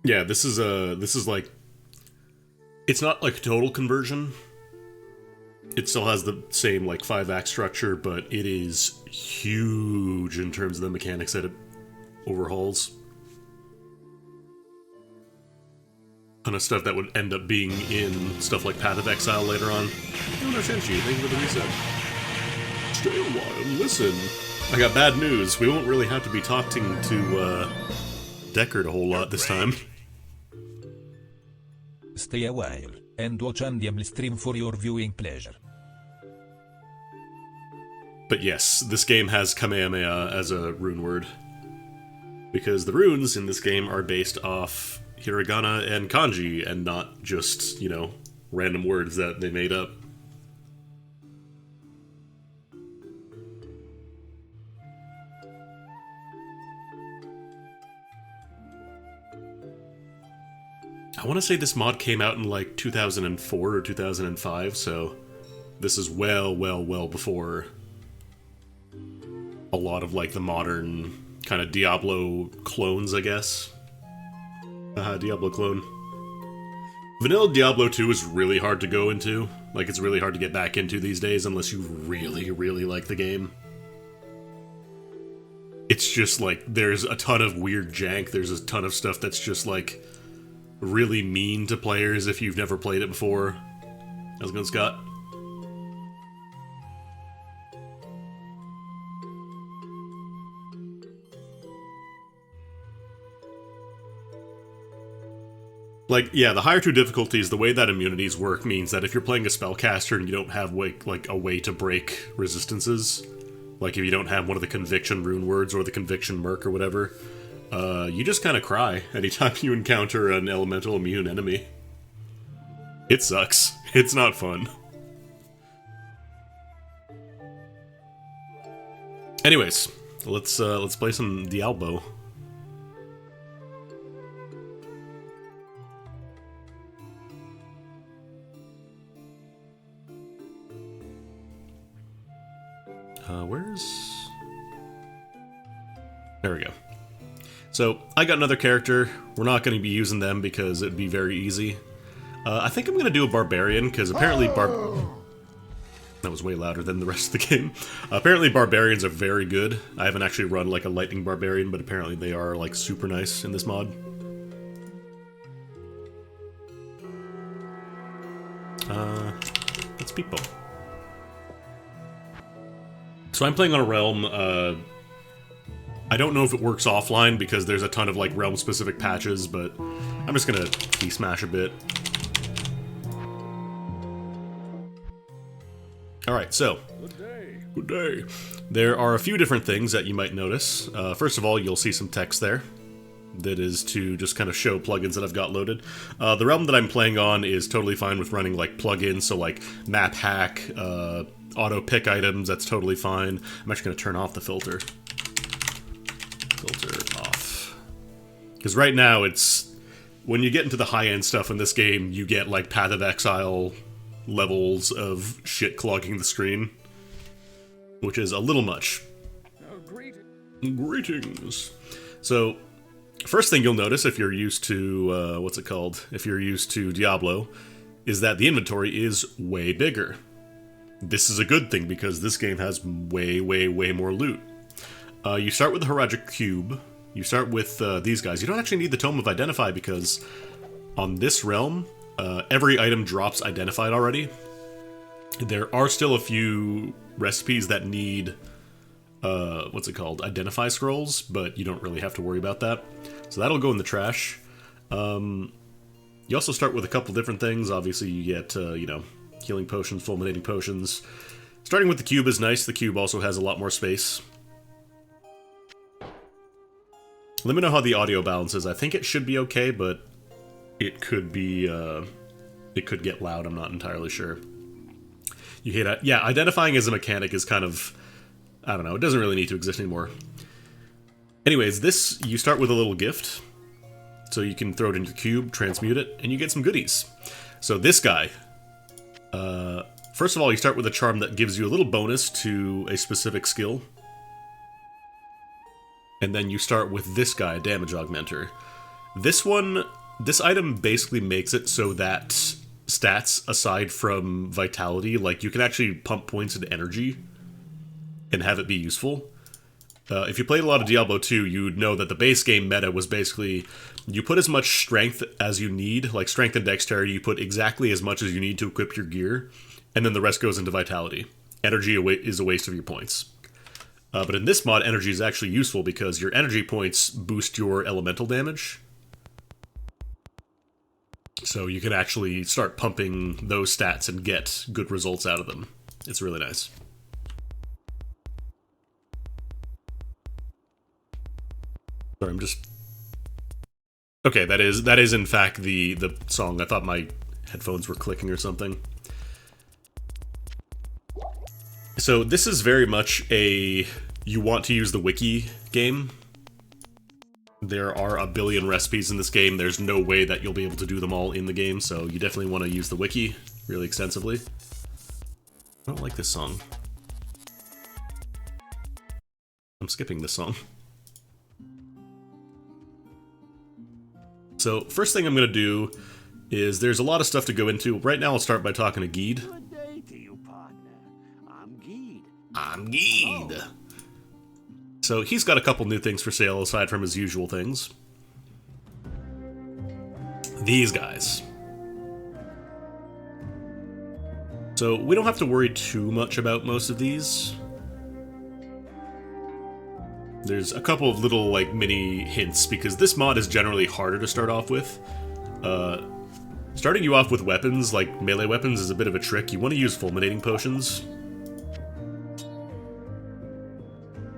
Yeah, this is like, it's not like a total conversion. It still has the same like 5-act structure, but it is huge in terms of the mechanics that it overhauls. Ton of stuff that would end up being in stuff like Path of Exile later on. Oh no, Shenchi, thank you for the reset. Stay a while and listen. I got bad news. We won't really have to be talking to Deckard a whole lot this time. Stay a while, and watch Andiam stream for your viewing pleasure. But yes, this game has Kamehameha as a rune word. Because the runes in this game are based off hiragana and kanji, and not just, you know, random words that they made up. I want to say this mod came out in like 2004 or 2005, so this is well before a lot of like the modern kind of Diablo clones, I guess. Diablo clone. Vanilla Diablo 2 is really hard to go into. Like, it's really hard to get back into these days unless you really like the game. It's just like, there's a ton of weird jank, there's a ton of stuff that's just like really mean to players if you've never played it before. How's it going, Scott? Like, yeah, the higher two difficulties, the way that immunities work means that if you're playing a spellcaster and you don't have, like, a way to break resistances, like if you don't have one of the conviction rune words or the conviction merc or whatever, you just kind of cry anytime you encounter an elemental immune enemy. It sucks. It's not fun. Anyways, let's play some Diablo. There we go. So, I got another character. We're not going to be using them because it'd be very easy. I think I'm going to do a Barbarian, because apparently That was way louder than the rest of the game. Apparently Barbarians are very good. I haven't actually run like a Lightning Barbarian, but apparently they are like super nice in this mod. Let's people. So I'm playing on a realm, I don't know if it works offline because there's a ton of like realm-specific patches, but I'm just gonna key smash a bit. Alright, so, good day. There are a few different things that you might notice. First of all, you'll see some text there. that is to just kind of show plugins that I've got loaded. The realm that I'm playing on is totally fine with running like plugins, so like map hack, auto pick items, that's totally fine. I'm actually going to turn off the filter. Filter off. Because right now it's, when you get into the high-end stuff in this game, you get like Path of Exile levels of shit clogging the screen, which is a little much. Greetings. So, first thing you'll notice if you're used to, what's it called? If you're used to Diablo, is that the inventory is way bigger. This is a good thing because this game has way, way, way more loot. You start with the Haragic Cube. You start with these guys. You don't actually need the Tome of Identify because on this realm, every item drops identified already. There are still a few recipes that need, what's it called? Identify scrolls, but you don't really have to worry about that. So that'll go in the trash. You also start with a couple different things. Obviously, you get, you know, healing potions, fulminating potions. Starting with the cube is nice. The cube also has a lot more space. Let me know how the audio balance is. I think it should be okay, but it could be, it could get loud. I'm not entirely sure. You hate it. Yeah, identifying as a mechanic is kind of, I don't know, it doesn't really need to exist anymore. Anyways, this, you start with a little gift. So you can throw it in your cube, transmute it, and you get some goodies. So this guy, first of all, you start with a charm that gives you a little bonus to a specific skill. And then you start with this guy, Damage Augmenter. This one, this item basically makes it so that stats aside from vitality, like you can actually pump points into energy and have it be useful. If you played a lot of Diablo 2, you'd know that the base game meta was basically, you put as much strength as you need, like strength and dexterity, you put exactly as much as you need to equip your gear, and then the rest goes into vitality. Energy is a waste of your points. But in this mod, energy is actually useful because your energy points boost your elemental damage. So you can actually start pumping those stats and get good results out of them. It's really nice. Sorry, I'm just... Okay, that is in fact the song. I thought my headphones were clicking or something. So this is very much a you want to use the wiki game. There are a billion recipes in this game. There's no way that you'll be able to do them all in the game, so you definitely want to use the wiki really extensively. I don't like this song. I'm skipping this song. So, first thing I'm going to do is there's a lot of stuff to go into. Right now I'll start by talking to Geed. Good day to you, partner. I'm Geed. I'm Geed. So he's got a couple new things for sale aside from his usual things. These guys. So we don't have to worry too much about most of these. There's a couple of little, like, mini hints, because this mod is generally harder to start off with. Starting you off with weapons, like melee weapons, is a bit of a trick. You want to use fulminating potions.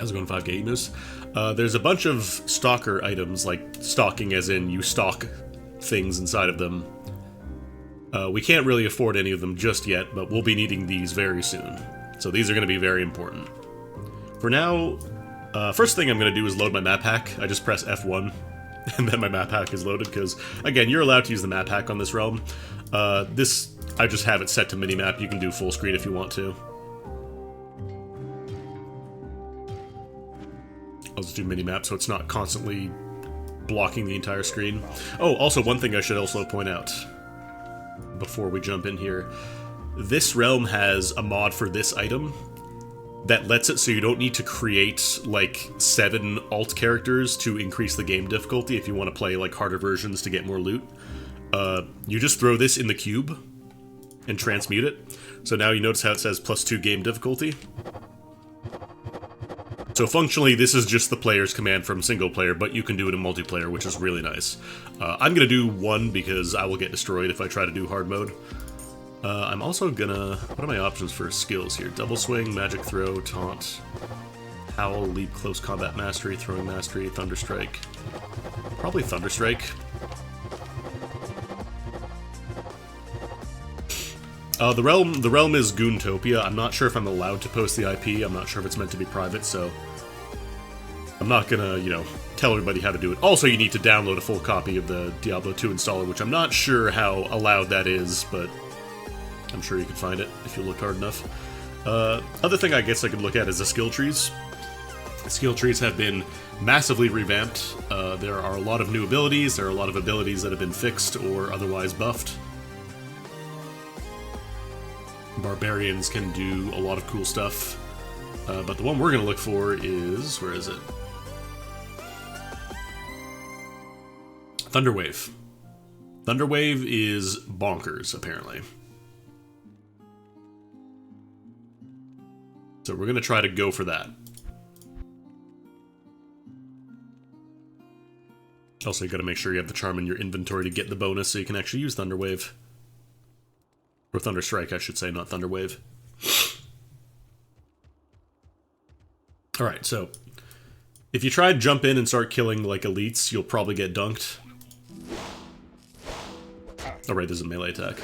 How's it going, 5K Emus? There's a bunch of stalker items, like stalking as in you stalk things inside of them. We can't really afford any of them just yet, but we'll be needing these very soon. So these are going to be very important. For now, first thing I'm going to do is load my map hack. I just press F1, and then my map hack is loaded, because, again, you're allowed to use the map hack on this realm. I just have it set to minimap. You can do full screen if you want to. I'll just do minimap so it's not constantly blocking the entire screen. Oh, also one thing I should also point out before we jump in here. This realm has a mod for this item that lets it so you don't need to create, like, 7 alt characters to increase the game difficulty if you want to play, like, harder versions to get more loot. You just throw this in the cube and transmute it. So now you notice how it says +2 game difficulty. So functionally, this is just the player's command from single player, but you can do it in multiplayer, which is really nice. I'm going to do 1 because I will get destroyed if I try to do hard mode. I'm also gonna... What are my options for skills here? Double swing, magic throw, taunt, howl, leap, close combat mastery, throwing mastery, thunder strike. Probably Thunderstrike. The realm is Goontopia. I'm not sure if I'm allowed to post the IP. I'm not sure if it's meant to be private, so I'm not gonna, you know, tell everybody how to do it. Also, you need to download a full copy of the Diablo 2 installer, which I'm not sure how allowed that is, but I'm sure you can find it if you look hard enough. Other thing I guess I could look at is the skill trees. The skill trees have been massively revamped. There are a lot of new abilities. There are a lot of abilities that have been fixed or otherwise buffed. Barbarians can do a lot of cool stuff. But the one we're going to look for is... where is it? Thunderwave. Thunderwave is bonkers, apparently. So we're going to try to go for that. Also, you got to make sure you have the charm in your inventory to get the bonus so you can actually use Thunderwave. Or Thunderstrike, I should say, not Thunderwave. Alright, so if you try to jump in and start killing, like, elites, you'll probably get dunked. Alright, this is a melee attack.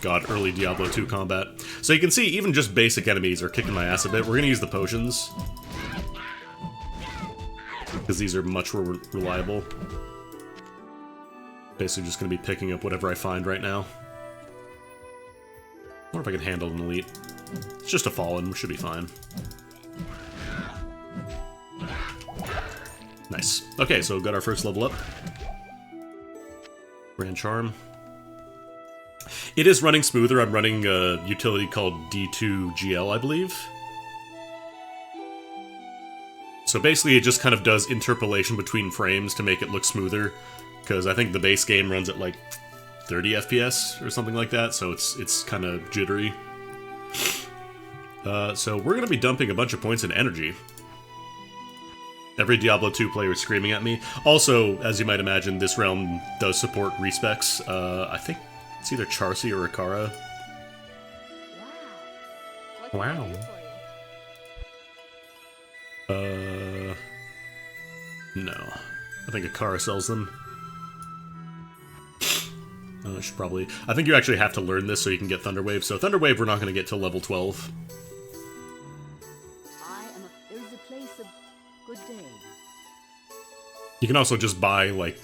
God, early Diablo 2 combat. So you can see, even just basic enemies are kicking my ass a bit. We're gonna use the potions, because these are much more reliable. Basically just gonna be picking up whatever I find right now. I wonder if I can handle an elite. It's just a fallen, we should be fine. Nice. Okay, so we've got our first level up. Grand Charm. It is running smoother. I'm running a utility called D2GL, I believe. So basically it just kind of does interpolation between frames to make it look smoother, because I think the base game runs at like 30 FPS or something like that, so it's kind of jittery. So we're going to be dumping a bunch of points in energy. Every Diablo 2 player is screaming at me. Also, as you might imagine, this realm does support respecs. I think it's either Charcy or Ikara. Wow. No. I think Ikara sells them. I should probably... I think you actually have to learn this so you can get Thunderwave. So Thunderwave we're not going to get till level 12. There is a place of good day. You can also just buy, like,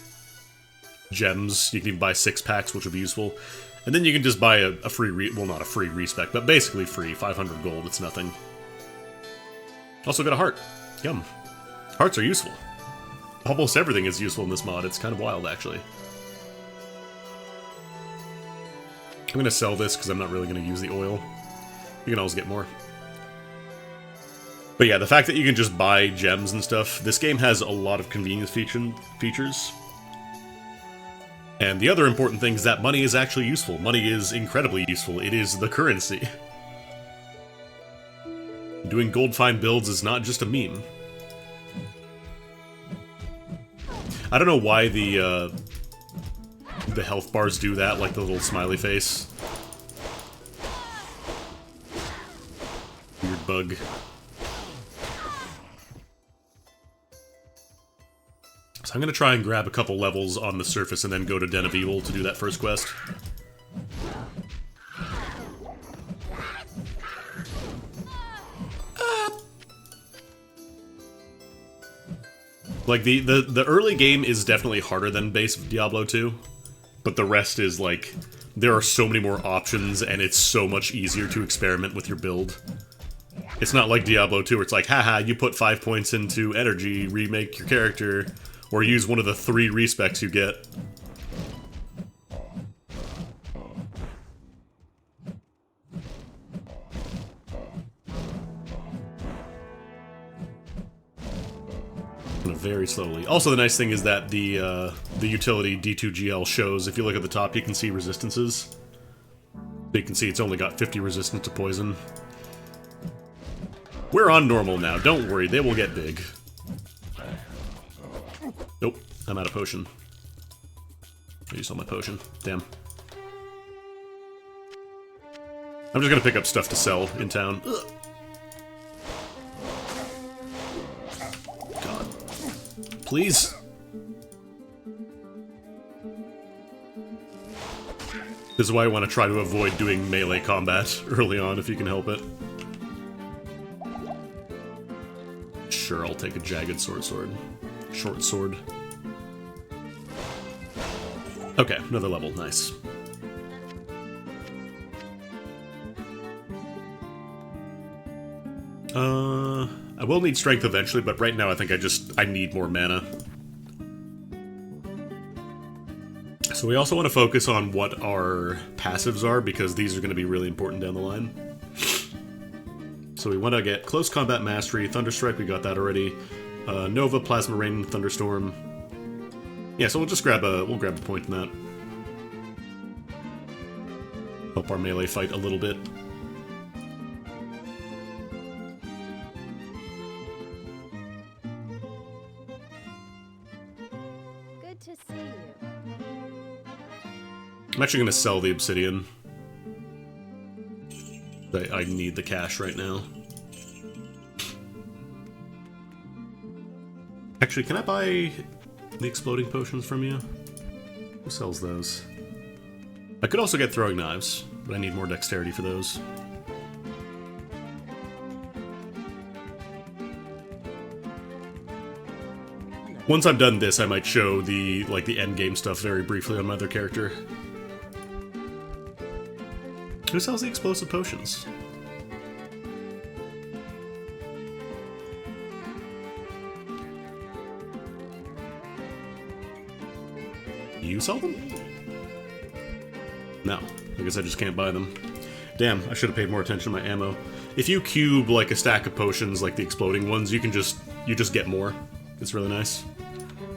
gems. You can even buy 6 packs, which will be useful. And then you can just buy a free... well, not a free respec, but basically free. 500 gold, it's nothing. Also got a heart. Yum. Hearts are useful. Almost everything is useful in this mod. It's kind of wild, actually. I'm going to sell this because I'm not really going to use the oil. You can always get more. But yeah, the fact that you can just buy gems and stuff, this game has a lot of convenience features. And the other important thing is that money is actually useful. Money is incredibly useful. It is the currency. Doing gold fine builds is not just a meme. I don't know why the health bars do that, like the little smiley face. Weird bug. So I'm gonna try and grab a couple levels on the surface and then go to Den of Evil to do that first quest. Like, the early game is definitely harder than base Diablo 2, but the rest is, like, there are so many more options, and it's so much easier to experiment with your build. It's not like Diablo 2 where it's like, haha, you put 5 points into energy, remake your character, or use one of the 3 respecs you get. Very slowly. Also, the nice thing is that the utility D2GL shows, if you look at the top, you can see resistances. You can see it's only got 50 resistance to poison. We're on normal now, don't worry, they will get big. Nope, I'm out of potion. I used all my potion, damn. I'm just gonna pick up stuff to sell in town. Ugh. please. This is why I want to try to avoid doing melee combat early on if you can help it. Sure, I'll take a jagged sword. Short sword. Okay, another level, nice. I will need strength eventually, but right now I think I need more mana. So we also want to focus on what our passives are, because these are going to be really important down the line. So we want to get Close Combat Mastery, Thunderstrike, we got that already. Nova, Plasma Rain, Thunderstorm. Yeah, so we'll just grab a point in that. Help our melee fight a little bit. Good to see you. I'm actually going to sell the obsidian. I need the cash right now. Actually, can I buy the exploding potions from you? Who sells those? I could also get throwing knives, but I need more dexterity for those. Once I'm done this, I might show the end game stuff very briefly on my other character. Who sells the explosive potions? You sell them? No, I guess I just can't buy them. Damn, I should have paid more attention to my ammo. If you cube like a stack of potions, like the exploding ones, you just get more. It's really nice.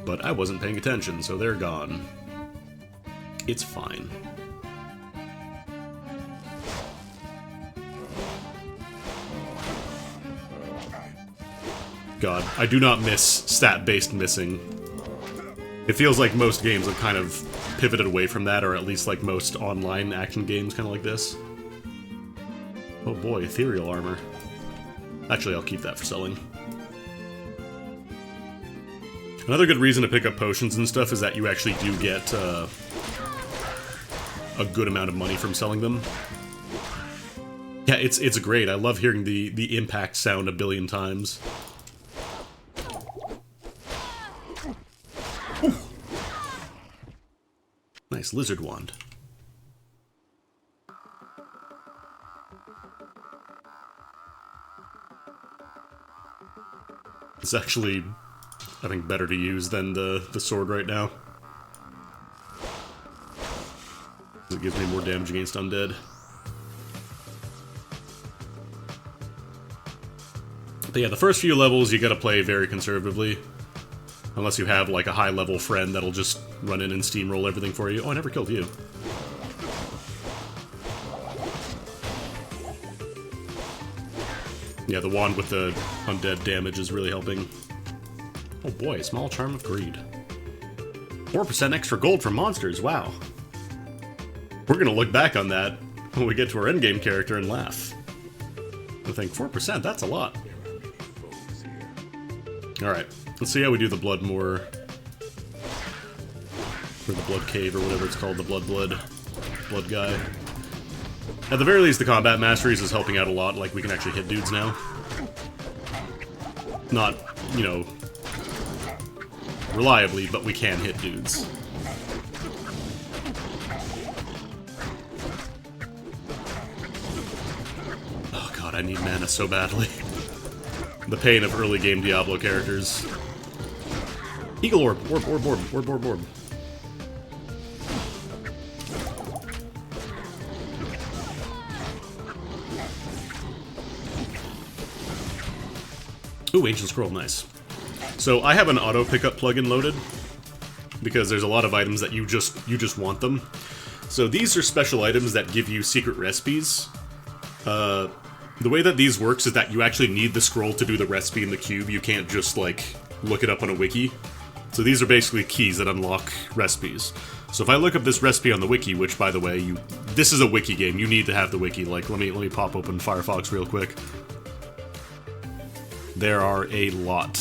But I wasn't paying attention, so they're gone. It's fine. God, I do not miss stat-based missing. It feels like most games have kind of pivoted away from that, or at least like most online action games kind of like this. Oh boy, ethereal armor. Actually, I'll keep that for selling. Another good reason to pick up potions and stuff is that you actually do get a good amount of money from selling them. Yeah, it's great. I love hearing the impact sound a billion times. Ooh. Nice lizard wand. It's actually, I think, better to use than the sword right now. It gives me more damage against undead. But yeah, the first few levels you gotta play very conservatively. Unless you have like a high level friend that'll just run in and steamroll everything for you. Oh, I never killed you. Yeah, the wand with the undead damage is really helping. Oh boy, small charm of greed. 4% extra gold for monsters, wow. We're gonna look back on that when we get to our endgame character and laugh. I think 4%, that's a lot. Alright, let's see how we do the blood moor. Or the blood cave, or whatever it's called, the blood guy. At the very least, the combat masteries is helping out a lot, like we can actually hit dudes now. Not, you know, reliably, but we can hit dudes. Oh god, I need mana so badly. The pain of early game Diablo characters. Eagle orb, orb. Ooh, Ancient Scroll, nice. So I have an auto pickup plugin loaded because there's a lot of items that you just want them. So these are special items that give you secret recipes. The way that these works is that you actually need the scroll to do the recipe in the cube. You can't just like look it up on a wiki. So these are basically keys that unlock recipes. So if I look up this recipe on the wiki, which by the way, this is a wiki game. You need to have the wiki. Like let me pop open Firefox real quick. There are a lot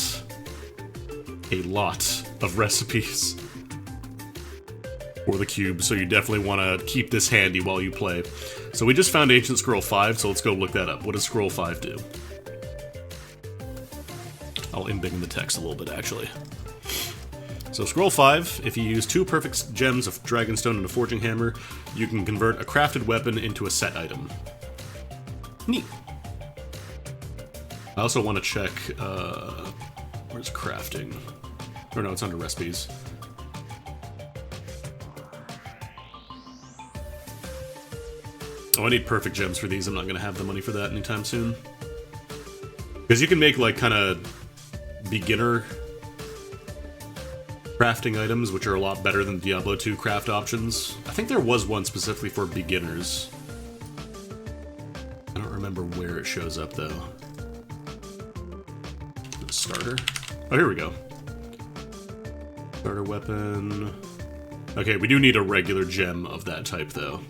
of recipes for the cube, so you definitely want to keep this handy while you play. So we just found Ancient Scroll 5, so let's go look that up. What does Scroll 5 do? I'll embiggen the text a little bit, actually. So Scroll 5, if you use 2 perfect gems of Dragonstone and a Forging Hammer, you can convert a crafted weapon into a set item. Neat. I also want to check, where's crafting? Or no, it's under recipes. Oh, I need perfect gems for these. I'm not going to have the money for that anytime soon. Because you can make, like, kind of beginner crafting items, which are a lot better than Diablo 2 craft options. I think there was one specifically for beginners. I don't remember where it shows up, though. Starter? Oh, here we go. Starter weapon. Okay, we do need a regular gem of that type, though.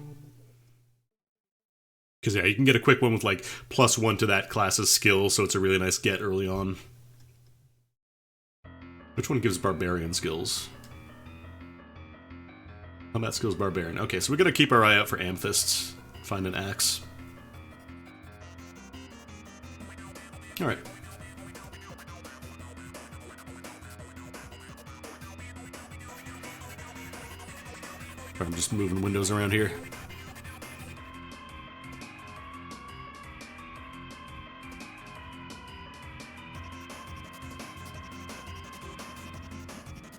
Because, yeah, you can get a quick one with, like, +1 to that class's skill, so it's a really nice get early on. Which one gives Barbarian skills? Combat skills Barbarian. Okay, so we gotta keep our eye out for Amethysts. Find an axe. Alright. I'm just moving windows around here.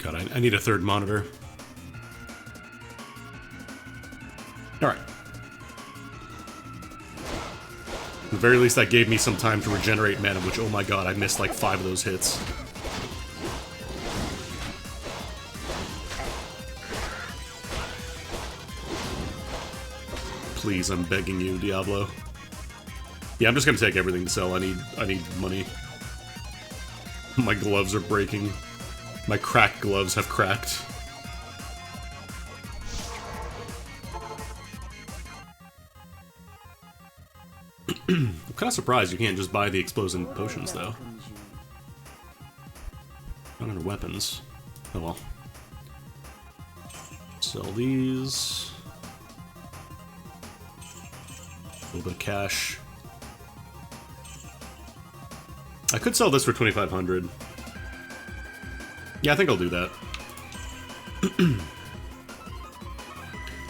God, I need a third monitor. Alright. At the very least, that gave me some time to regenerate mana, which, oh my god, I missed like 5 of those hits. Please, I'm begging you, Diablo. Yeah, I'm just gonna take everything to sell. I need money. My gloves are breaking. My cracked gloves have cracked. I'm kind of surprised you can't just buy the explosive potions, though. Not under weapons. Oh well. Sell these. A little bit of cash. I could sell this for 2,500. Yeah, I think I'll do that.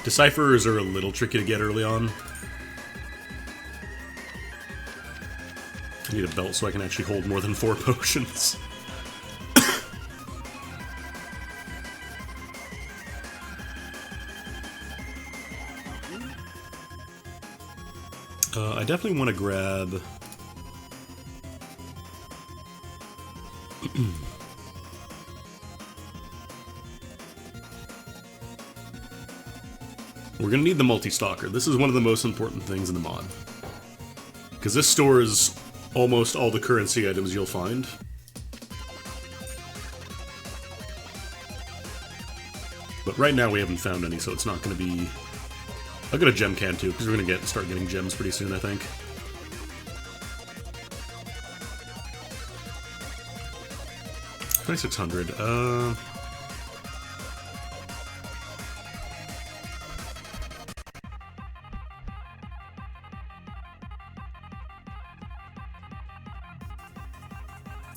Decipherers are a little tricky to get early on. I need a belt so I can actually hold more than 4 potions. I definitely want to grab... We're gonna need the multi-stalker. This is one of the most important things in the mod. Because this stores almost all the currency items you'll find. But right now we haven't found any, so it's not gonna be... I'll get a gem can too, because we're gonna start getting gems pretty soon, I think. $2,600.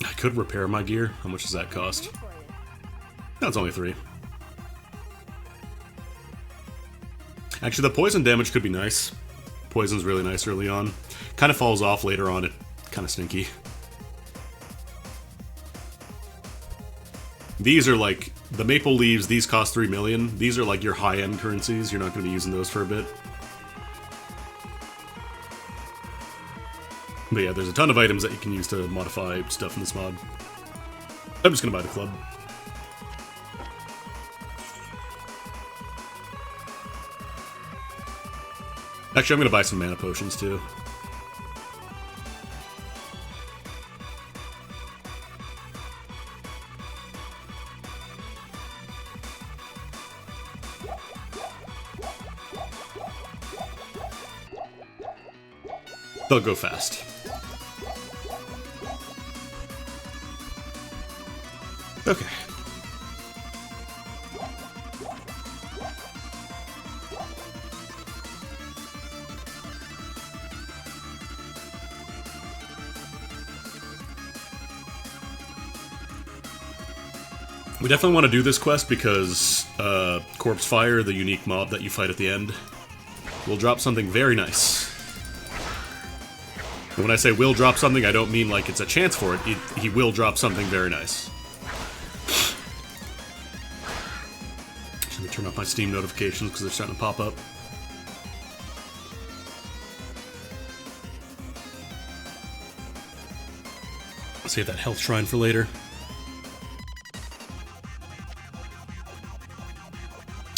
I could repair my gear. How much does that cost? No, it's only 3. Actually, the poison damage could be nice. Poison's really nice early on. Kind of falls off later on. It's kind of stinky. These are like, the maple leaves, these cost 3 million. These are like your high-end currencies. You're not going to be using those for a bit. But yeah, there's a ton of items that you can use to modify stuff in this mod. I'm just going to buy the club. Actually, I'm going to buy some mana potions too. They'll go fast. Okay. We definitely want to do this quest because Corpse Fire, the unique mob that you fight at the end, will drop something very nice. And when I say will drop something, I don't mean like it's a chance for it. He will drop something very nice. Let me turn off my Steam notifications because they're starting to pop up. Save that health shrine for later.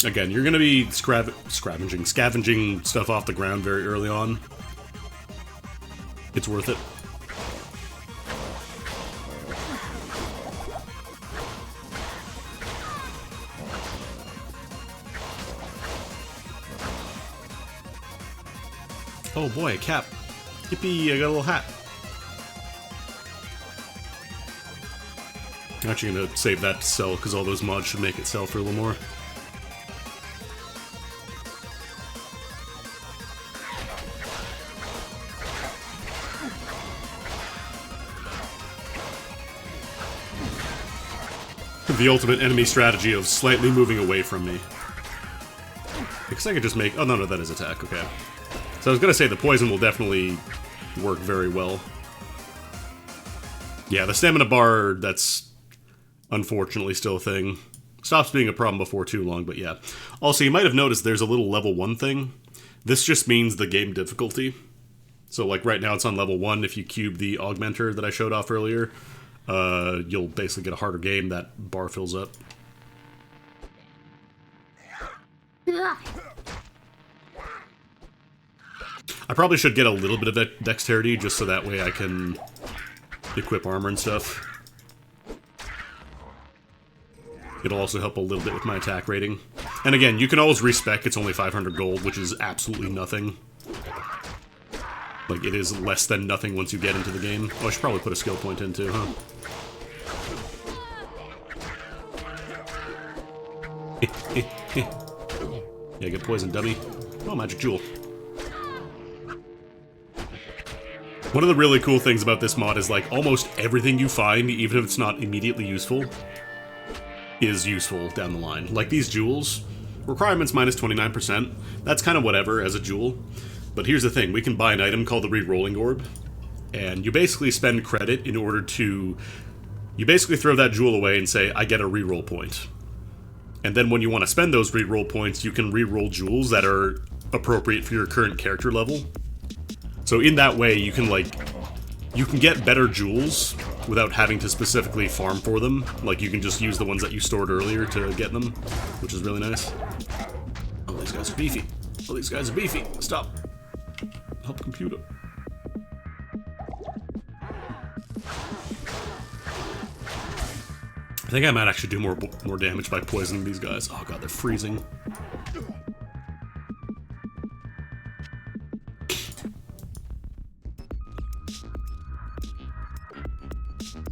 Again, you're going to be scavenging stuff off the ground very early on. It's worth it. Oh boy, a cap. Yippee, I got a little hat. I'm actually going to save that to sell because all those mods should make it sell for a little more. The ultimate enemy strategy of slightly moving away from me. Because I could just make... Oh, no, that is attack. Okay. So I was going to say the poison will definitely work very well. Yeah, the stamina bar, that's unfortunately still a thing. Stops being a problem before too long, but yeah. Also, you might have noticed there's a little level 1 thing. This just means the game difficulty. So, like, right now it's on level 1. If you cube the augmenter that I showed off earlier, you'll basically get a harder game. That bar fills up. I probably should get a little bit of dexterity just so that way I can equip armor and stuff. It'll also help a little bit with my attack rating. And again, you can always respec, it's only 500 gold, which is absolutely nothing. Like, it is less than nothing once you get into the game. Oh, I should probably put a skill point in too, huh? Yeah, get poisoned, dummy. Oh, magic jewel. One of the really cool things about this mod is, like, almost everything you find, even if it's not immediately useful, is useful down the line. Like these jewels, requirements minus 29%, that's kind of whatever as a jewel. But here's the thing, we can buy an item called the re-rolling orb, and you basically spend credit in order to... You basically throw that jewel away and say, I get a re-roll point. And then when you want to spend those re-roll points, you can re-roll jewels that are appropriate for your current character level. So in that way, you can, like, you can get better jewels without having to specifically farm for them. Like, you can just use the ones that you stored earlier to get them, which is really nice. Oh, these guys are beefy. Oh, these guys are beefy. Stop. Help computer. I think I might actually do more damage by poisoning these guys. Oh god, they're freezing.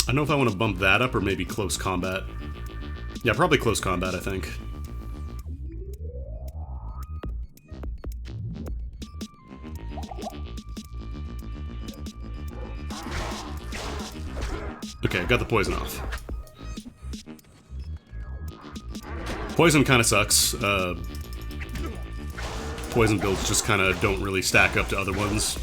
I don't know if I want to bump that up or maybe close combat. Yeah, probably close combat, I think. Okay, I got the poison off. Poison kind of sucks. Poison builds just kind of don't really stack up to other ones.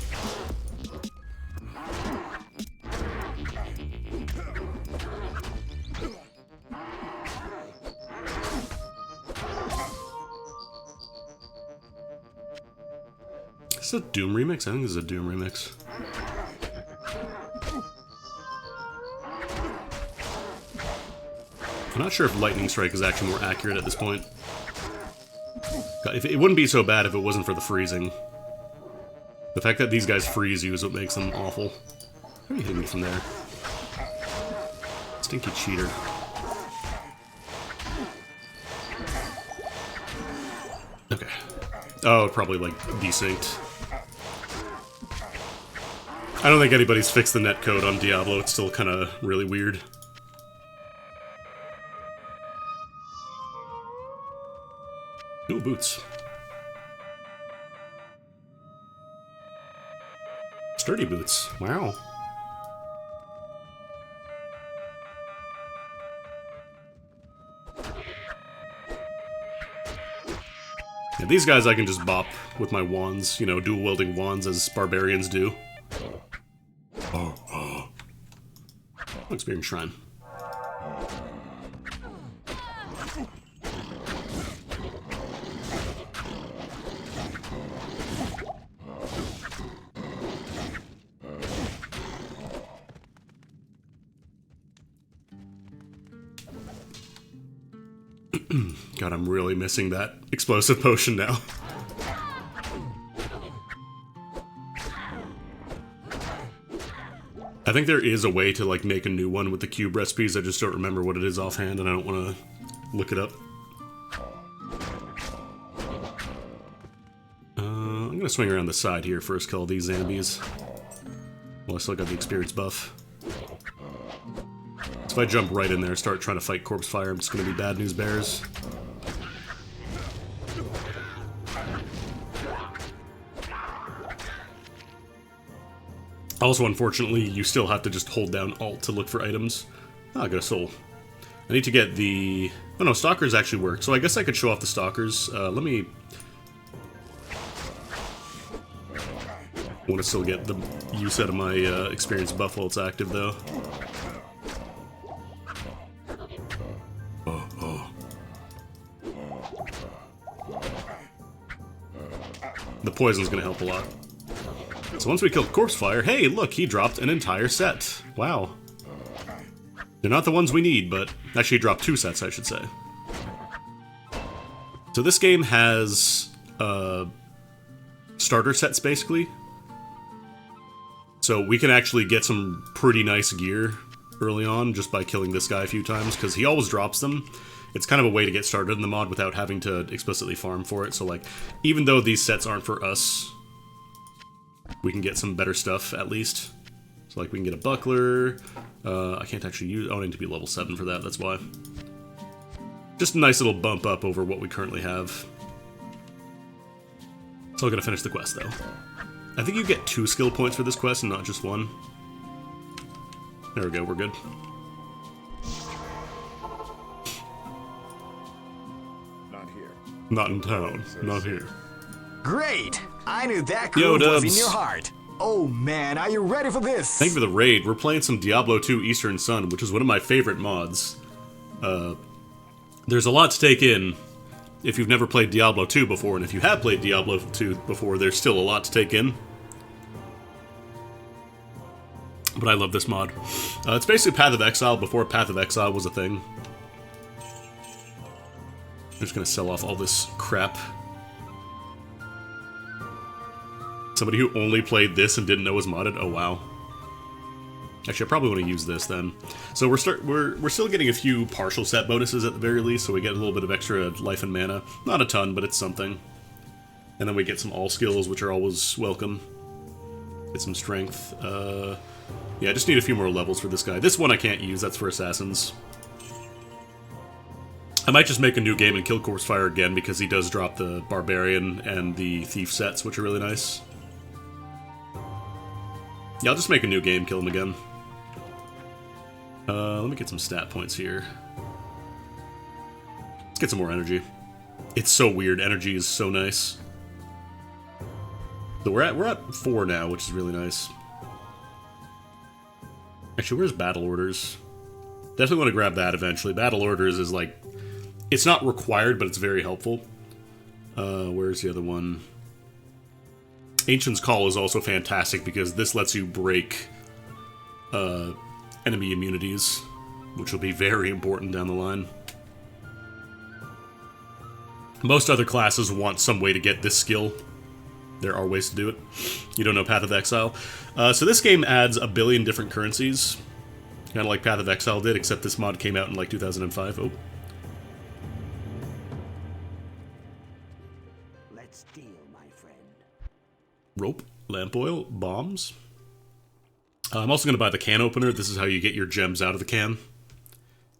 Is this a Doom remix? I think this is a Doom remix. I'm not sure if Lightning Strike is actually more accurate at this point. God, it wouldn't be so bad if it wasn't for the freezing. The fact that these guys freeze you is what makes them awful. How are you hitting me from there? Stinky cheater. Okay. Oh, it probably, like, desynced. I don't think anybody's fixed the netcode on Diablo. It's still kind of really weird. Ooh, boots. Sturdy boots. Wow. these guys I can just bop with my wands, you know, dual-wielding wands as barbarians do. Experience Shrine. God, I'm really missing that explosive potion now. I think there is a way to, like, make a new one with the cube recipes. I just don't remember what it is offhand, and I don't want to look it up. I'm gonna swing around the side here first, kill all these zombies. Well, I still got the experience buff. So if I jump right in there and start trying to fight corpse fire, I'm just gonna be bad news bears. Also, unfortunately, you still have to just hold down Alt to look for items. Ah, I got a soul. I need to get the... Oh no, stalkers actually work, so I guess I could show off the stalkers. Let me... I want to still get the use out of my experience buff while it's active, though. The poison's gonna help a lot. So once we killed Corpse Fire, hey, look, he dropped an entire set. Wow. They're not the ones we need, but... Actually, he dropped 2 sets, I should say. So this game has... starter sets, basically. So we can actually get some pretty nice gear early on just by killing this guy a few times, because he always drops them. It's kind of a way to get started in the mod without having to explicitly farm for it. So, like, even though these sets aren't for us... we can get some better stuff, at least. So, like, we can get a buckler. I can't actually use... oh, I need to be level 7 for that, that's why. Just a nice little bump up over what we currently have. Still gotta finish the quest, though. I think you get 2 skill points for this quest and not just 1. There we go, we're good. Not here. Not in town. Not here. Great! I knew that Yo, groove was in Dubs. your heart. Oh man, are you ready for this? Thank you for the raid. We're playing some Diablo 2 Eastern Sun, which is one of my favorite mods. There's a lot to take in if you've never played Diablo 2 before, and if you have played Diablo 2 before, there's still a lot to take in. But I love this mod. It's basically Path of Exile before Path of Exile was a thing. I'm just gonna sell off all this crap. Somebody who only played this and didn't know was modded? Oh, wow. Actually, I probably want to use this then. So we're still getting a few partial set bonuses at the very least, so we get a little bit of extra life and mana. Not a ton, but it's something. And then we get some all skills, which are always welcome. Get some strength. Yeah, I just need a few more levels for this guy. This one I can't use, that's for assassins. I might just make a new game and kill Corpse Fire again, because he does drop the Barbarian and the Thief sets, which are really nice. Yeah, I'll just make a new game, kill him again. Let me get some stat points here. Let's get some more energy. It's so weird, energy is so nice. So we're at 4 now, which is really nice. Actually, where's Battle Orders? Definitely want to grab that eventually. Battle Orders is like... it's not required, but it's very helpful. Where's the other one? Ancient's Call is also fantastic because this lets you break enemy immunities, which will be very important down the line. Most other classes want some way to get this skill. There are ways to do it. You don't know Path of Exile. So this game adds a billion different currencies. Kind of like Path of Exile did, except this mod came out in like 2005. Oh. Let's deal, my friend. Rope, lamp oil, bombs. I'm also going to buy the can opener. This is how you get your gems out of the can.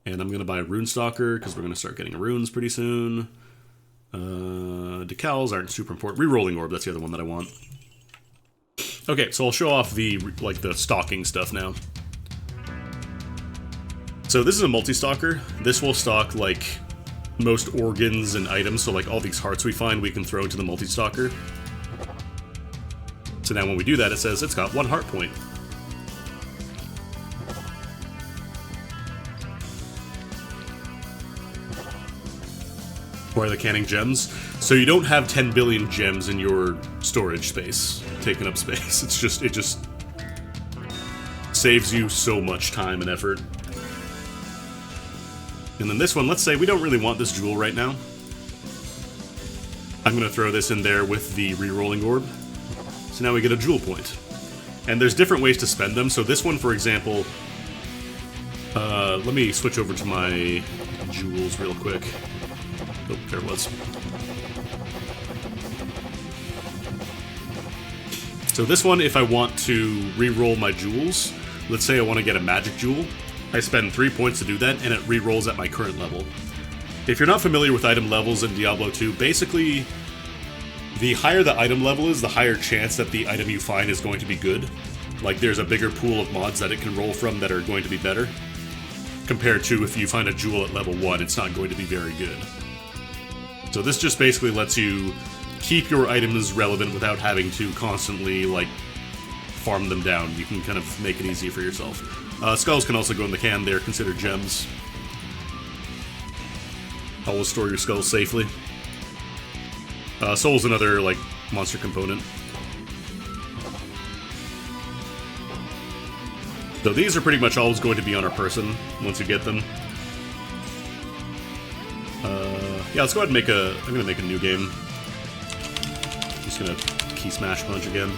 And I'm going to buy a rune stalker, because we're going to start getting runes pretty soon. Decals aren't super important. Rerolling orb, that's the other one that I want. Okay, so I'll show off the stalking stuff now. So this is a multi-stalker. This will stalk, like, most organs and items, so like all these hearts we find, we can throw into the multi-stalker. So now when we do that, it says it's got 1 heart point. Why are they canning gems? So you don't have 10 billion gems in your storage space, taking up space. It just saves you so much time and effort. And then this one, let's say we don't really want this jewel right now. I'm gonna throw this in there with the re-rolling orb. So now we get a jewel point. And there's different ways to spend them. So this one, for example, let me switch over to my jewels real quick. Oh, there it was. So this one, if I want to re-roll my jewels, let's say I want to get a magic jewel, I spend 3 points to do that, and it re-rolls at my current level. If you're not familiar with item levels in Diablo 2, basically, the higher the item level is, the higher chance that the item you find is going to be good. Like, there's a bigger pool of mods that it can roll from that are going to be better. Compared to if you find a jewel at level 1, it's not going to be very good. So this just basically lets you keep your items relevant without having to constantly, like, farm them down. You can kind of make it easy for yourself. Skulls can also go in the can. They're considered gems. Always store your skulls safely. Soul's another, like, monster component. So these are pretty much always going to be on our person once you get them. Yeah, let's go ahead and make a... I'm gonna make a new game. Just gonna key smash punch again.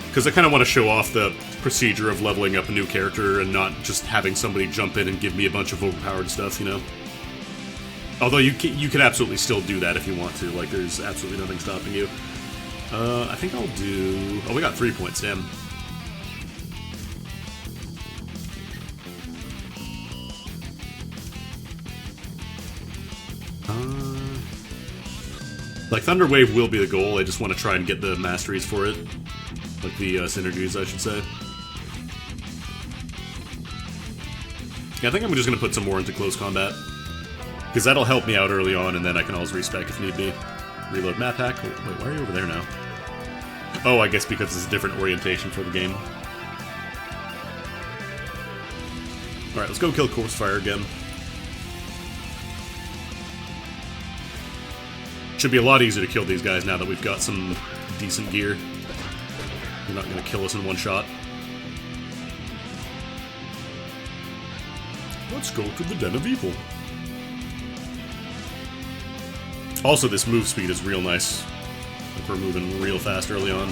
Because I kind of want to show off the procedure of leveling up a new character and not just having somebody jump in and give me a bunch of overpowered stuff, you know? Although you can absolutely still do that if you want to. Like, there's absolutely nothing stopping you. I think I'll do... Oh, we got 3 points, damn. Like, Thunder Wave will be the goal, I just want to try and get the masteries for it. Like the synergies, I should say. Yeah, I think I'm just going to put some more into close combat. Because that'll help me out early on, and then I can always respec if need be. Reload map hack. Oh, wait, why are you over there now? Oh, I guess because it's a different orientation for the game. Alright, let's go kill Corpse Fire again. Should be a lot easier to kill these guys now that we've got some decent gear. They're not going to kill us in one shot. Let's go to the Den of Evil. Also, this move speed is real nice. Like, we're moving real fast early on.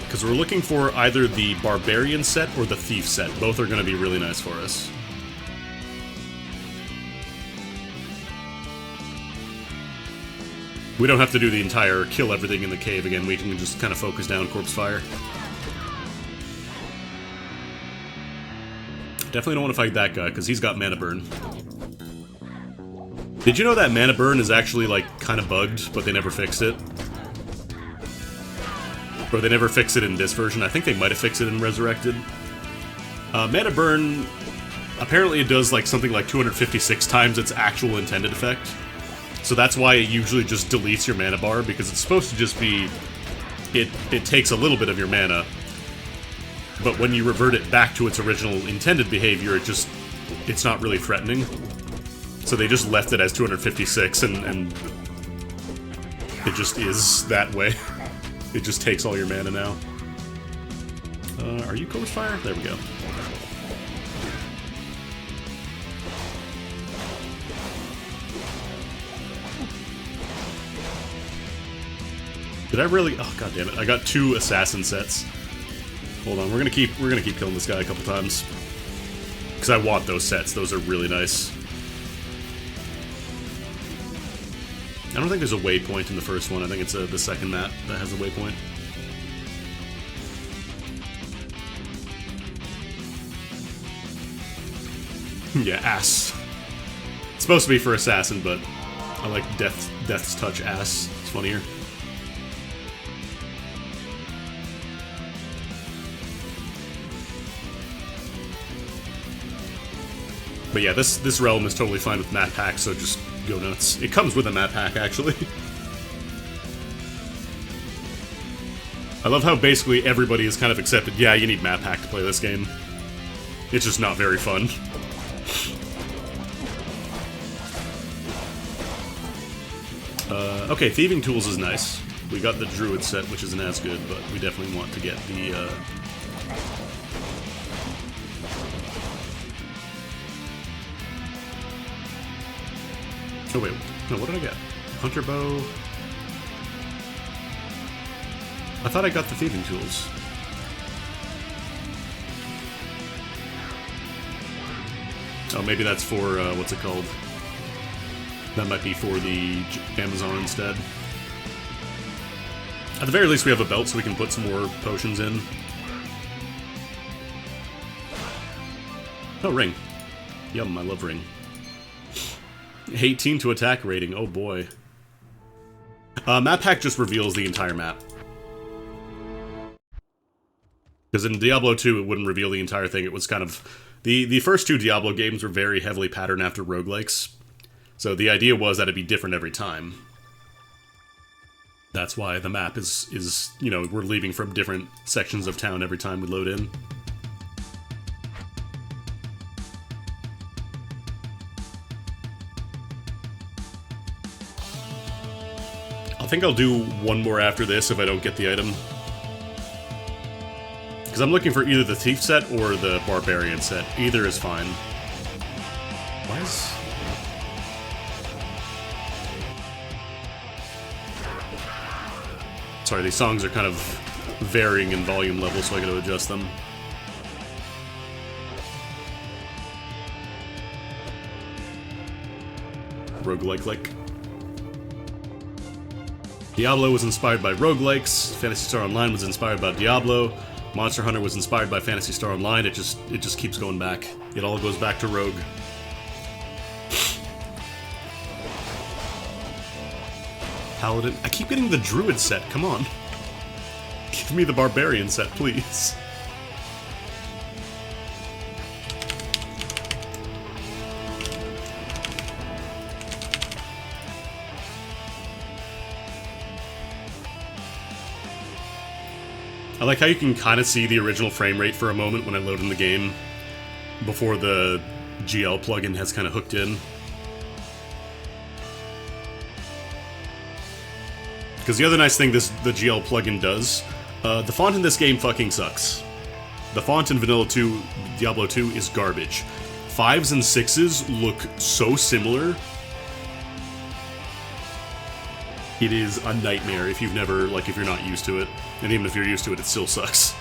Because we're looking for either the Barbarian set or the Thief set. Both are going to be really nice for us. We don't have to do the entire kill everything in the cave again. We can just kind of focus down Corpse Fire. Definitely don't want to fight that guy, because he's got mana burn. Did you know that mana burn is actually, like, kind of bugged, but they never fixed it? Or they never fixed it in this version. I think they might have fixed it in Resurrected. Mana burn, apparently it does, like, something like 256 times its actual intended effect. So that's why it usually just deletes your mana bar, because it's supposed to just be... It takes a little bit of your mana, but when you revert it back to its original intended behavior, it's not really threatening. So they just left it as 256, and it just is that way. It just takes all your mana now. Are you Corpse Fire? There we go. Did I really? Oh, god damn it! I got 2 assassin sets. Hold on, we're gonna keep killing this guy a couple times because I want those sets. Those are really nice. I don't think there's a waypoint in the first one. I think it's the second map that has a waypoint. Yeah, ass. It's supposed to be for assassin, but I like Death's Touch ass. It's funnier. But yeah, this realm is totally fine with map pack, so just go nuts. It comes with a map pack, actually. I love how basically everybody has kind of accepted, yeah, you need map pack to play this game. It's just not very fun. Okay, Thieving Tools is nice. We got the Druid set, which isn't as good, but we definitely want to get the, Oh wait, no, what did I get? Hunter Bow... I thought I got the Thieving Tools. Oh, maybe that's for, what's it called? That might be for the Amazon instead. At the very least, we have a belt so we can put some more potions in. Oh, ring. Yum, I love ring. 18 to attack rating, oh boy. Map pack just reveals the entire map. Because in Diablo 2, it wouldn't reveal the entire thing. It was kind of... The first two Diablo games were very heavily patterned after roguelikes. So the idea was that it'd be different every time. That's why the map is, you know, we're leaving from different sections of town every time we load in. I think I'll do one more after this if I don't get the item. Because I'm looking for either the Thief set or the Barbarian set. Either is fine. Why is... Sorry, these songs are kind of varying in volume level, so I gotta adjust them. Roguelike. Diablo was inspired by roguelikes. Phantasy Star Online was inspired by Diablo. Monster Hunter was inspired by Phantasy Star Online. It just keeps going back. It all goes back to Rogue. Paladin. I keep getting the Druid set. Come on. Give me the Barbarian set, please. I like how you can kind of see the original frame rate for a moment when I load in the game before the GL plugin has kind of hooked in. Because the other nice thing the GL plugin does, the font in this game fucking sucks. The font in Vanilla 2, Diablo 2 is garbage. 5s and 6s look so similar. It is a nightmare if you've never, like, if you're not used to it. And even if you're used to it, it still sucks.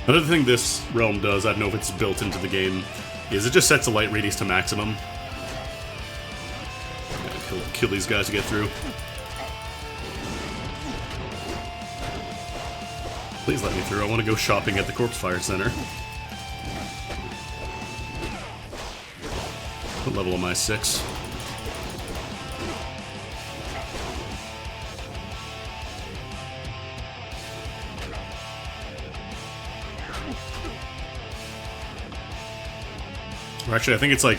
Another thing this realm does, I don't know if it's built into the game, is it just sets the light radius to maximum. Gotta kill these guys to get through. Please let me through, I want to go shopping at the Corpse Fire Center. What level am I? 6? Or actually, I think it's like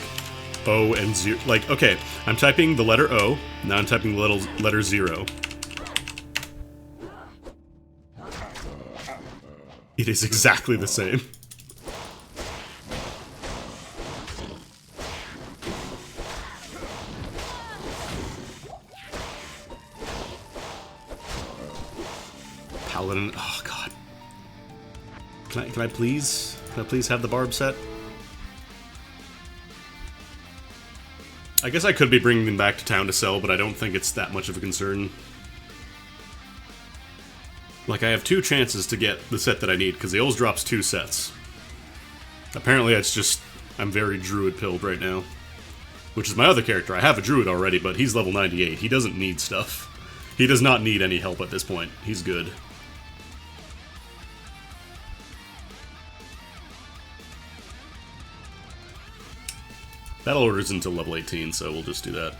O and 0. Like, okay, I'm typing the letter O, now I'm typing the letter 0. It is exactly the same. Paladin, oh god. Can I please have the Barb set? I guess I could be bringing them back to town to sell, but I don't think it's that much of a concern. Like, I have 2 chances to get the set that I need, because the Ols drops 2 sets. Apparently it's just, I'm very Druid-pilled right now. Which is my other character. I have a Druid already, but he's level 98. He doesn't need stuff. He does not need any help at this point. He's good. Battle order's until level 18, so we'll just do that.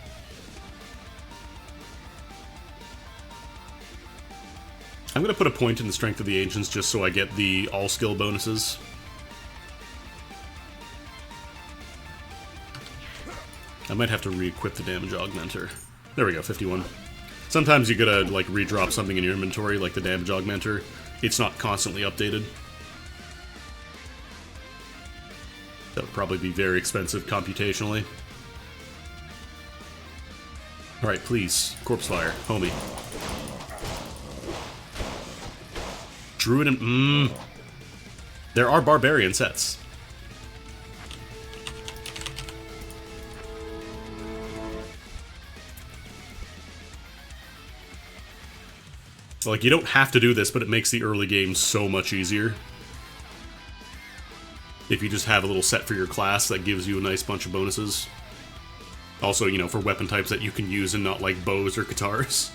I'm gonna put a point in the Strength of the Ancients just so I get the all-skill bonuses. I might have to re-equip the damage augmenter. There we go, 51. Sometimes you gotta, like, redrop something in your inventory, like the damage augmenter. It's not constantly updated. That would probably be very expensive computationally. Alright, please. Corpse Fire. Homie. Druid and... There are Barbarian sets. Like, you don't have to do this, but it makes the early game so much easier. If you just have a little set for your class that gives you a nice bunch of bonuses. Also, you know, for weapon types that you can use and not like bows or guitars.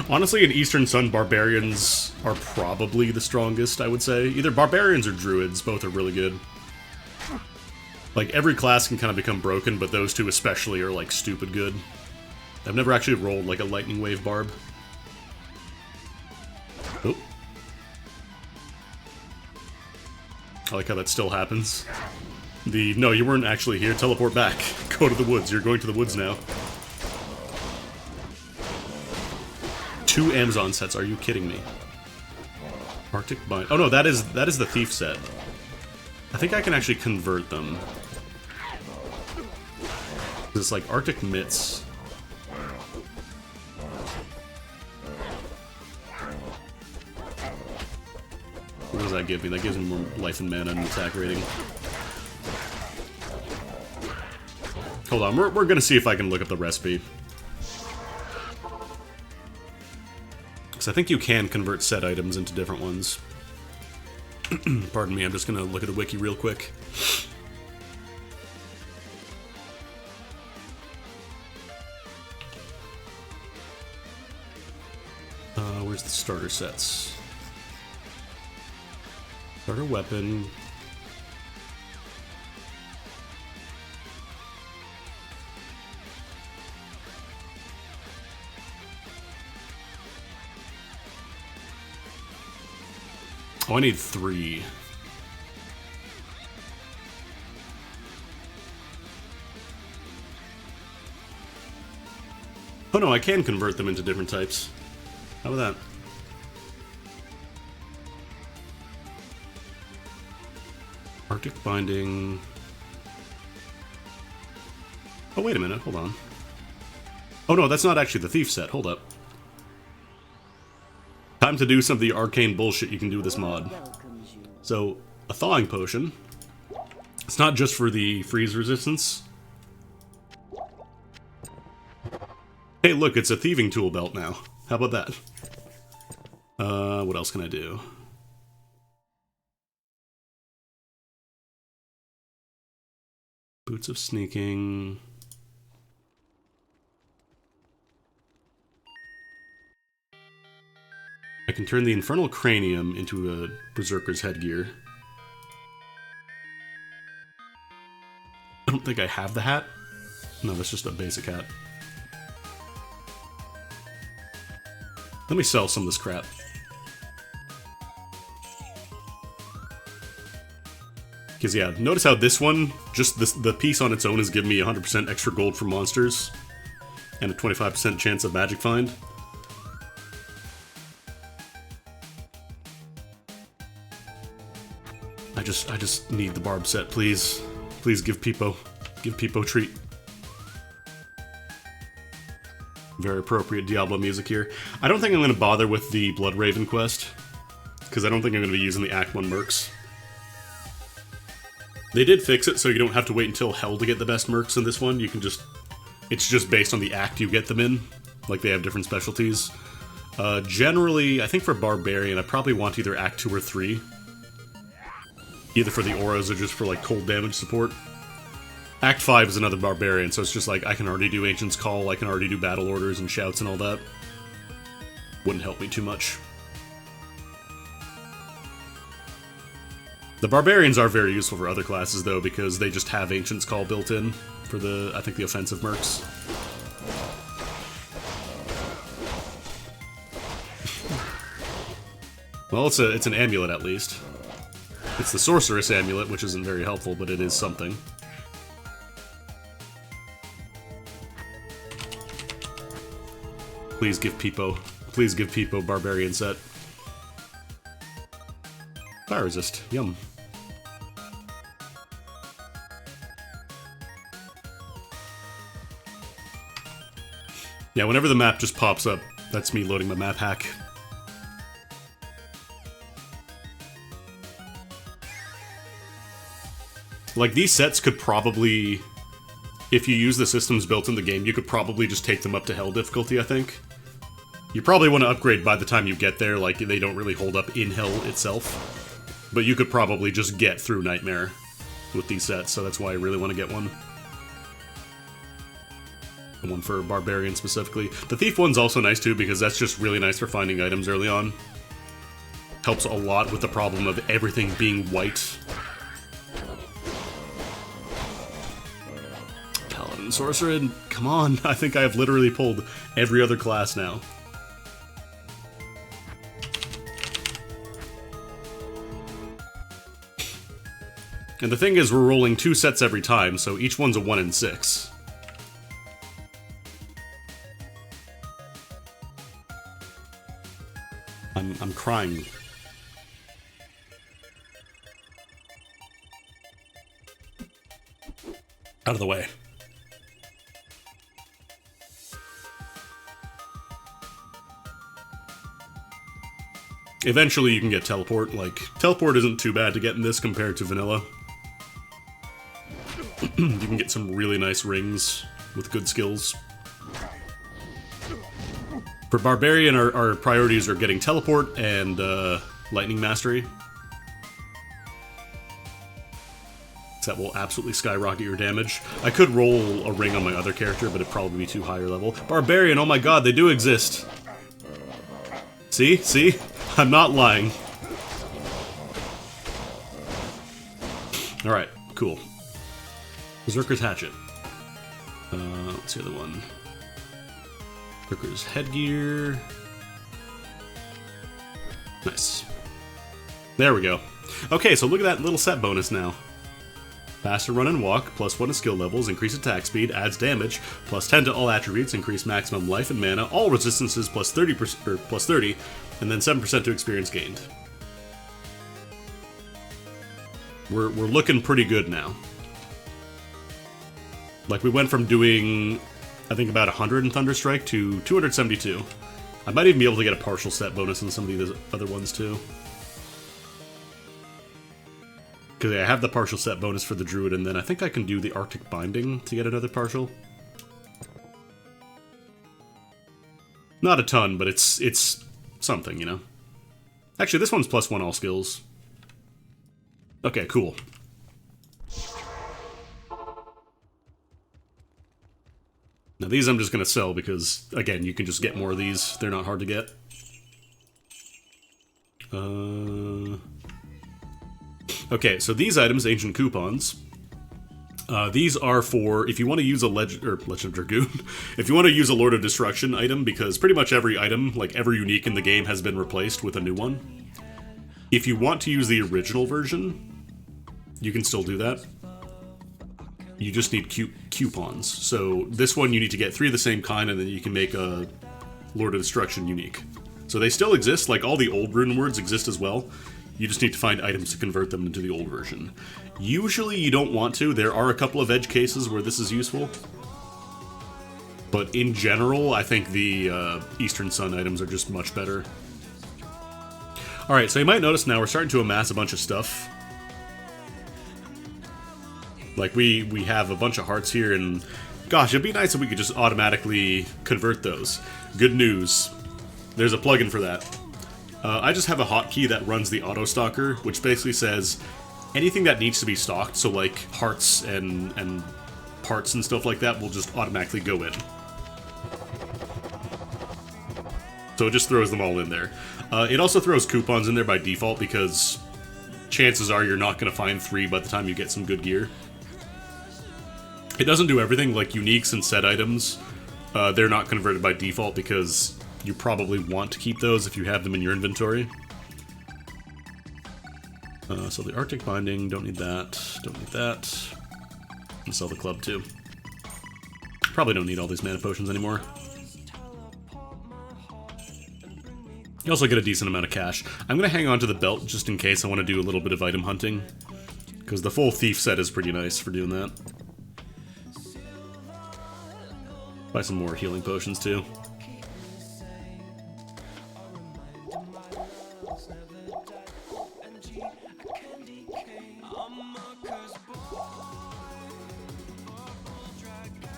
Honestly, in Eastern Sun, Barbarians are probably the strongest, I would say. Either Barbarians or Druids, both are really good. Like, every class can kind of become broken, but those two especially are, like, stupid good. I've never actually rolled, like, a Lightning Wave Barb. Oh. I like how that still happens. No, you weren't actually here. Teleport back. Go to the woods. You're going to the woods now. 2 Amazon sets. Are you kidding me? Arctic Bind. Oh, no, that is the Thief set. I think I can actually convert them. It's like Arctic Mitts. What does that give me? That gives me more life and mana and attack rating. Hold on, we're gonna see if I can look up the recipe. Because I think you can convert set items into different ones. Pardon me, I'm just gonna look at the wiki real quick. Where's the starter sets? Starter weapon. Oh, I need 3. Oh no, I can convert them into different types. How about that? Arctic Binding. Oh, wait a minute, hold on. Oh no, that's not actually the Thief set, hold up. Time to do some of the arcane bullshit you can do with this mod. So, a Thawing Potion. It's not just for the freeze resistance. Hey look, it's a Thieving Tool belt now. How about that? What else can I do? Boots of Sneaking. I can turn the Infernal Cranium into a Berserker's headgear. I don't think I have the hat. No, that's just a basic hat. Let me sell some of this crap. Because, yeah, notice how this one, just the piece on its own is giving me 100% extra gold for monsters. And a 25% chance of magic find. I just need the barb set, please. Please give Peepo a treat. Very appropriate Diablo music here. I don't think I'm going to bother with the Bloodraven quest, because I don't think I'm going to be using the Act 1 mercs. They did fix it so you don't have to wait until hell to get the best mercs in this one. You can just... It's just based on the act you get them in. Like, they have different specialties. Generally, I think for Barbarian, I probably want either Act 2 or 3. Either for the auras or just for, like, cold damage support. Act 5 is another Barbarian, so it's just like, I can already do Ancient's Call, I can already do Battle Orders and Shouts and all that. Wouldn't help me too much. The barbarians are very useful for other classes, though, because they just have Ancient's Call built in for the, I think, the offensive mercs. Well, it's an amulet, at least. It's the Sorceress Amulet, which isn't very helpful, but it is something. Please give Peepo Barbarian set. Fire resist, yum. Yeah, whenever the map just pops up, that's me loading my map hack. Like, these sets could probably, if you use the systems built in the game, you could probably just take them up to Hell difficulty, I think. You probably want to upgrade by the time you get there, like, they don't really hold up in Hell itself. But you could probably just get through Nightmare with these sets, so that's why I really want to get one. The one for Barbarian specifically. The Thief one's also nice too, because that's just really nice for finding items early on. Helps a lot with the problem of everything being white. Paladin, Sorcerer, come on, I think I have literally pulled every other class now. And the thing is, we're rolling 2 sets every time, so each one's a 1 in 6. I'm crying. Out of the way. Eventually you can get Teleport. Like, Teleport isn't too bad to get in this compared to Vanilla. You can get some really nice rings with good skills. For Barbarian, our priorities are getting Teleport and Lightning Mastery. That will absolutely skyrocket your damage. I could roll a ring on my other character, but it'd probably be too higher level. Barbarian, oh my god, they do exist. See? See? I'm not lying. Alright, cool. Berserker's Hatchet. What's the other one? Berserker's Headgear. Nice. There we go. Okay, so look at that little set bonus now. Faster run and walk, +1 to skill levels, increase attack speed, adds damage, +10 to all attributes, increase maximum life and mana, all resistances +30%, or +30, and then 7% to experience gained. We're looking pretty good now. Like, we went from doing, I think, about 100 in Thunderstrike to 272. I might even be able to get a partial set bonus in some of these other ones, too. Because I have the partial set bonus for the Druid, and then I think I can do the Arctic Binding to get another partial. Not a ton, but it's something, you know? Actually, this one's +1 all skills. Okay, cool. Now these I'm just going to sell because, again, you can just get more of these. They're not hard to get. Okay, so these items, Ancient Coupons, these are for if you want to use a Legend of Dragoon, if you want to use a Lord of Destruction item, because pretty much every item, like every unique in the game, has been replaced with a new one. If you want to use the original version, you can still do that. You just need coupons. So this one you need to get 3 of the same kind, and then you can make a Lord of Destruction unique. So they still exist, like all the old rune words exist as well. You just need to find items to convert them into the old version. Usually you don't want to. There are a couple of edge cases where this is useful. But in general, I think the Eastern Sun items are just much better. Alright, so you might notice now we're starting to amass a bunch of stuff. Like, we have a bunch of hearts here, and gosh, it'd be nice if we could just automatically convert those. Good news. There's a plugin for that. I just have a hotkey that runs the auto stalker, which basically says anything that needs to be stocked, so like hearts and parts and stuff like that, will just automatically go in. So it just throws them all in there. It also throws coupons in there by default because chances are you're not going to find 3 by the time you get some good gear. It doesn't do everything, like uniques and set items. They're not converted by default because you probably want to keep those if you have them in your inventory. So the Arctic Binding, don't need that, don't need that. And sell the club too. Probably don't need all these mana potions anymore. You also get a decent amount of cash. I'm going to hang on to the belt just in case I want to do a little bit of item hunting. Because the full thief set is pretty nice for doing that. Buy some more healing potions too.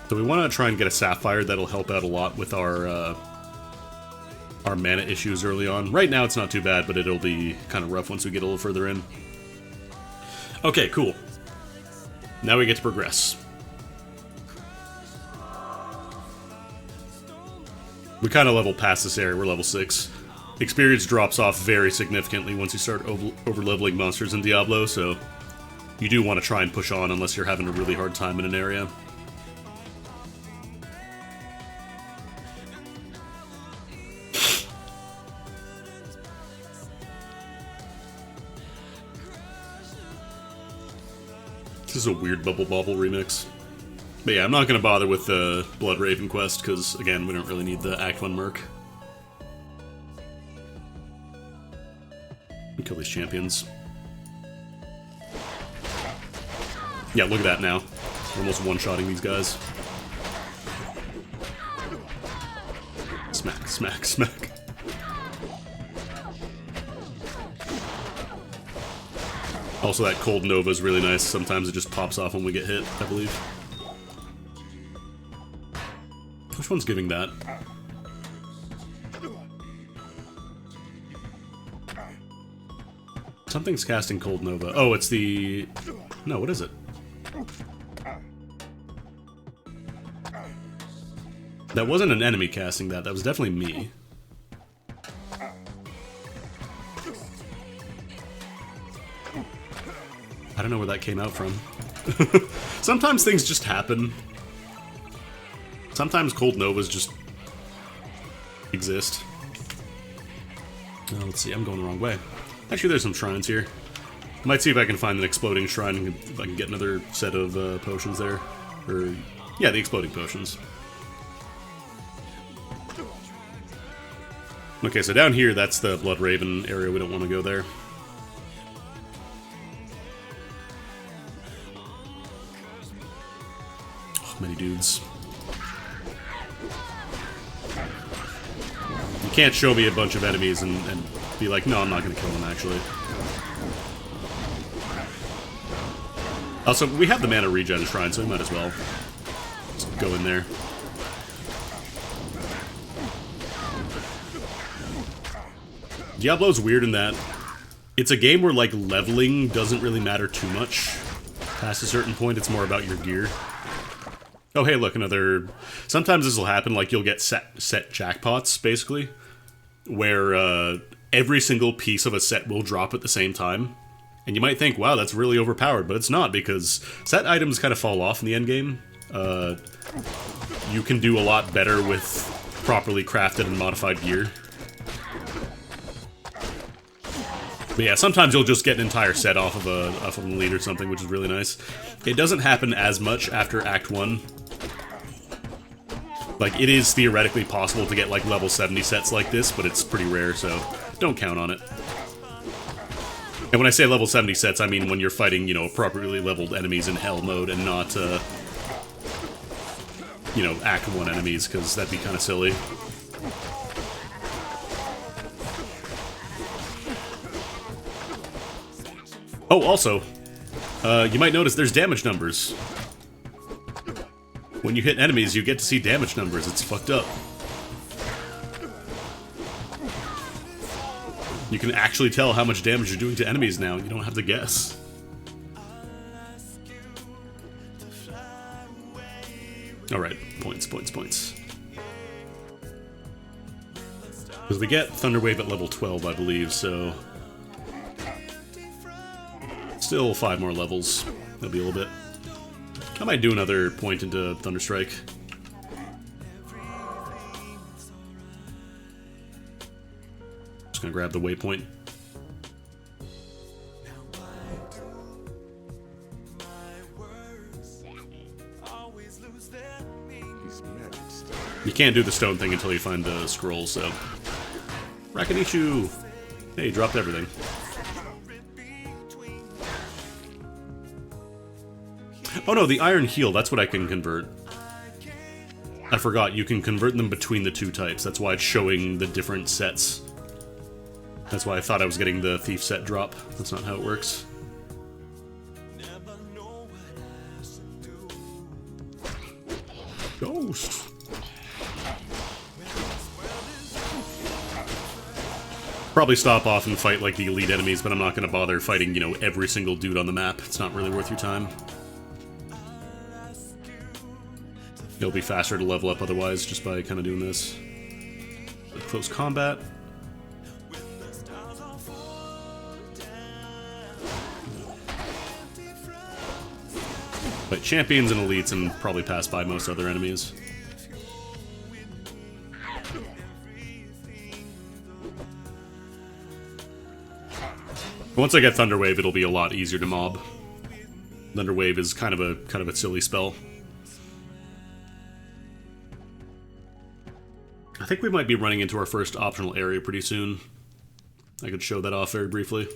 So we want to try and get a sapphire. That'll help out a lot with our mana issues early on. Right now it's not too bad, but it'll be kind of rough once we get a little further in. Okay, cool. Now we get to progress. We kind of level past this area, we're level 6. Experience drops off very significantly once you start over-leveling monsters in Diablo, so you do want to try and push on unless you're having a really hard time in an area. This is a weird Bubble Bobble remix. But yeah, I'm not going to bother with the Blood Raven quest, because, again, we don't really need the Act 1 merc. Kill these champions. Yeah, look at that now. We're almost one-shotting these guys. Smack, smack, smack. Also, that Cold Nova is really nice. Sometimes it just pops off when we get hit, I believe. Which one's giving that? Something's casting Cold Nova. Oh, it's the... No, what is it? That wasn't an enemy casting that. That was definitely me. I don't know where that came out from. Sometimes things just happen. Sometimes Cold Novas just exist. Let's see, I'm going the wrong way. Actually, there's some shrines here. Might see if I can find an exploding shrine and if I can get another set of potions there. Or, yeah, the exploding potions. Okay, so down here, that's the Blood Raven area. We don't want to go there. Oh, many dudes. You can't show me a bunch of enemies and be like, no, I'm not going to kill them, actually. Also, we have the mana regen shrine, so we might as well just go in there. Diablo's weird in that it's a game where, like, leveling doesn't really matter too much. Past a certain point, it's more about your gear. Oh, hey, look, another... Sometimes this will happen, like, you'll get set jackpots, basically, where every single piece of a set will drop at the same time. And you might think, wow, that's really overpowered, but it's not, because set items kind of fall off in the endgame. You can do a lot better with properly crafted and modified gear. But yeah, sometimes you'll just get an entire set off of a lead or something, which is really nice. It doesn't happen as much after Act 1. Like, it is theoretically possible to get, like, level 70 sets like this, but it's pretty rare, so don't count on it. And when I say level 70 sets, I mean when you're fighting, you know, appropriately leveled enemies in Hell mode and not, you know, Act 1 enemies, because that'd be kind of silly. Oh, also, you might notice there's damage numbers. When you hit enemies, you get to see damage numbers. It's fucked up. You can actually tell how much damage you're doing to enemies now. You don't have to guess. Alright, points, points, points. Because we get Thunderwave at level 12, I believe, so... Still 5 more levels. That'll be a little bit. I might do another point into Thunderstrike. Just gonna grab the waypoint. You can't do the stone thing until you find the scroll, so... Rakanichu! Hey, you dropped everything. Oh no, the Iron Heel, that's what I can convert. I forgot, you can convert them between the two types. That's why it's showing the different sets. That's why I thought I was getting the Thief set drop. That's not how it works. Ghost! Probably stop off and fight like the elite enemies, but I'm not going to bother fighting, you know, every single dude on the map. It's not really worth your time. It'll be faster to level up otherwise, just by kind of doing this. Close combat. Fight champions and elites and probably pass by most other enemies. Once I get Thunderwave, it'll be a lot easier to mob. Thunderwave is kind of a silly spell. I think we might be running into our first optional area pretty soon. I could show that off very briefly.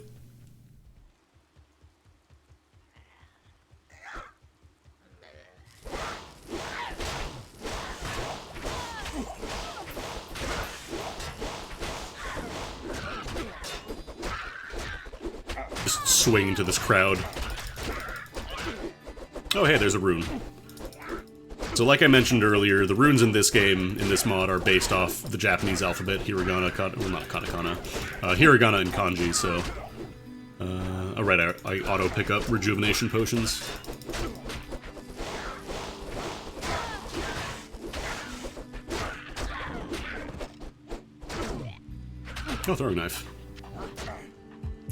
Just swing into this crowd. Oh hey, there's a rune. So like I mentioned earlier, the runes in this game, in this mod, are based off the Japanese alphabet, hiragana, well not katakana, hiragana and kanji, so... right, I auto pick up rejuvenation potions. Oh, throwing knife.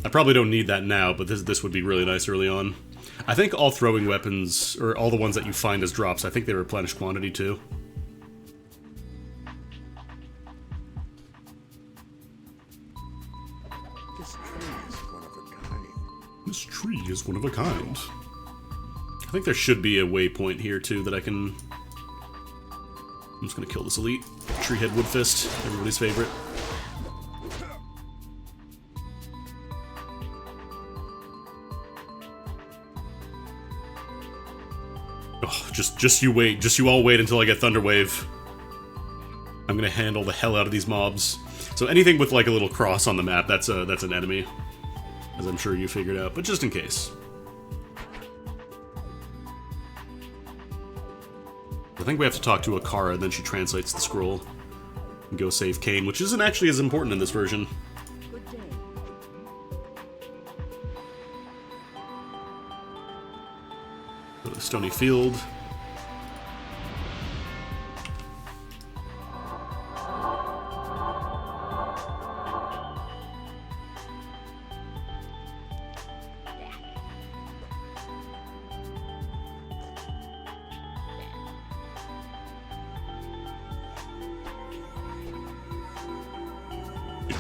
I probably don't need that now, but this would be really nice early on. I think all throwing weapons, or all the ones that you find as drops, I think they replenish quantity too. This tree is one of a kind. This tree is one of a kind. I think there should be a waypoint here too that I can... I'm just gonna kill this elite. Treehead Woodfist, everybody's favorite. Oh, just you wait. Just you all wait until I get Thunderwave. I'm gonna handle the hell out of these mobs. So anything with like a little cross on the map, that's an enemy. As I'm sure you figured out, but just in case. I think we have to talk to Akara, then she translates the scroll. And go save Kain, which isn't actually as important in this version. Good day. Go to the Stony Field.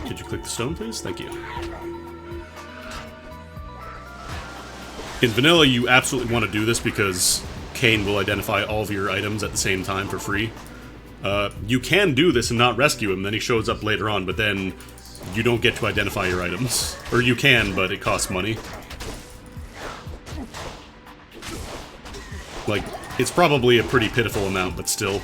Could you click the stone, please? Thank you. In vanilla, you absolutely want to do this because Kain will identify all of your items at the same time for free. You can do this and not rescue him, then he shows up later on, but then you don't get to identify your items. Or you can, but it costs money. Like, it's probably a pretty pitiful amount, but still.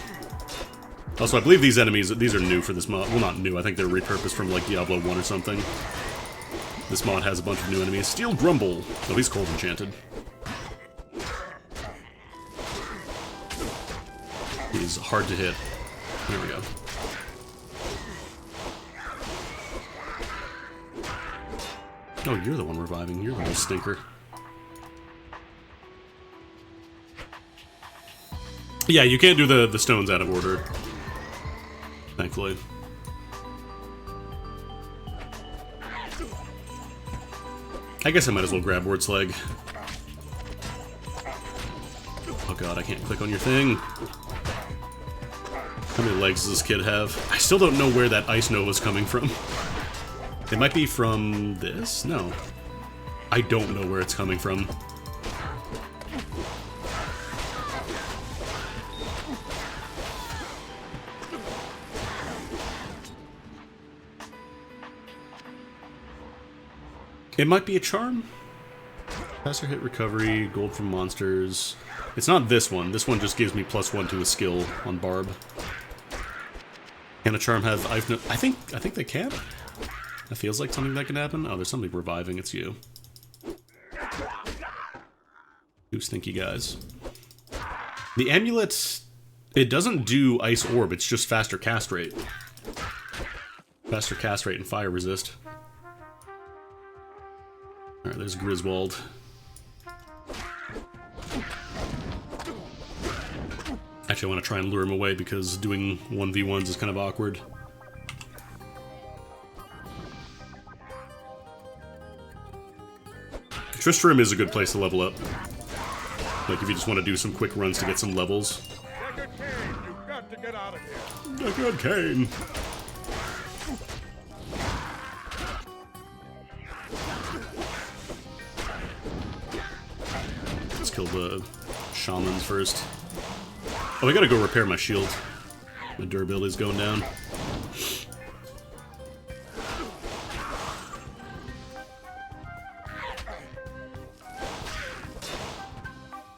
Also, I believe these enemies, these are new for this mod. Well, not new, I think they're repurposed from, like, Diablo 1 or something. This mod has a bunch of new enemies. Steel Grumble! Oh, he's cold enchanted. He's hard to hit. There we go. Oh, you're the one reviving. You're the little stinker. Yeah, you can't do the stones out of order. Thankfully. I guess I might as well grab Word's Leg. Oh god, I can't click on your thing. How many legs does this kid have? I still don't know where that Ice Nova's coming from. It might be from this? No. I don't know where it's coming from. It might be a charm? Faster hit recovery, gold from monsters. It's not this one. This one just gives me +1 to a skill on Barb. Can a charm have I think they can. That feels like something that can happen. Oh, there's somebody reviving. It's you. You stinky guys. The amulet, it doesn't do Ice Orb. It's just faster cast rate. Faster cast rate and fire resist. Alright, there's Griswold. Actually, I want to try and lure him away because doing 1v1s is kind of awkward. Tristram is a good place to level up. Like, if you just want to do some quick runs to get some levels. Deckard Cain, you've got to get out of here. Deckard Cain! Let's kill the shamans first. Oh, I gotta go repair my shield. My durability's going down.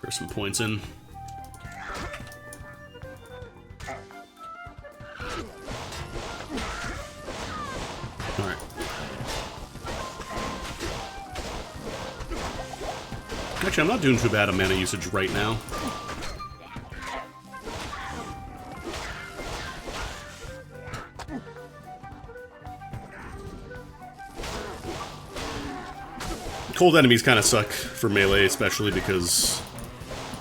There's some points in. Alright. Actually, I'm not doing too bad on mana usage right now. Cold enemies kind of suck for melee, especially because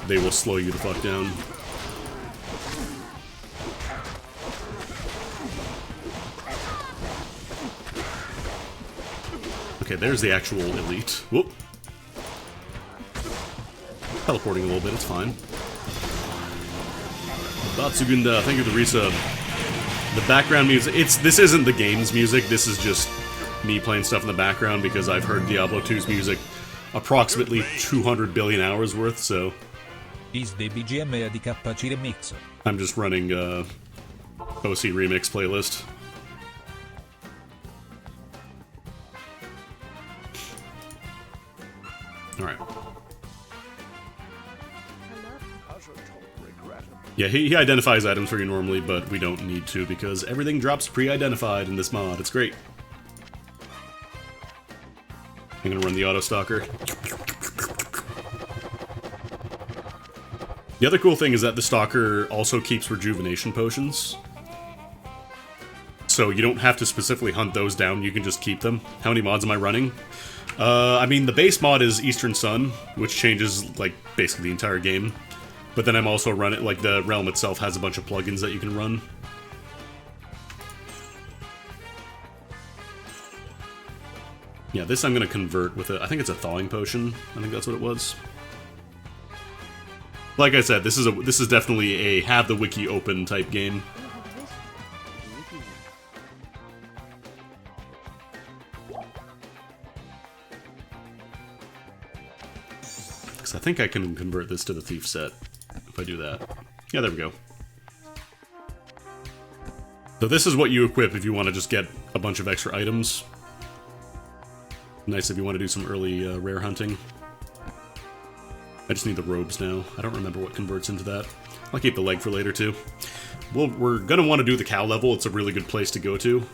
they will slow you the fuck down. Okay, there's the actual elite. Whoop. Teleporting a little bit, it's fine. Batsugunda, thank you for the resub. The background music, this isn't the game's music, this is just me playing stuff in the background because I've heard Diablo 2's music approximately 200 billion hours worth, so Is the BGM di KC Remix. I'm just running OC Remix playlist. Alright. Yeah, he identifies items for you normally, but we don't need to because everything drops pre-identified in this mod. It's great. I'm gonna run the auto stalker. The other cool thing is that the stalker also keeps rejuvenation potions. So you don't have to specifically hunt those down, you can just keep them. How many mods am I running? I mean, the base mod is Eastern Sun, which changes, like, basically the entire game. But then I'm also running, like, the realm itself has a bunch of plugins that you can run. Yeah, this I'm gonna convert with I think it's a thawing potion. I think that's what it was. Like I said, this is definitely a have the wiki open type game. Because I think I can convert this to the thief set if I do that. Yeah, there we go. So this is what you equip if you want to just get a bunch of extra items. Nice if you want to do some early rare hunting. I just need the robes now. I don't remember what converts into that. I'll keep the leg for later too. Well, we're gonna want to do the cow level. It's a really good place to go to.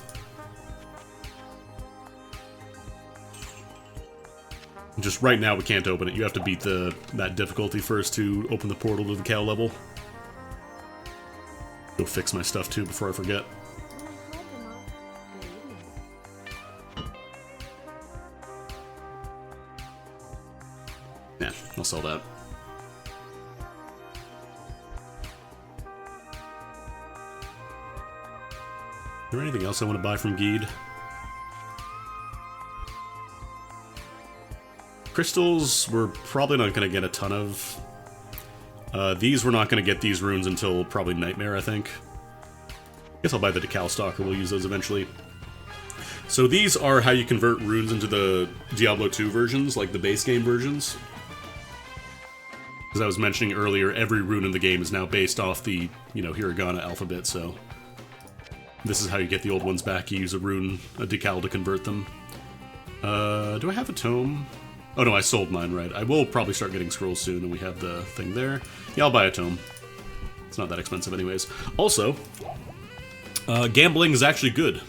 Just right now we can't open it. You have to beat that difficulty first to open the portal to the cow level. Go fix my stuff too before I forget. Yeah, I'll sell that. Is there anything else I want to buy from Geed? Crystals we're probably not going to get a ton of. These we're not going to get these runes until probably Nightmare, I think. Guess I'll buy the Decal Stalker, we'll use those eventually. So these are how you convert runes into the Diablo 2 versions, like the base game versions. As I was mentioning earlier, every rune in the game is now based off the, hiragana alphabet, so... This is how you get the old ones back. You use a decal to convert them. Do I have a tome? Oh no, I sold mine, right. I will probably start getting scrolls soon, and we have the thing there. Yeah, I'll buy a tome. It's not that expensive anyways. Also, gambling is actually good.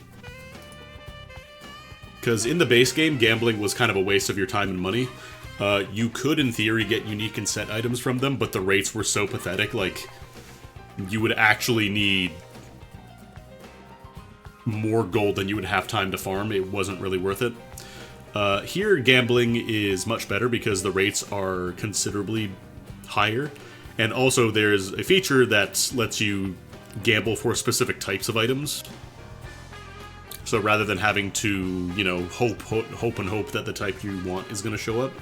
Because in the base game, gambling was kind of a waste of your time and money. You could, in theory, get unique and set items from them, but the rates were so pathetic, like, you would actually need more gold than you would have time to farm. It wasn't really worth it. Here, gambling is much better because the rates are considerably higher. And also, there's a feature that lets you gamble for specific types of items. So rather than having to, hope and hope that the type you want is going to show up,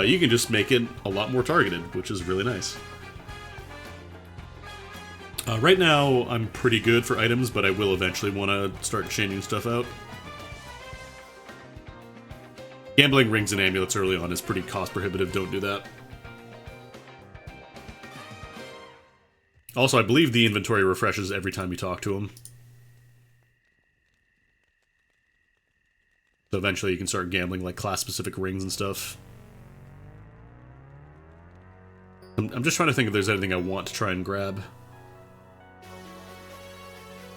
you can just make it a lot more targeted, which is really nice. Right now, I'm pretty good for items, but I will eventually want to start changing stuff out. Gambling rings and amulets early on is pretty cost prohibitive, don't do that. Also, I believe the inventory refreshes every time you talk to them. So eventually you can start gambling like class-specific rings and stuff. I'm just trying to think if there's anything I want to try and grab.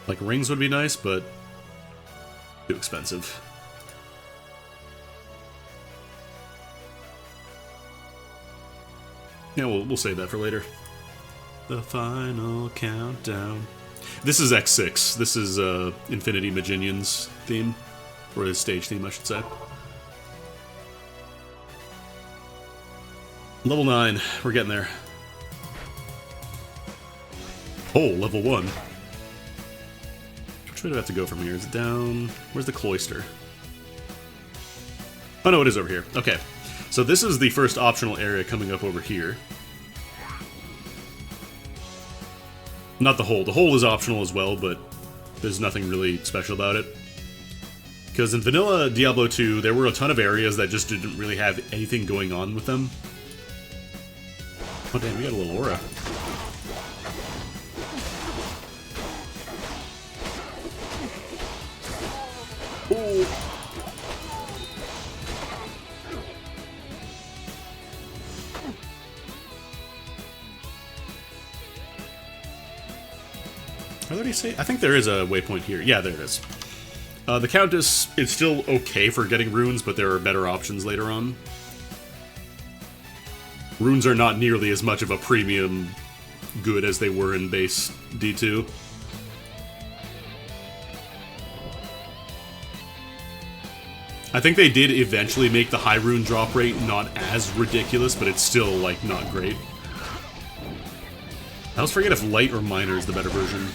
Like, rings would be nice, but too expensive. Yeah, we'll save that for later. The final countdown. This is X6. This is Infinity Maginian's theme. Or his stage theme, I should say. Level 9. We're getting there. Oh, level 1. Which way do I have to go from here? Is it down? Where's the cloister? Oh no, it is over here. Okay. So this is the first optional area coming up over here. Not the hole. The hole is optional as well, but there's nothing really special about it. Because in vanilla Diablo 2, there were a ton of areas that just didn't really have anything going on with them. Oh damn, we got a little aura. Oh. What did he say? I think there is a waypoint here. Yeah, there it is. The Countess is still okay for getting runes, but there are better options later on. Runes are not nearly as much of a premium good as they were in base D2. I think they did eventually make the high rune drop rate not as ridiculous, but it's still, like, not great. I always forget if light or minor is the better version.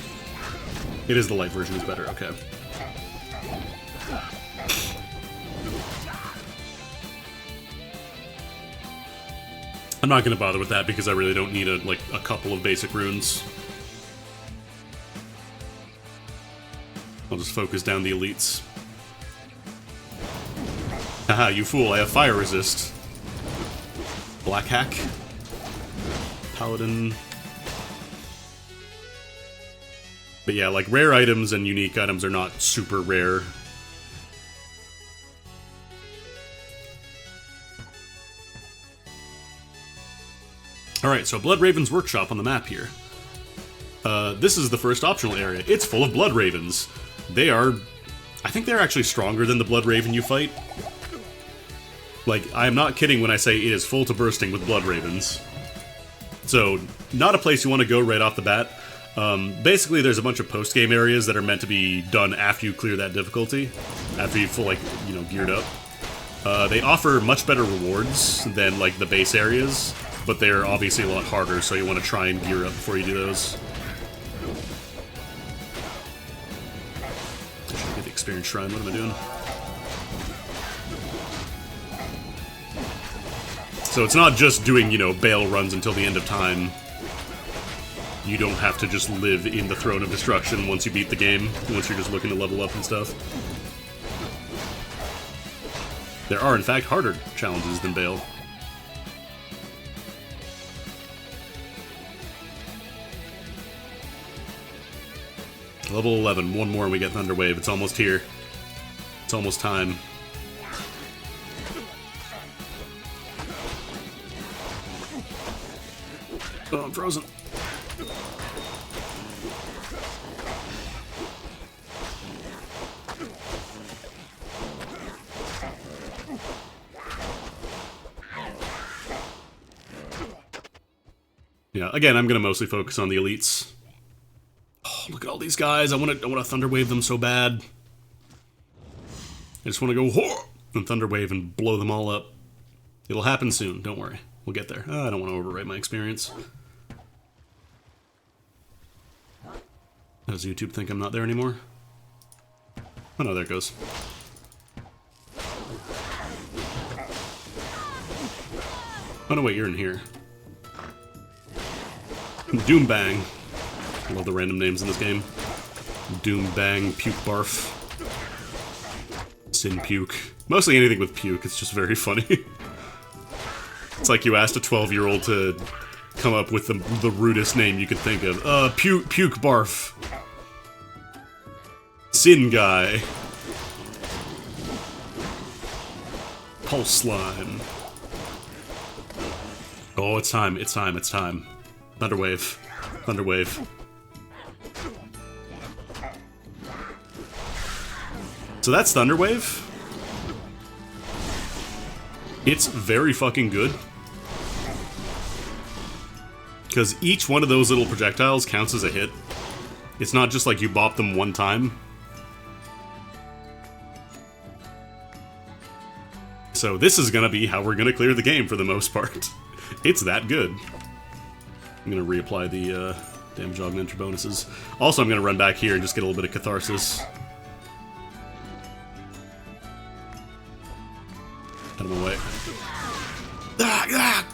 It is the light version is better, okay. I'm not going to bother with that because I really don't need a couple of basic runes. I'll just focus down the elites. Haha, you fool, I have fire resist. Black hack. Paladin. But yeah, like, rare items and unique items are not super rare. Alright, so Blood Raven's Workshop on the map here. This is the first optional area. It's full of Blood Ravens. They are... I think they're actually stronger than the Blood Raven you fight. Like, I am not kidding when I say it is full to bursting with Blood Ravens. So, not a place you want to go right off the bat. Basically, there's a bunch of post-game areas that are meant to be done after you clear that difficulty. After you've geared up. They offer much better rewards than, like, the base areas. But they're obviously a lot harder, so you want to try and gear up before you do those. I should get the experience shrine. What am I doing? So it's not just doing, you know, Bale runs until the end of time. You don't have to just live in the Throne of Destruction once you beat the game, once you're just looking to level up and stuff. There are, in fact, harder challenges than Bale. Level 11, one more and we get Thunderwave. It's almost here. It's almost time. Oh, I'm frozen. Yeah, again, I'm gonna mostly focus on the elites. Oh, look at all these guys. I wanna Thunderwave them so bad. I just wanna go and Thunderwave and blow them all up. It'll happen soon, don't worry. We'll get there. I don't want to overwrite my experience. Does YouTube think I'm not there anymore? Oh no, there it goes. Oh no, wait, you're in here. Doom Bang. I love the random names in this game. Doom Bang, Puke Barf. Sin Puke. Mostly anything with puke, it's just very funny. It's like you asked a 12-year-old to come up with the rudest name you could think of. Puke Barf. Sin Guy. Pulse Slime. Oh, it's time, it's time, it's time. Thunderwave. Thunderwave. So that's Thunderwave. It's very fucking good. Because each one of those little projectiles counts as a hit. It's not just like you bop them one time. So this is gonna be how we're gonna clear the game for the most part. It's that good. I'm gonna reapply the damage augmenter bonuses. Also, I'm gonna run back here and just get a little bit of catharsis. Out of my way. Ah, ah!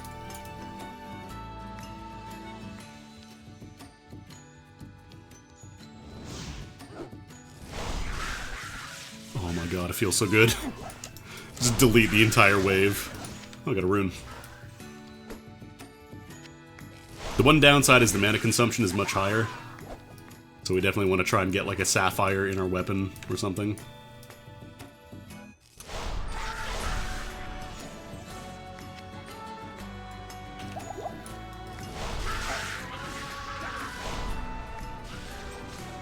Oh my god, it feels so good. Just delete the entire wave. Oh, I got a rune. The one downside is the mana consumption is much higher. So we definitely want to try and get like a sapphire in our weapon or something.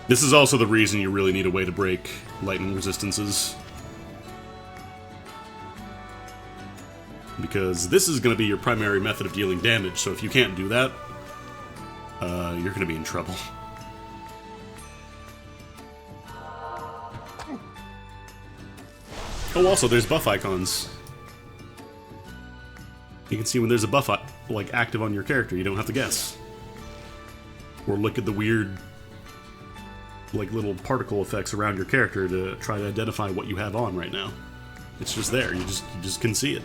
This is also the reason you really need a way to break lightning resistances. Because this is going to be your primary method of dealing damage, so if you can't do that, you're going to be in trouble. Oh, also, there's buff icons. You can see when there's a buff like active on your character, you don't have to guess. Or look at the weird like little particle effects around your character to try to identify what you have on right now. It's just there, you just can see it.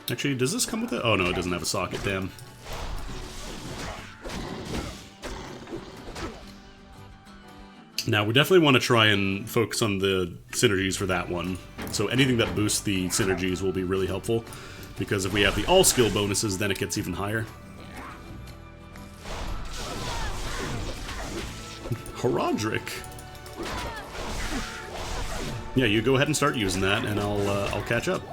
Actually, does this come with it? Oh no, it doesn't have a socket, damn. Now, we definitely want to try and focus on the synergies for that one. So anything that boosts the synergies will be really helpful, because if we have the all-skill bonuses, then it gets even higher. Horadric. Yeah, you go ahead and start using that, and I'll catch up.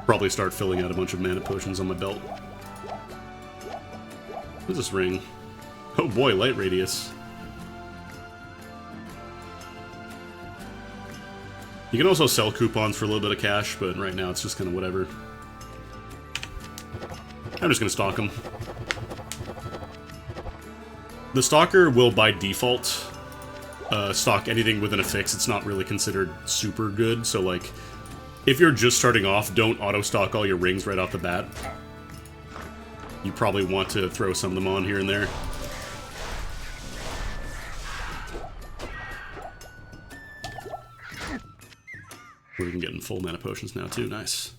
Probably start filling out a bunch of mana potions on my belt. What's this ring? Oh boy, light radius. You can also sell coupons for a little bit of cash, but right now it's just kind of whatever. I'm just gonna stalk him. The Stalker will, by default, stalk anything within a fix. It's not really considered super good, so like, if you're just starting off, don't auto-stalk all your rings right off the bat. You probably want to throw some of them on here and there. We're even getting full mana potions now too, nice.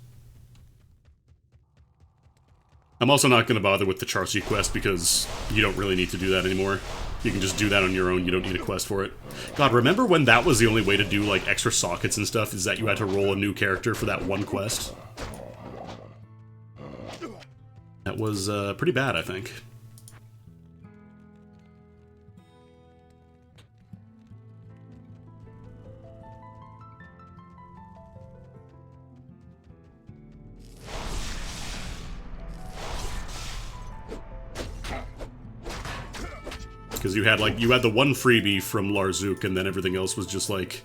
I'm also not going to bother with the Charcy quest because you don't really need to do that anymore. You can just do that on your own, you don't need a quest for it. God, remember when that was the only way to do, like, extra sockets and stuff, is that you had to roll a new character for that one quest? That was, pretty bad, I think. Because you had the one freebie from Larzook, and then everything else was just like,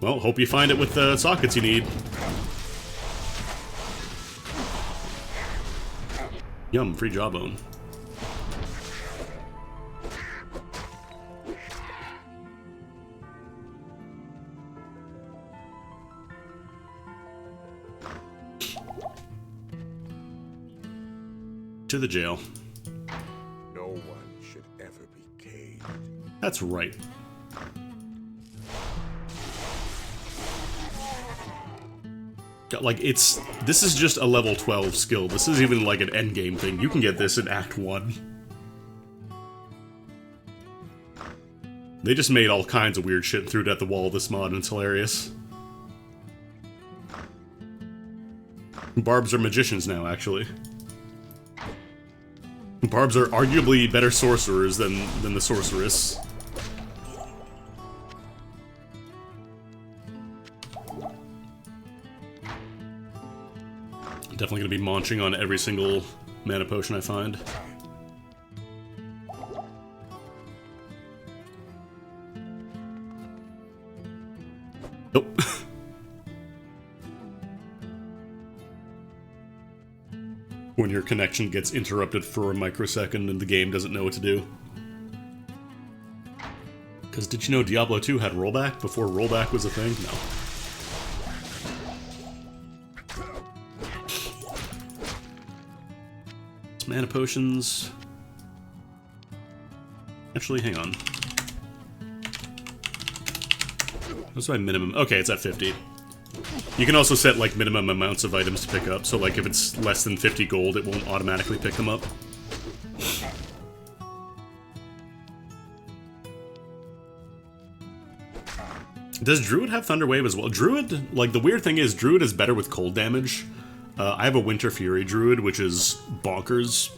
well, hope you find it with the sockets you need. Yum, free jawbone. To the jail. No one should ever be caged. That's right. Like, this is just a level 12 skill. This is even like an endgame thing. You can get this in Act 1. They just made all kinds of weird shit and threw it at the wall of this mod, and it's hilarious. Barbs are magicians now, actually. Barbs are arguably better sorcerers than the sorceress. Definitely gonna be munching on every single mana potion I find. Nope. When your connection gets interrupted for a microsecond and the game doesn't know what to do. Because did you know Diablo 2 had rollback before rollback was a thing? No. Mana potions. Actually, hang on. What's my minimum? Okay, it's at 50. You can also set, like, minimum amounts of items to pick up, so, like, if it's less than 50 gold, it won't automatically pick them up. Does Druid have Thunder Wave as well? Druid, like, the weird thing is, Druid is better with cold damage. I have a Winter Fury Druid, which is bonkers.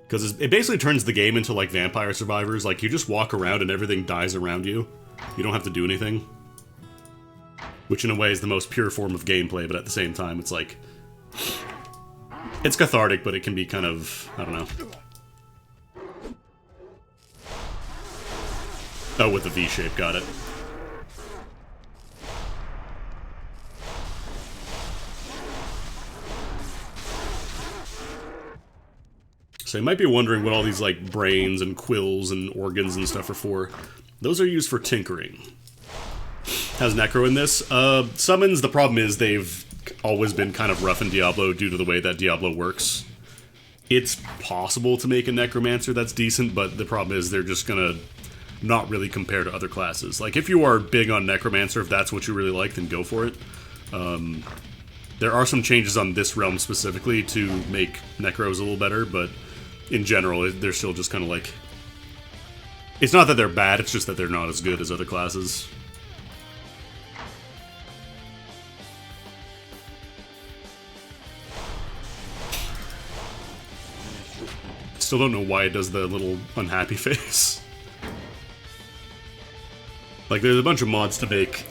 Because it basically turns the game into, like, Vampire Survivors. Like, you just walk around and everything dies around you. You don't have to do anything. Which, in a way, is the most pure form of gameplay, but at the same time, it's like... It's cathartic, but it can be kind of... I don't know. Oh, with the V-shape, got it. So you might be wondering what all these, like, brains and quills and organs and stuff are for. Those are used for tinkering. Has Necro in this? Summons, the problem is they've always been kind of rough in Diablo due to the way that Diablo works. It's possible to make a Necromancer that's decent, but the problem is they're just gonna not really compare to other classes. Like, if you are big on Necromancer, if that's what you really like, then go for it. There are some changes on this realm specifically to make Necros a little better, but in general, they're still just kind of like... It's not that they're bad, it's just that they're not as good as other classes. Still don't know why it does the little unhappy face. Like, there's a bunch of mods to make,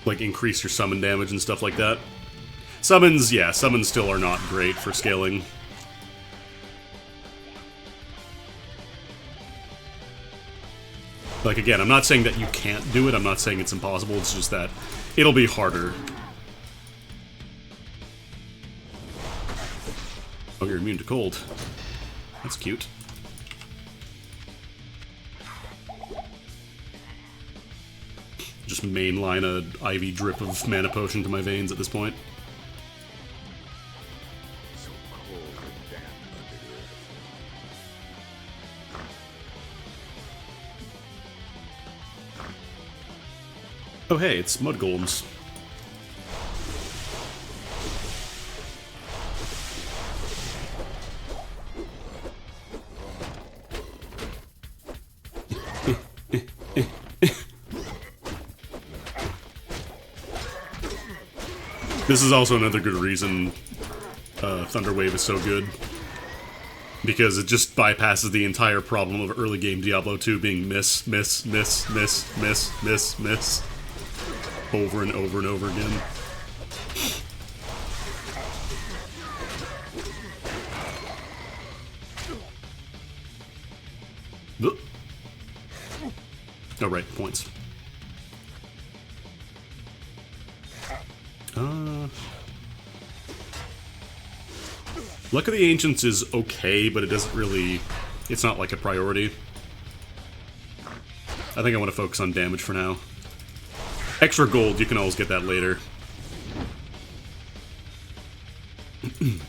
like, increase your summon damage and stuff like that. Summons, yeah, summons still are not great for scaling. Like, again, I'm not saying that you can't do it, I'm not saying it's impossible, it's just that it'll be harder. Oh, you're immune to cold. That's cute. Just mainline a IV drip of mana potion to my veins at this point. So cold and damp under the earth. Oh hey, it's mud golems. This is also another good reason Thunderwave is so good. Because it just bypasses the entire problem of early game Diablo 2 being miss, miss, miss, miss, miss, miss, miss. Over and over and over again. Oh, right, points. Luck of the Ancients is okay, but it doesn't really... It's not like a priority. I think I want to focus on damage for now. Extra gold, you can always get that later. I think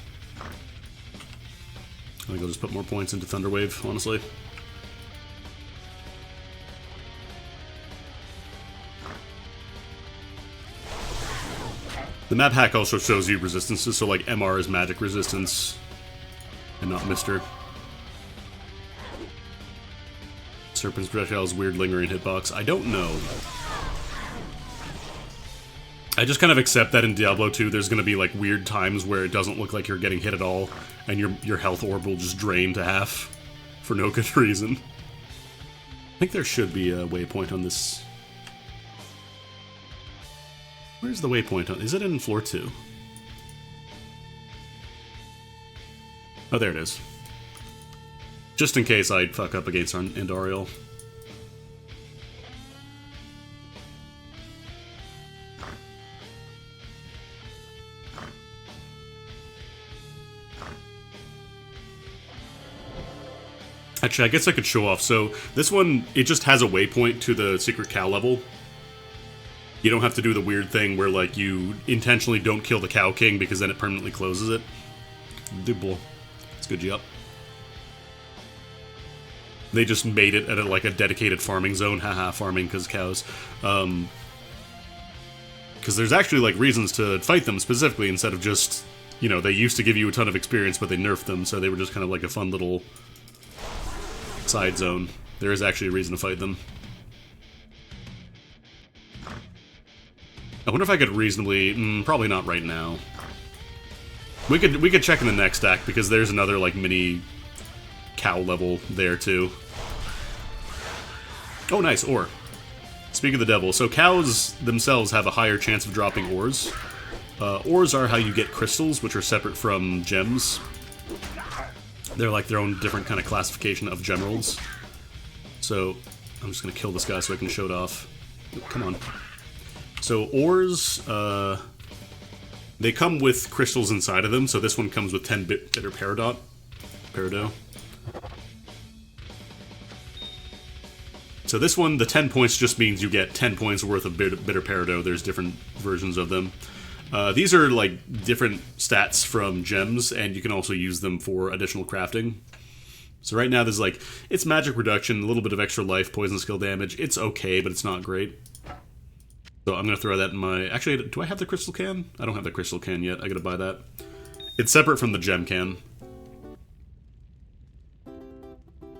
I'll just put more points into Thunderwave, honestly. The map hack also shows you resistances, so like MR is magic resistance, and not Mister. Serpent's projectile's weird lingering hitbox. I don't know. I just kind of accept that in Diablo 2 there's going to be like weird times where it doesn't look like you're getting hit at all, and your health orb will just drain to half for no good reason. I think there should be a waypoint on this. Where's the waypoint on? Is it in floor 2? Oh, there it is. Just in case I fuck up against Andariel. Actually, I guess I could show off. So, this one, it just has a waypoint to the secret cow level. You don't have to do the weird thing where, like, you intentionally don't kill the Cow King because then it permanently closes it. Double. It's good job. They just made it at like a dedicated farming zone. Haha, farming because cows. Because there's actually, like, reasons to fight them specifically instead of just, you know, they used to give you a ton of experience, but they nerfed them, so they were just kind of like a fun little side zone. There is actually a reason to fight them. I wonder if I could reasonably... probably not right now. We could check in the next act, because there's another, like, mini cow level there, too. Oh, nice, ore. Speak of the devil. So cows themselves have a higher chance of dropping ores. Ores are how you get crystals, which are separate from gems. They're like their own different kind of classification of gemeralds. So, I'm just gonna kill this guy so I can show it off. Oh, come on. So, ores, they come with crystals inside of them, so this one comes with 10 bitter peridot. So this one, the 10 points just means you get 10 points worth of bitter peridot. There's different versions of them. These are like different stats from gems, and you can also use them for additional crafting. So right now there's like, it's magic reduction, a little bit of extra life, poison skill damage. It's okay, but it's not great. So I'm going to throw that in my... Actually, do I have the crystal can? I don't have the crystal can yet. I got to buy that. It's separate from the gem can.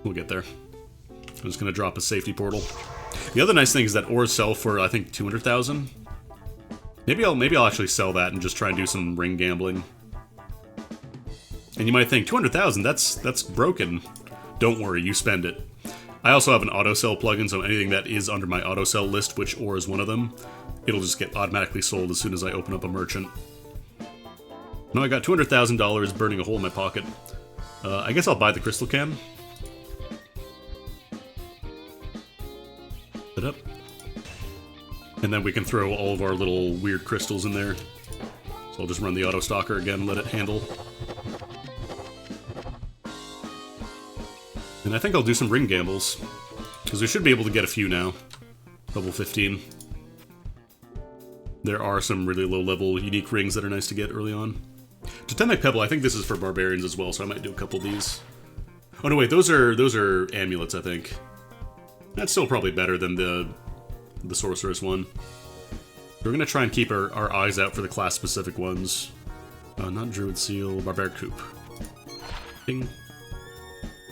We'll get there. I'm just going to drop a safety portal. The other nice thing is that ores sell for, I think, 200,000. Maybe I'll actually sell that and just try and do some ring gambling. And you might think, 200,000, that's broken. Don't worry, you spend it. I also have an auto sell plugin, so anything that is under my auto sell list, which ore is one of them, it'll just get automatically sold as soon as I open up a merchant. Now I got $200,000 burning a hole in my pocket. I guess I'll buy the crystal can. Put up. And then we can throw all of our little weird crystals in there. So I'll just run the auto stalker again and let it handle. And I think I'll do some ring gambles, because we should be able to get a few now. Level 15. There are some really low-level unique rings that are nice to get early on. Totemic Pebble, I think this is for barbarians as well, so I might do a couple of these. Oh no, wait, those are amulets, I think. That's still probably better than the sorceress one. We're gonna try and keep our eyes out for the class-specific ones. Not Druid Seal, Barbaric Coop. Ding.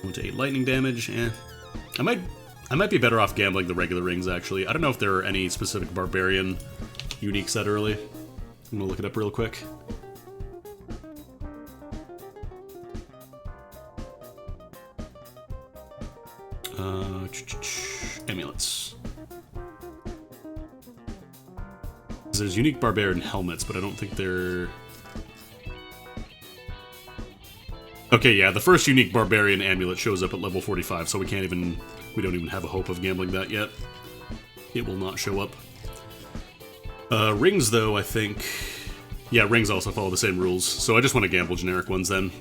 1 to 8 lightning damage, I might be better off gambling the regular rings, actually. I don't know if there are any specific barbarian uniques that early. I'm gonna look it up real quick. Amulets. There's unique barbarian helmets, but I don't think they're... Okay, yeah, the first unique barbarian amulet shows up at level 45, so we don't even have a hope of gambling that yet. It will not show up. Rings, though, I think... Yeah, rings also follow the same rules, so I just want to gamble generic ones then,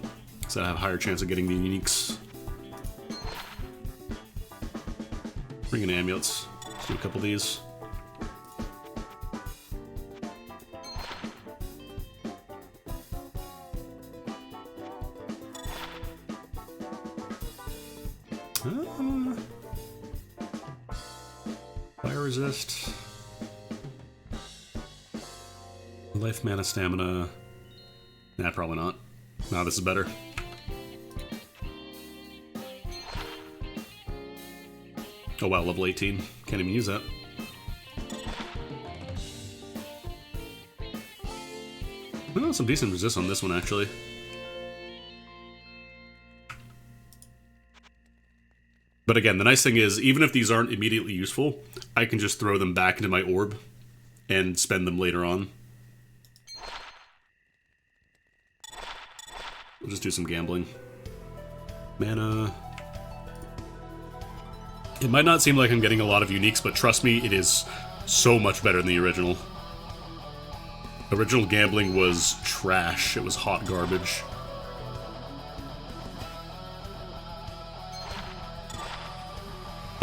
so I have a higher chance of getting the uniques. Ring and amulets. Let's do a couple of these. Fire resist. Life, mana, stamina. Nah, probably not. Nah, this is better. Oh wow, level 18. Can't even use that. Oh, some decent resist on this one, actually. But again, the nice thing is, even if these aren't immediately useful, I can just throw them back into my orb and spend them later on. We'll just do some gambling. Mana... It might not seem like I'm getting a lot of uniques, but trust me, it is so much better than the original. Original gambling was trash. It was hot garbage.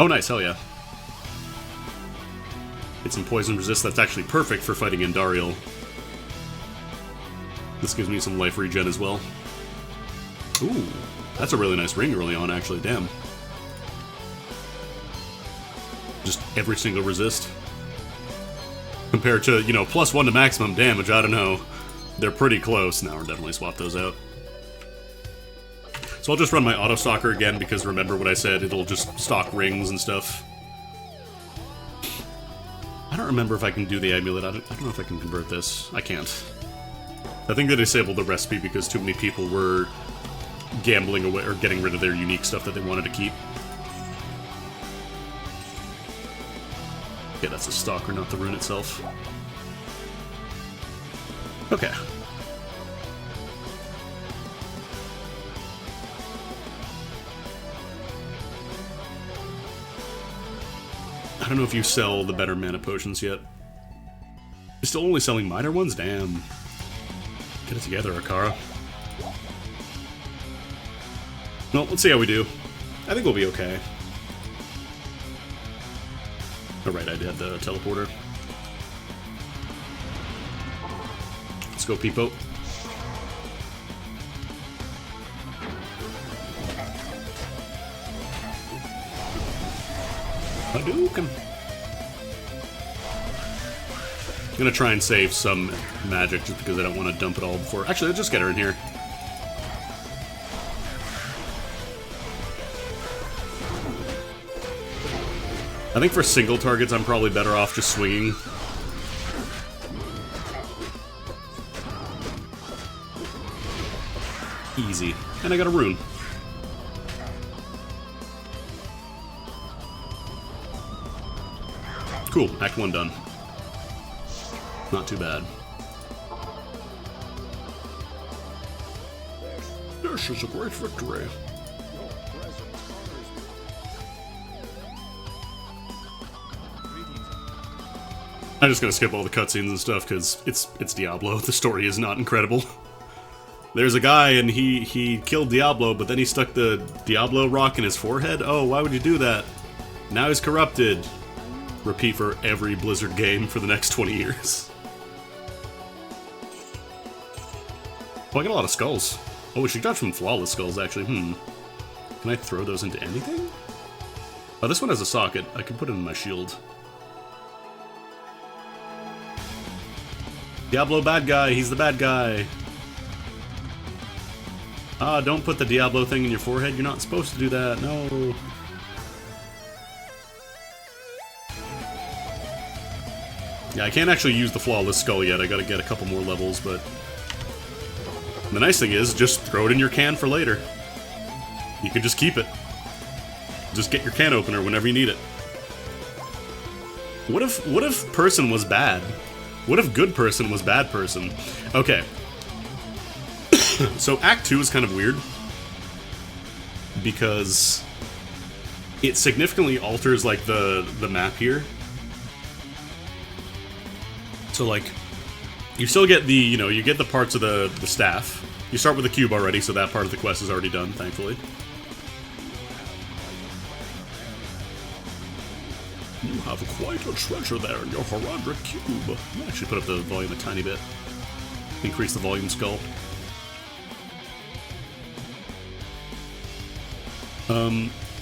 Oh nice, hell yeah. Get some poison resist, that's actually perfect for fighting Andariel. This gives me some life regen as well. Ooh, that's a really nice ring early on actually, damn. Just every single resist. Compared to, you know, +1 to maximum damage, I don't know. They're pretty close. Now we'll definitely swap those out. So I'll just run my auto stalker again, because remember what I said, it'll just stock rings and stuff. I don't remember if I can do the amulet. I don't know if I can convert this. I can't. I think they disabled the recipe because too many people were gambling away or getting rid of their unique stuff that they wanted to keep. Okay, that's a stalker, not the rune itself. Okay. I don't know if you sell the better mana potions yet. You're still only selling minor ones? Damn. Get it together, Akara. Well, let's see how we do. I think we'll be okay. Oh, right, I did the teleporter. Let's go, Peepo. Hadouken! I'm gonna try and save some magic just because I don't want to dump it all before. Actually, let's just get her in here. I think for single targets, I'm probably better off just swinging. Easy. And I got a rune. Cool, Act 1 done. Not too bad. This is a great victory. I'm just gonna skip all the cutscenes and stuff because it's Diablo. The story is not incredible. There's a guy and he killed Diablo, but then he stuck the Diablo rock in his forehead. Oh, why would you do that? Now he's corrupted. Repeat for every Blizzard game for the next 20 years. Oh, I got a lot of skulls. Oh, we should got some flawless skulls actually. Can I throw those into anything? Oh, this one has a socket. I can put it in my shield. Diablo bad guy, he's the bad guy. Ah, don't put the Diablo thing in your forehead, you're not supposed to do that, no. Yeah, I can't actually use the Flawless Skull yet. I gotta get a couple more levels, but... The nice thing is, just throw it in your can for later. You can just keep it. Just get your can opener whenever you need it. What if person was bad? What if good person was bad person? Okay. So Act 2 is kind of weird. Because it significantly alters, like, the map here. So, like, you still get the, you know, you get the parts of the staff. You start with the cube already, so that part of the quest is already done, thankfully. You have quite a treasure there in your Heraldric cube. Actually put up the volume a tiny bit. Increase the volume skull.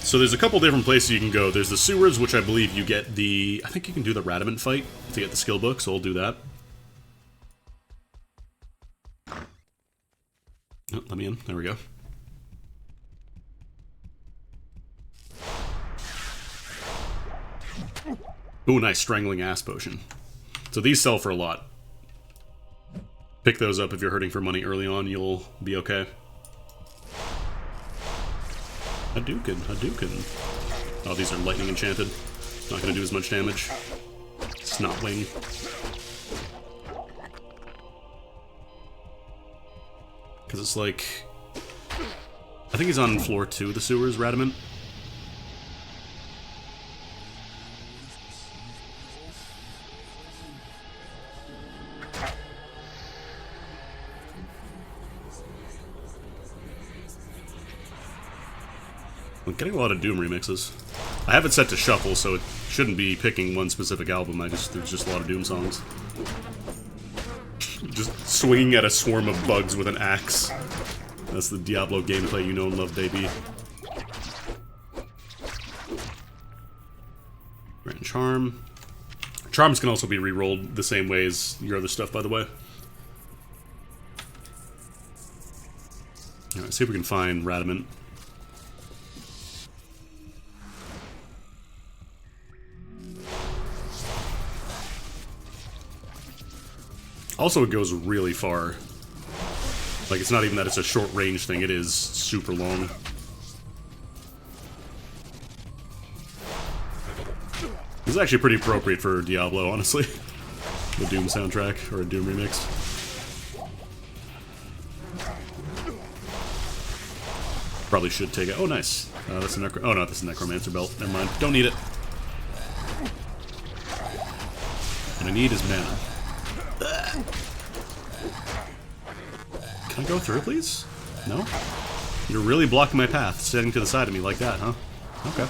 So there's a couple different places you can go. There's the sewers, which I believe you get the... I think you can do the Radamant fight to get the skill book, so I'll do that. Oh, let me in. There we go. Ooh, nice Strangling Ass Potion. So these sell for a lot. Pick those up if you're hurting for money early on, you'll be okay. Hadouken, Hadouken. Oh, these are lightning enchanted. Not gonna do as much damage. Snotwing. Because it's like... I think he's on floor 2 of the sewers, Radamant. I'm getting a lot of Doom remixes. I have it set to shuffle, so it shouldn't be picking one specific album. There's just a lot of Doom songs. Just swinging at a swarm of bugs with an axe. That's the Diablo gameplay you know and love, baby. Grand Charm. Charms can also be re-rolled the same way as your other stuff, by the way. Alright, see if we can find Radamant. Also, it goes really far. Like, it's not even that it's a short range thing, it is super long. This is actually pretty appropriate for Diablo, honestly. The Doom soundtrack, or a Doom remix. Probably should take it. Oh, nice. That's a oh, no, this is a Necromancer belt. Never mind. Don't need it. What I need is mana. Can I go through, please? No? You're really blocking my path, standing to the side of me like that, huh? Okay.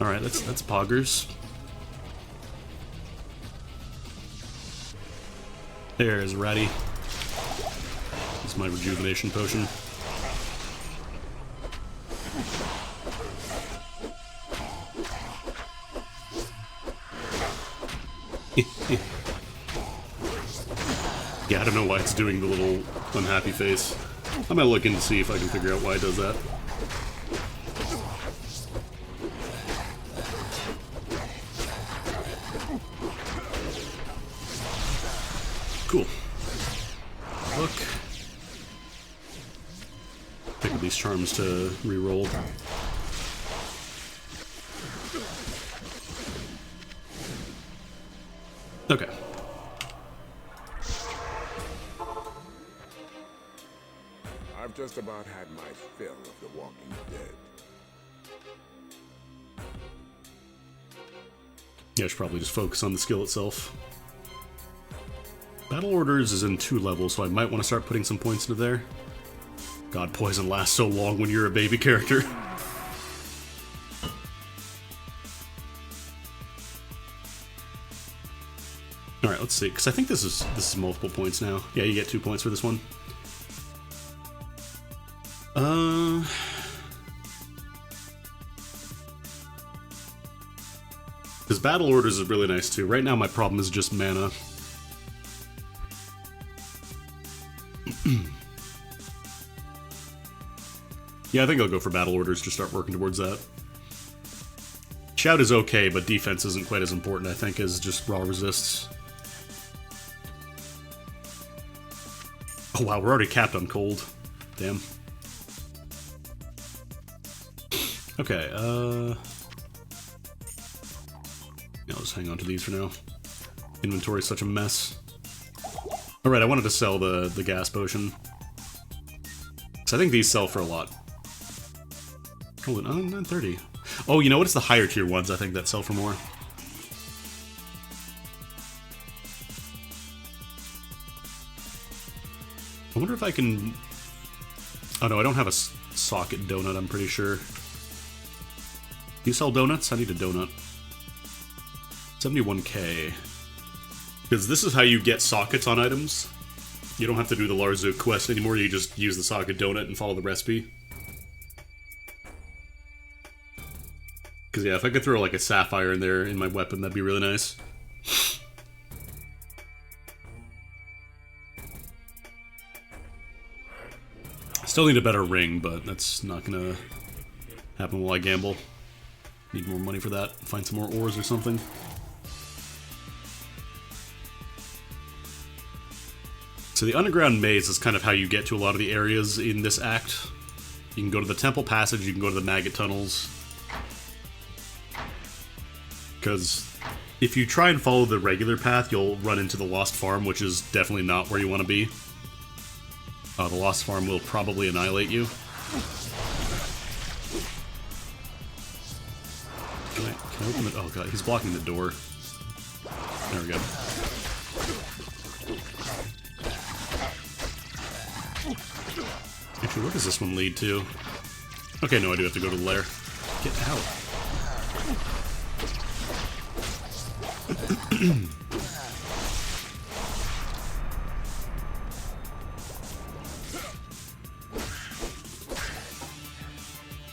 Alright, that's poggers. There's Ratty. This is my rejuvenation potion. Yeah, I don't know why it's doing the little unhappy face. I'm gonna look in to see if I can figure out why it does that. Cool. Look. Pick up these charms to re-roll. Okay. I've just about had my fill of the Walking Dead. Yeah, I should probably just focus on the skill itself. Battle Orders is in 2 levels, so I might want to start putting some points into there. God, poison lasts so long when you're a baby character. Alright, let's see, because I think this is multiple points now. Yeah, you get 2 points for this one. Because Battle Orders is really nice too. Right now my problem is just mana. Yeah, I think I'll go for Battle Orders to start working towards that. Shout is okay, but defense isn't quite as important, I think, as just raw resists. Oh wow, we're already capped on cold. Damn. Okay, yeah, I'll just hang on to these for now. Inventory's such a mess. Alright, I wanted to sell the gas potion. So I think these sell for a lot. Oh, 930. Oh, you know what? It's the higher tier ones, I think, that sell for more. I wonder if I can... Oh no, I don't have a socket donut, I'm pretty sure. Do you sell donuts? I need a donut. 71k. Because this is how you get sockets on items. You don't have to do the Larzook quest anymore, you just use the socket donut and follow the recipe. Because yeah, if I could throw like a sapphire in there in my weapon, that'd be really nice. Still need a better ring, but that's not gonna happen while I gamble. Need more money for that. Find some more ores or something. So the underground maze is kind of how you get to a lot of the areas in this act. You can go to the temple passage, you can go to the maggot tunnels. Because if you try and follow the regular path, you'll run into the Lost Farm, which is definitely not where you want to be. The Lost Farm will probably annihilate you. Can I open it? Oh god, he's blocking the door. There we go. Actually, where does this one lead to? Okay, no, I do have to go to the lair. Get out.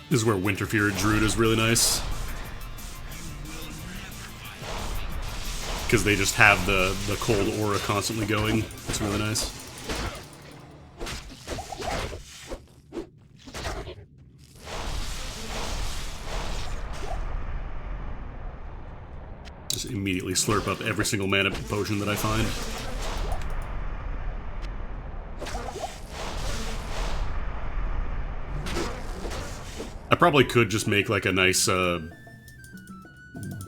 This is where Winterfear Druid is really nice. Because they just have the cold aura constantly going. It's really nice. Just immediately slurp up every single mana potion that I find. I probably could just make like a nice,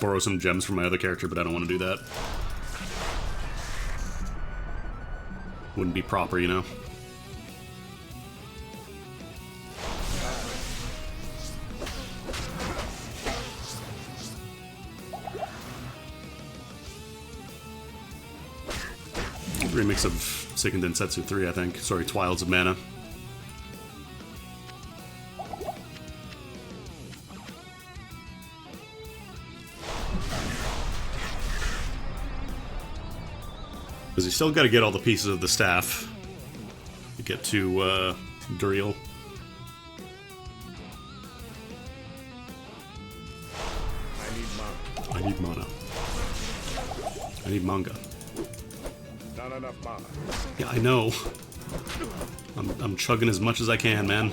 borrow some gems from my other character, but I don't want to do that. Wouldn't be proper, you know? Remix of Seiken Densetsu 3, I think. Sorry, Wilds of Mana. Because you still got to get all the pieces of the staff to get to Duriel. I need mana. I need manga. Not enough mana. Yeah, I know. I'm chugging as much as I can, man.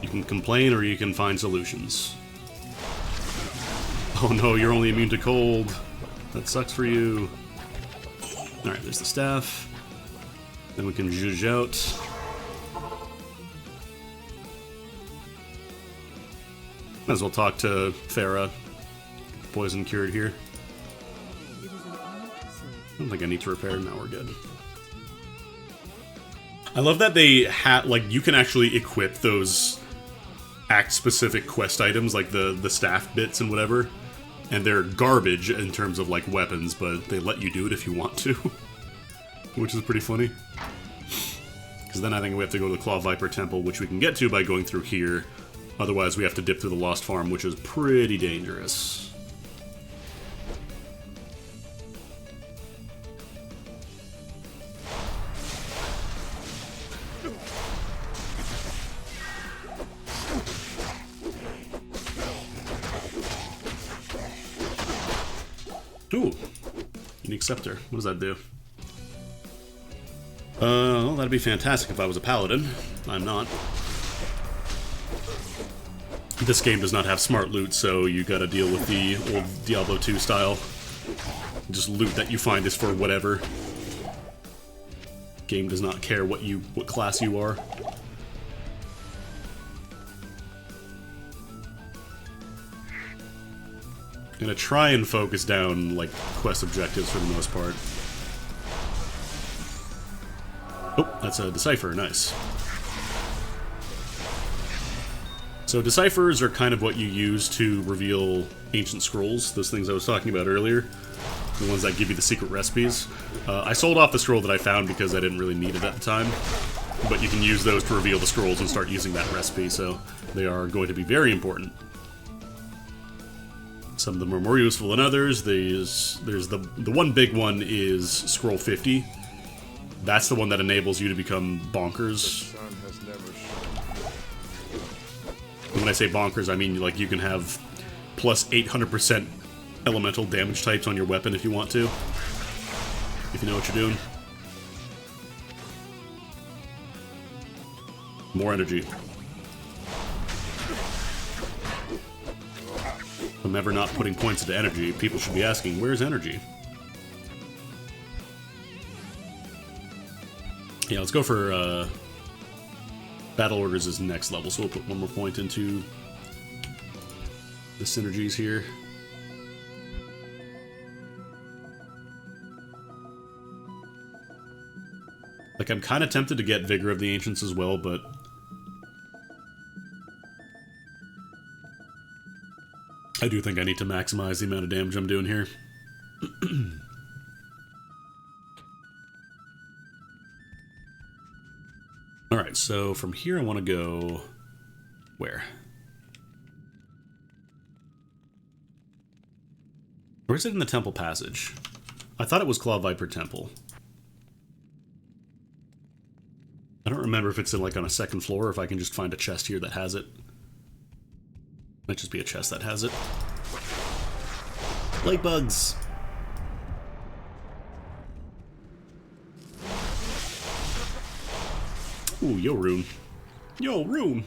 You can complain or you can find solutions. Oh no, you're only immune to cold. That sucks for you. Alright, there's the staff. Then we can zhuzh out. Might as well talk to Farah. Poison cured here. I don't think I need to repair. Now we're good. I love that they have, like, you can actually equip those act-specific quest items, like the staff bits and whatever. And they're garbage in terms of, like, weapons, but they let you do it if you want to. Which is pretty funny. Because then I think we have to go to the Claw Viper Temple, which we can get to by going through here. Otherwise, we have to dip through the Lost Farm, which is pretty dangerous. Ooh, unique scepter. What does that do? Well, that'd be fantastic if I was a paladin. I'm not. This game does not have smart loot, so you gotta deal with the old Diablo 2 style. Just loot that you find is for whatever. Game does not care what class you are. Gonna try and focus down, like, quest objectives for the most part. Oh, that's a Decipher, nice. So Deciphers are kind of what you use to reveal ancient scrolls, those things I was talking about earlier. The ones that give you the secret recipes. I sold off the scroll that I found because I didn't really need it at the time. But you can use those to reveal the scrolls and start using that recipe, so they are going to be very important. Some of them are more useful than others. There's the one big one is Scroll 50. That's the one that enables you to become bonkers. And when I say bonkers, I mean like you can have plus 800% elemental damage types on your weapon if you want to. If you know what you're doing. More energy. If I'm ever not putting points into energy, people should be asking, where's energy? Yeah, let's go for Battle Orders is next level, so we'll put one more point into the synergies here. Like, I'm kind of tempted to get Vigor of the Ancients as well, but I do think I need to maximize the amount of damage I'm doing here. Alright, so from here I want to go... where? Or is it in the Temple Passage? I thought it was Claw Viper Temple. I don't remember if it's in, like, on a second floor or if I can just find a chest here that has it. Might just be a chest that has it. Light bugs! Ooh, yo, Rune. Yo, Rune!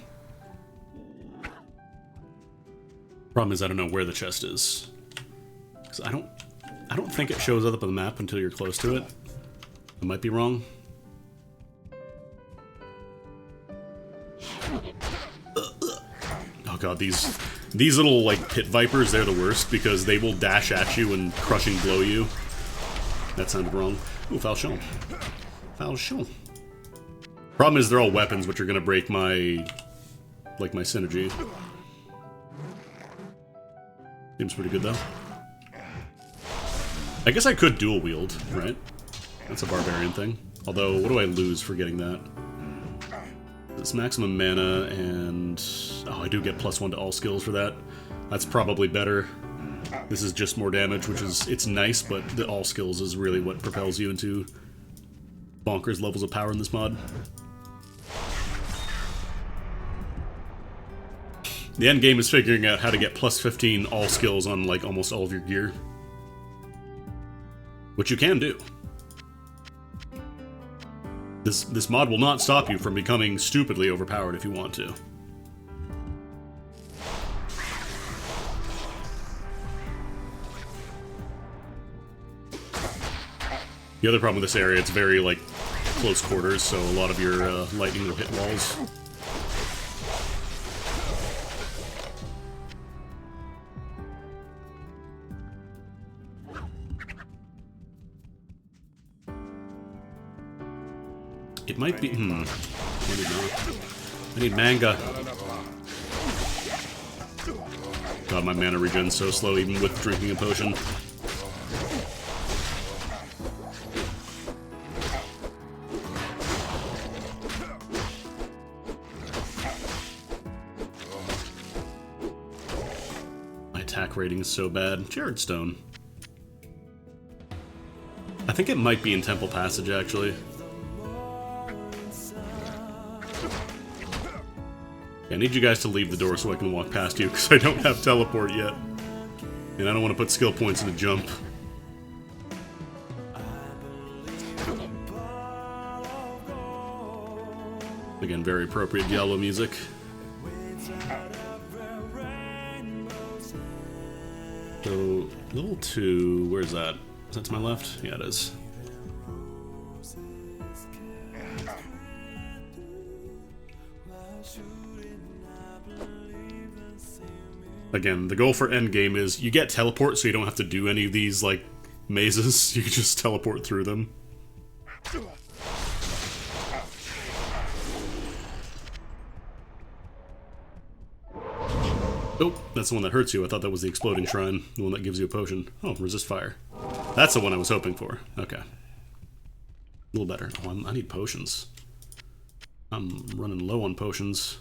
Problem is I don't know where the chest is. 'Cause I don't think it shows up on the map until you're close to it. I might be wrong. Oh god, these little, like, pit vipers, they're the worst because they will dash at you and crushing blow you. That sounded wrong. Ooh, Falchion. Falchion. Problem is they're all weapons, which are gonna break my, like, my synergy. Seems pretty good, though. I guess I could dual wield, right? That's a barbarian thing. Although, what do I lose for getting that? It's maximum mana, and... oh, I do get +1 to all skills for that. That's probably better. This is just more damage, which is... it's nice, but the all skills is really what propels you into bonkers levels of power in this mod. The end game is figuring out how to get +15 all skills on, like, almost all of your gear. Which you can do. This mod will not stop you from becoming stupidly overpowered if you want to. The other problem with this area, it's very, like, close quarters, so a lot of your lightning will hit walls. It might be... I need manga. God, my mana regen's so slow even with drinking a potion. My attack rating is so bad. Jared Stone. I think it might be in Temple Passage, actually. I need you guys to leave the door so I can walk past you, because I don't have teleport yet. And I don't want to put skill points into jump. Again, very appropriate Diablo music. So, level 2, where's that? Is that to my left? Yeah, it is. Again, the goal for endgame is you get teleport so you don't have to do any of these, like, mazes. You can just teleport through them. Oh, that's the one that hurts you. I thought that was the exploding shrine, the one that gives you a potion. Oh, resist fire. That's the one I was hoping for. Okay. A little better. Oh, I need potions. I'm running low on potions.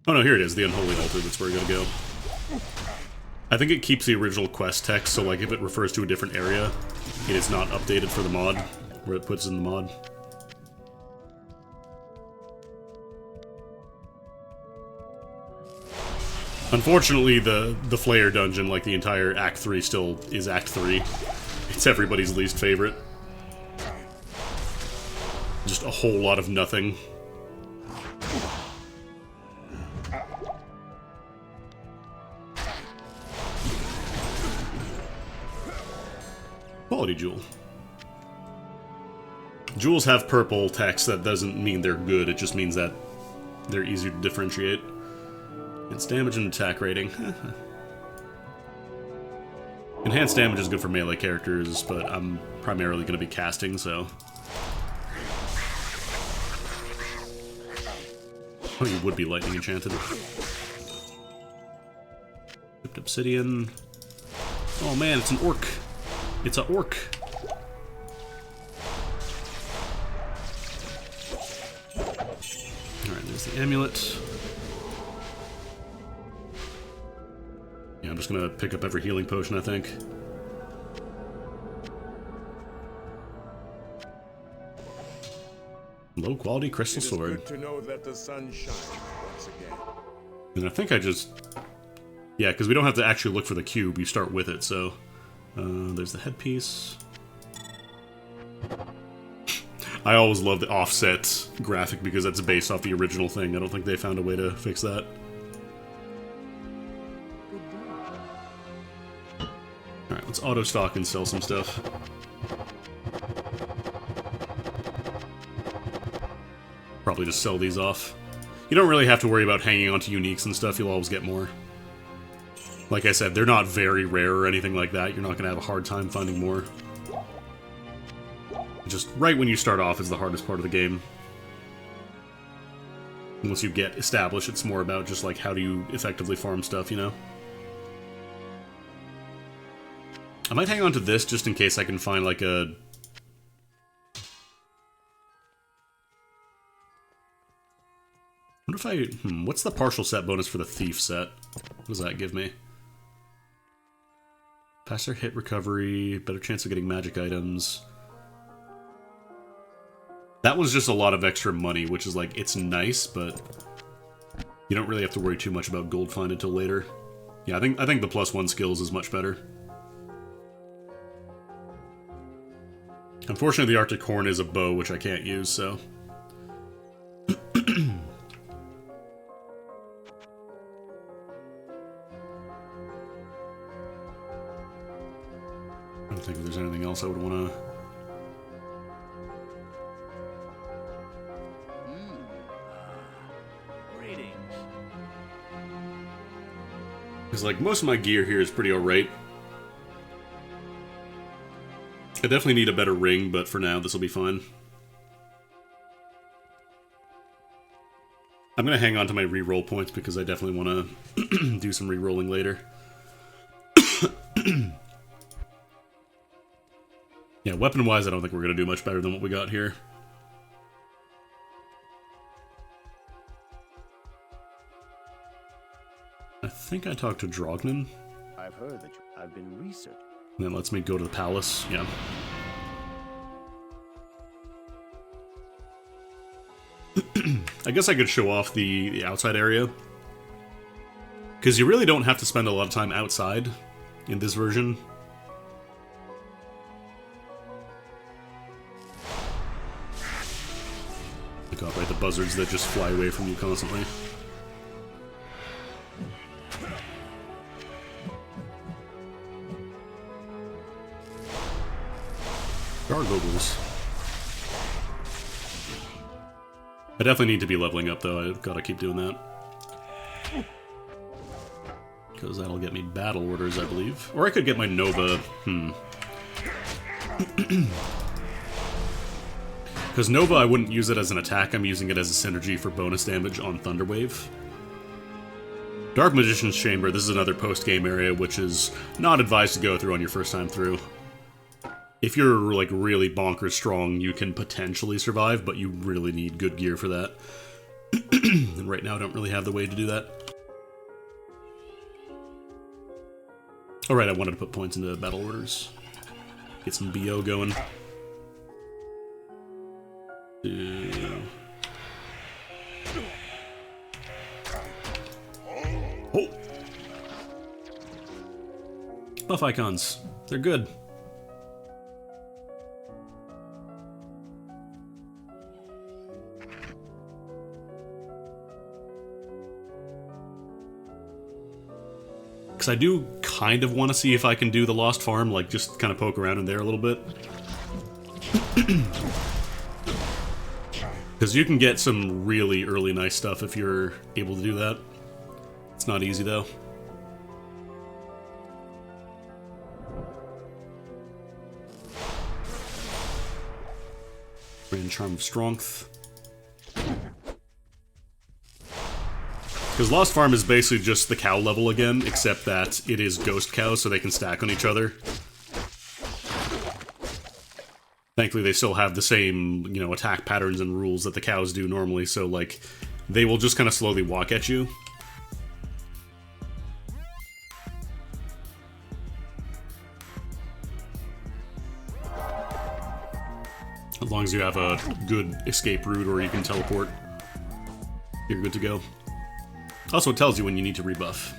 Oh no, here it is, the Unholy Altar, that's where we're gonna go. I think it keeps the original quest text, so like if it refers to a different area, it is not updated for the mod, where it puts in the mod. Unfortunately, the Flayer dungeon, like the entire Act 3, still is Act 3. It's everybody's least favorite. Just a whole lot of nothing. Quality jewel. Jewels have purple text. That doesn't mean they're good, it just means that they're easier to differentiate. Enhanced damage and attack rating. Enhanced damage is good for melee characters, but I'm primarily going to be casting, so... Oh, you would be lightning enchanted. Chipped obsidian. Oh man, it's an orc. It's an orc. Alright, there's the amulet. Yeah, I'm just gonna pick up every healing potion, I think. Low quality crystal sword. Good to know that the sun shines once again. And I think I just... Yeah, because we don't have to actually look for the cube, you start with it, so... there's the headpiece. I always love the offset graphic because that's based off the original thing. I don't think they found a way to fix that. Alright, let's auto-stock and sell some stuff. Probably just sell these off. You don't really have to worry about hanging on to uniques and stuff, you'll always get more. Like I said, they're not very rare or anything like that, you're not going to have a hard time finding more. Just right when you start off is the hardest part of the game. Once you get established, it's more about just like how do you effectively farm stuff, you know? I might hang on to this just in case I can find like a... What if I... what's the partial set bonus for the Thief set? What does that give me? Faster hit recovery, better chance of getting magic items. That was just a lot of extra money, which is like, it's nice, but you don't really have to worry too much about gold find until later. Yeah, I think the +1 skills is much better. Unfortunately, the Arctic Horn is a bow, which I can't use, so... I don't think there's anything else I would want to... Because, like, most of my gear here is pretty alright. I definitely need a better ring, but for now, this will be fine. I'm going to hang on to my reroll points because I definitely want to do some rerolling later. Yeah, weapon-wise, I don't think we're going to do much better than what we got here. I think I talked to Drognin. I've heard that I've been researching. And then lets me go to the palace, yeah. I guess I could show off the outside area. Because you really don't have to spend a lot of time outside in this version. Look out, right? The buzzards that just fly away from you constantly. Gargoyles. I definitely need to be leveling up, though. I've got to keep doing that. Because that'll get me battle orders, I believe. Or I could get my Nova. Because Nova, I wouldn't use it as an attack. I'm using it as a synergy for bonus damage on Thunderwave. Dark Magician's Chamber, this is another post-game area, which is not advised to go through on your first time through. If you're, like, really bonkers strong, you can potentially survive, but you really need good gear for that. And right now I don't really have the way to do that. Alright, I wanted to put points into battle orders. Get some BO going. Oh! Buff icons. They're good. Because I do kind of want to see if I can do the Lost Farm, like just kind of poke around in there a little bit. Because you can get some really early nice stuff if you're able to do that. It's not easy though. Grand Charm of Strength. Because Lost Farm is basically just the cow level again, except that it is ghost cows, so they can stack on each other. Thankfully, they still have the same, you know, attack patterns and rules that the cows do normally, so, like, they will just kind of slowly walk at you. As long as you have a good escape route or you can teleport, you're good to go. Also, it tells you when you need to rebuff,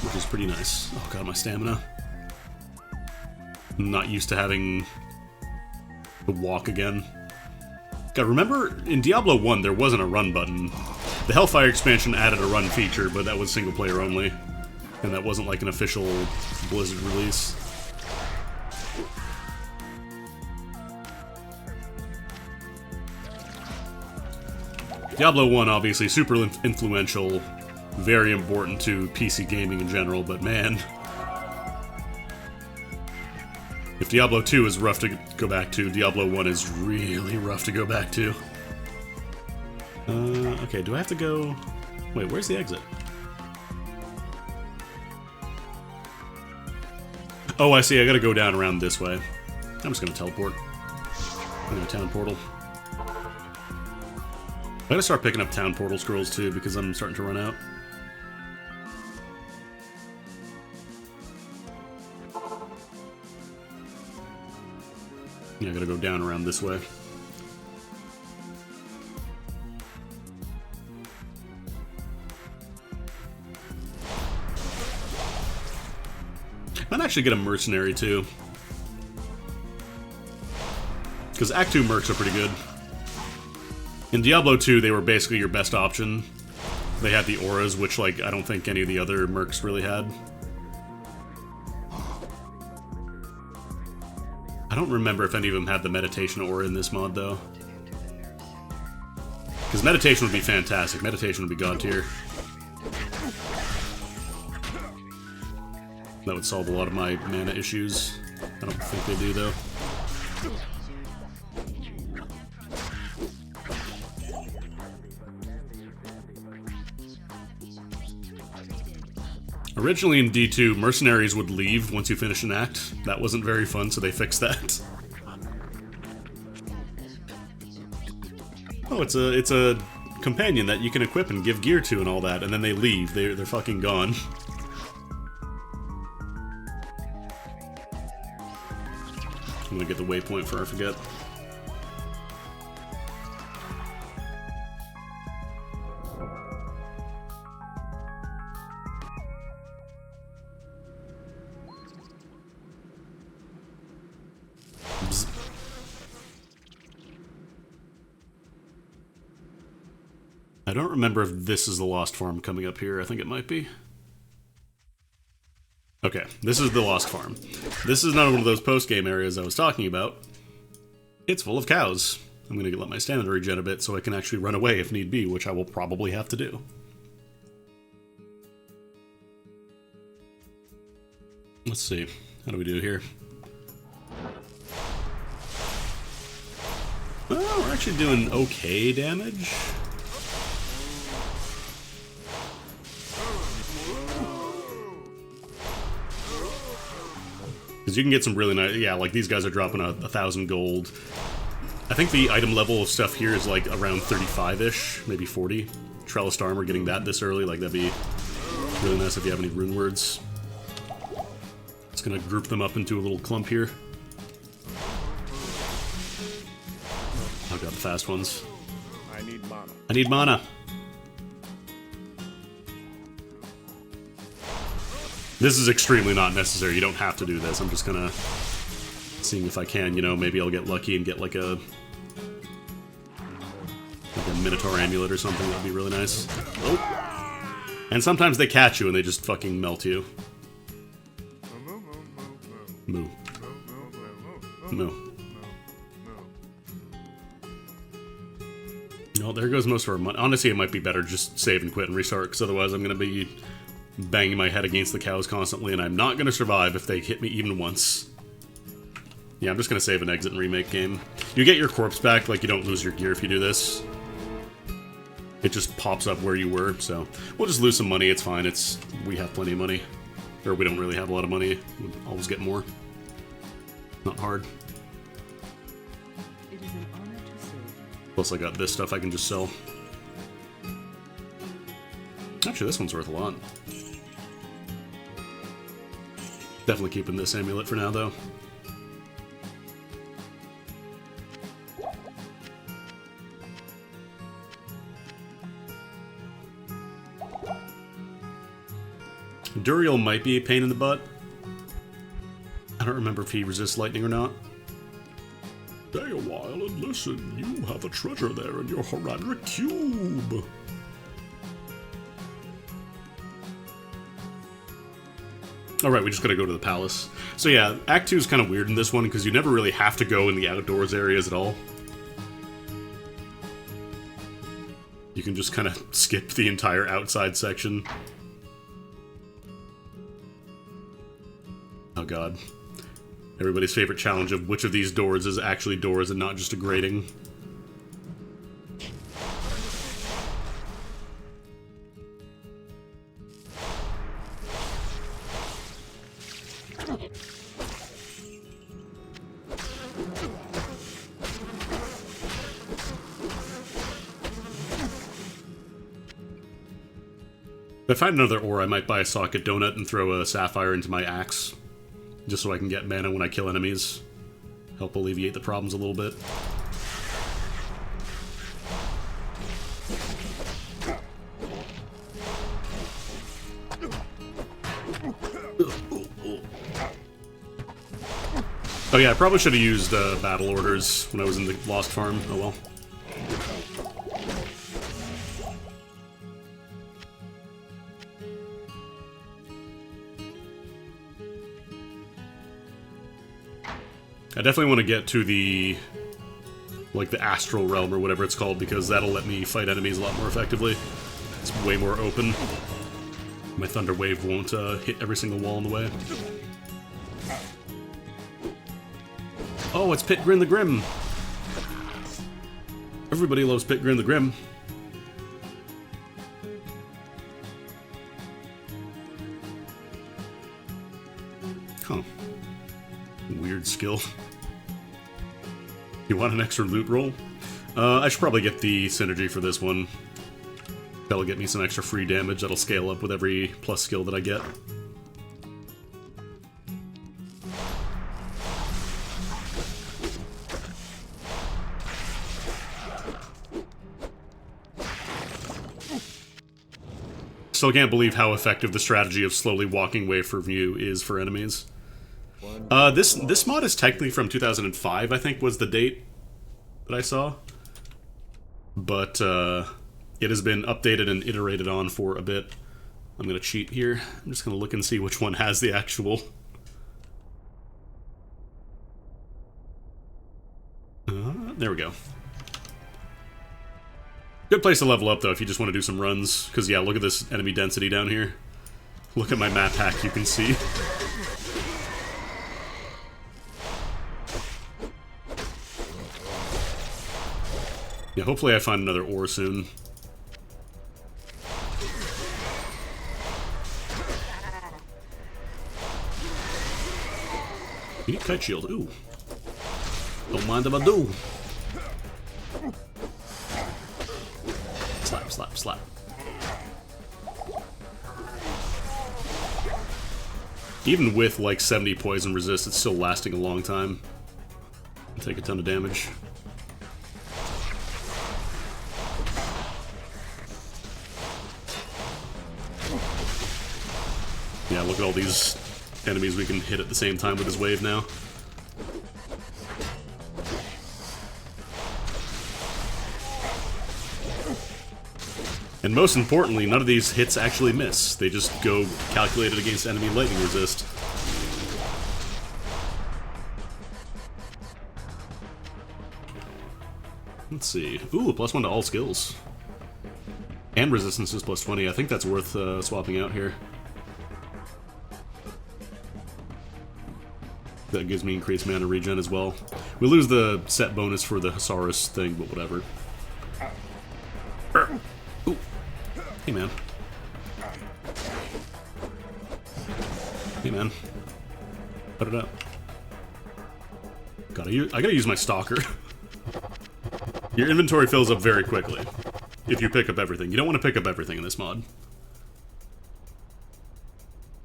which is pretty nice. Oh god, my stamina. I'm not used to having to walk again. God, remember, in Diablo 1 there wasn't a run button. The Hellfire expansion added a run feature, but that was single player only. And that wasn't like an official Blizzard release. Diablo 1, obviously, super influential, very important to PC gaming in general, but man... If Diablo 2 is rough to go back to, Diablo 1 is really rough to go back to. Okay, do I have to go... Wait, where's the exit? Oh, I see, I gotta go down around this way. I'm just gonna teleport. I'm gonna town portal. I gotta start picking up town portal scrolls too, because I'm starting to run out. Yeah, I gotta go down around this way. Might actually get a mercenary too. Because Act 2 mercs are pretty good. In Diablo 2, they were basically your best option. They had the auras, which, like, I don't think any of the other mercs really had. I don't remember if any of them had the meditation aura in this mod, though. Because meditation would be fantastic. Meditation would be god tier. That would solve a lot of my mana issues. I don't think they do, though. Originally in D2, mercenaries would leave once you finish an act. That wasn't very fun, so they fixed that. Oh, it's a companion that you can equip and give gear to and all that, and then they leave. They're fucking gone. I'm gonna get the waypoint before I forget. I don't remember if this is the Lost Farm coming up here. I think it might be. Okay, this is the Lost Farm. This is not one of those post-game areas I was talking about. It's full of cows. I'm going to let my stamina regen a bit so I can actually run away if need be, which I will probably have to do. Let's see. How do we do here? Well, we're actually doing okay damage. Because you can get some really nice... Yeah, like these guys are dropping 1,000 gold. I think the item level of stuff here is like around 35-ish, maybe 40. Trellised armor, getting that this early, like that'd be really nice if you have any rune words. Just gonna group them up into a little clump here. I've got the fast ones. I need mana. I need mana. This is extremely not necessary. You don't have to do this. I'm just gonna... seeing if I can, you know, maybe I'll get lucky and get like a Minotaur amulet or something. That'd be really nice. Oh. And sometimes they catch you and they just fucking melt you. Moo. Moo. No, there goes most of our money. Honestly, it might be better just save and quit and restart, because otherwise I'm going to be banging my head against the cows constantly, and I'm not going to survive if they hit me even once. Yeah, I'm just going to save and exit and remake game. You get your corpse back, like you don't lose your gear if you do this. It just pops up where you were, so we'll just lose some money, it's fine. We have plenty of money. Or we don't really have a lot of money. We'll always get more. Not hard. It is an honor to serve. Plus I got this stuff I can just sell. Actually, this one's worth a lot. Definitely keeping this amulet for now, though. Duriel might be a pain in the butt. I don't remember if he resists lightning or not. Stay a while and listen. You have a treasure there in your Horadric cube. Alright, we just gotta go to the palace. So yeah, Act 2 is kind of weird in this one because you never really have to go in the outdoors areas at all. You can just kind of skip the entire outside section. Oh god. Everybody's favorite challenge of which of these doors is actually doors and not just a grating. If I find another ore, I might buy a socket donut and throw a sapphire into my axe. Just so I can get mana when I kill enemies. Help alleviate the problems a little bit. Oh yeah, I probably should have used battle orders when I was in the Lost Farm. Oh well. I definitely want to get to the, like, the astral realm or whatever it's called, because that'll let me fight enemies a lot more effectively. It's way more open. My Thunder Wave won't hit every single wall in the way. Oh, it's Pit Grin the Grim! Everybody loves Pit Grin the Grim. Huh. Weird skill. You want an extra loot roll? I should probably get the synergy for this one. That'll get me some extra free damage that'll scale up with every plus skill that I get. Still can't believe how effective the strategy of slowly walking away from you is for enemies. This mod is technically from 2005, I think was the date that I saw. But, it has been updated and iterated on for a bit. I'm gonna cheat here. I'm just gonna look and see which one has the actual... there we go. Good place to level up, though, if you just want to do some runs. Because, yeah, look at this enemy density down here. Look at my map hack, you can see. Yeah, hopefully I find another ore soon. You need kite shield. Ooh. Don't mind if I do. Slap, slap, slap. Even with like 70 poison resist, it's still lasting a long time. Take a ton of damage. Yeah, look at all these enemies we can hit at the same time with his wave now. And most importantly, none of these hits actually miss. They just go calculated against enemy lightning resist. Let's see. Ooh, +1 to all skills. And resistance is +20. I think that's worth swapping out here. That gives me increased mana regen as well. We lose the set bonus for the Hasaurus thing, but whatever. Ooh. Hey, man. Hey, man. Put it up. I gotta use my stalker. Your inventory fills up very quickly if you pick up everything. You don't want to pick up everything in this mod.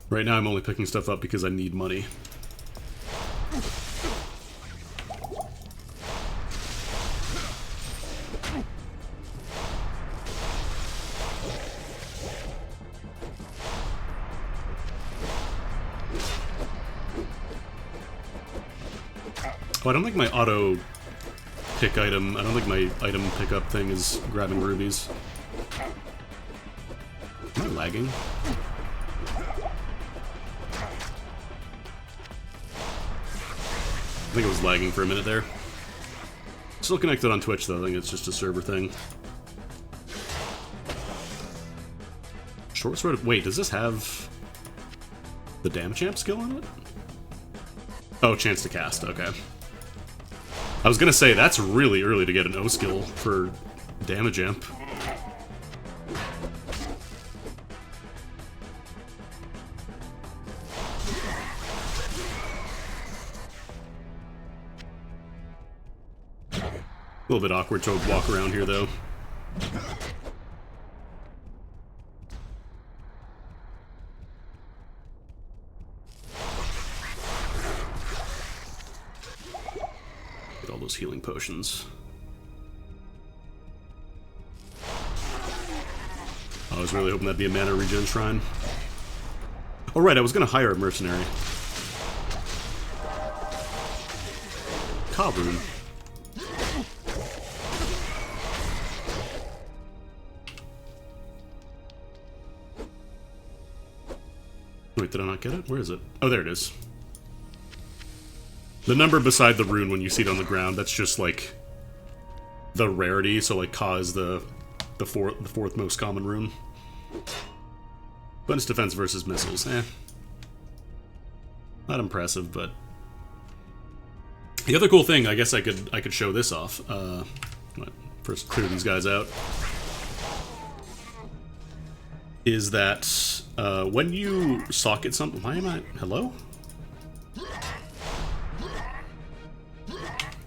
Right now I'm only picking stuff up because I need money. Oh, I don't think my auto pick item, I don't think my item pickup thing is grabbing rubies. Am I lagging? I think it was lagging for a minute there. Still connected on Twitch though, I think it's just a server thing. Short sword, wait, does this have the damage amp skill on it? Oh, chance to cast, okay. I was gonna say, that's really early to get an O skill for damage amp. A little bit awkward to walk around here, though. Get all those healing potions. I was really hoping that'd be a mana regen shrine. Oh right, I was gonna hire a mercenary. Kabrun. Wait, did I not get it? Where is it? Oh, there it is. The number beside the rune when you see it on the ground, that's just like the rarity, so like Ka is the fourth most common rune. Bonus defense versus missiles, not impressive, but the other cool thing, I guess I could show this off. First clear these guys out. Is that when you socket something? Why am I? Hello?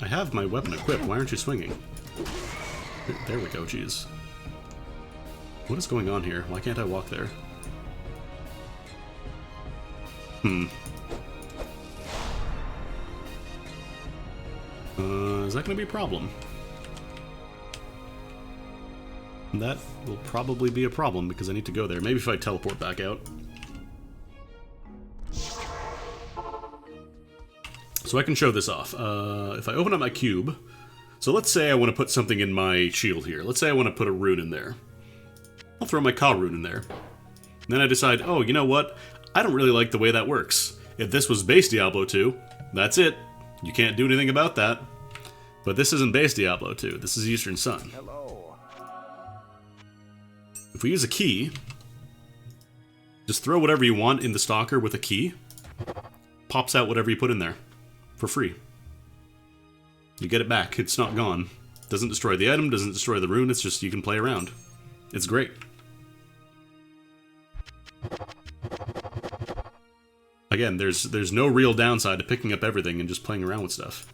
I have my weapon equipped. Why aren't you swinging? There we go. Jeez. What is going on here? Why can't I walk there? Is that going to be a problem? That will probably be a problem because I need to go there. Maybe if I teleport back out. So I can show this off. If I open up my cube, so let's say I want to put something in my shield here. Let's say I want to put a rune in there. I'll throw my Ka rune in there. Then I decide, oh, you know what? I don't really like the way that works. If this was base Diablo 2, that's it. You can't do anything about that. But this isn't base Diablo 2. This is Eastern Sun. Hello. If we use a key, just throw whatever you want in the stalker with a key. Pops out whatever you put in there. For free. You get it back. It's not gone. Doesn't destroy the item, doesn't destroy the rune, it's just you can play around. It's great. Again, there's no real downside to picking up everything and just playing around with stuff.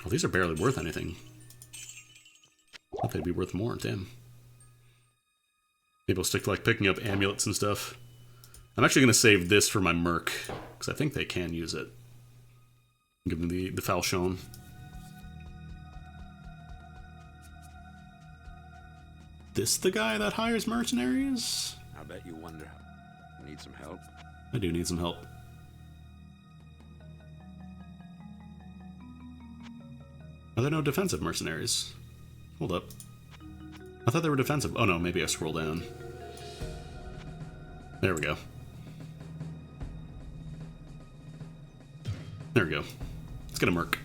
Oh, these are barely worth anything. I thought they'd be worth more, damn. Maybe I'll stick to like picking up amulets and stuff. I'm actually going to save this for my merc, because I think they can use it. Give them the falchion. This the guy that hires mercenaries? I bet you wonder. Need some help? I do need some help. Are there no defensive mercenaries? Hold up. I thought they were defensive. Oh no, maybe I scroll down. There we go. There we go. Let's get a merc.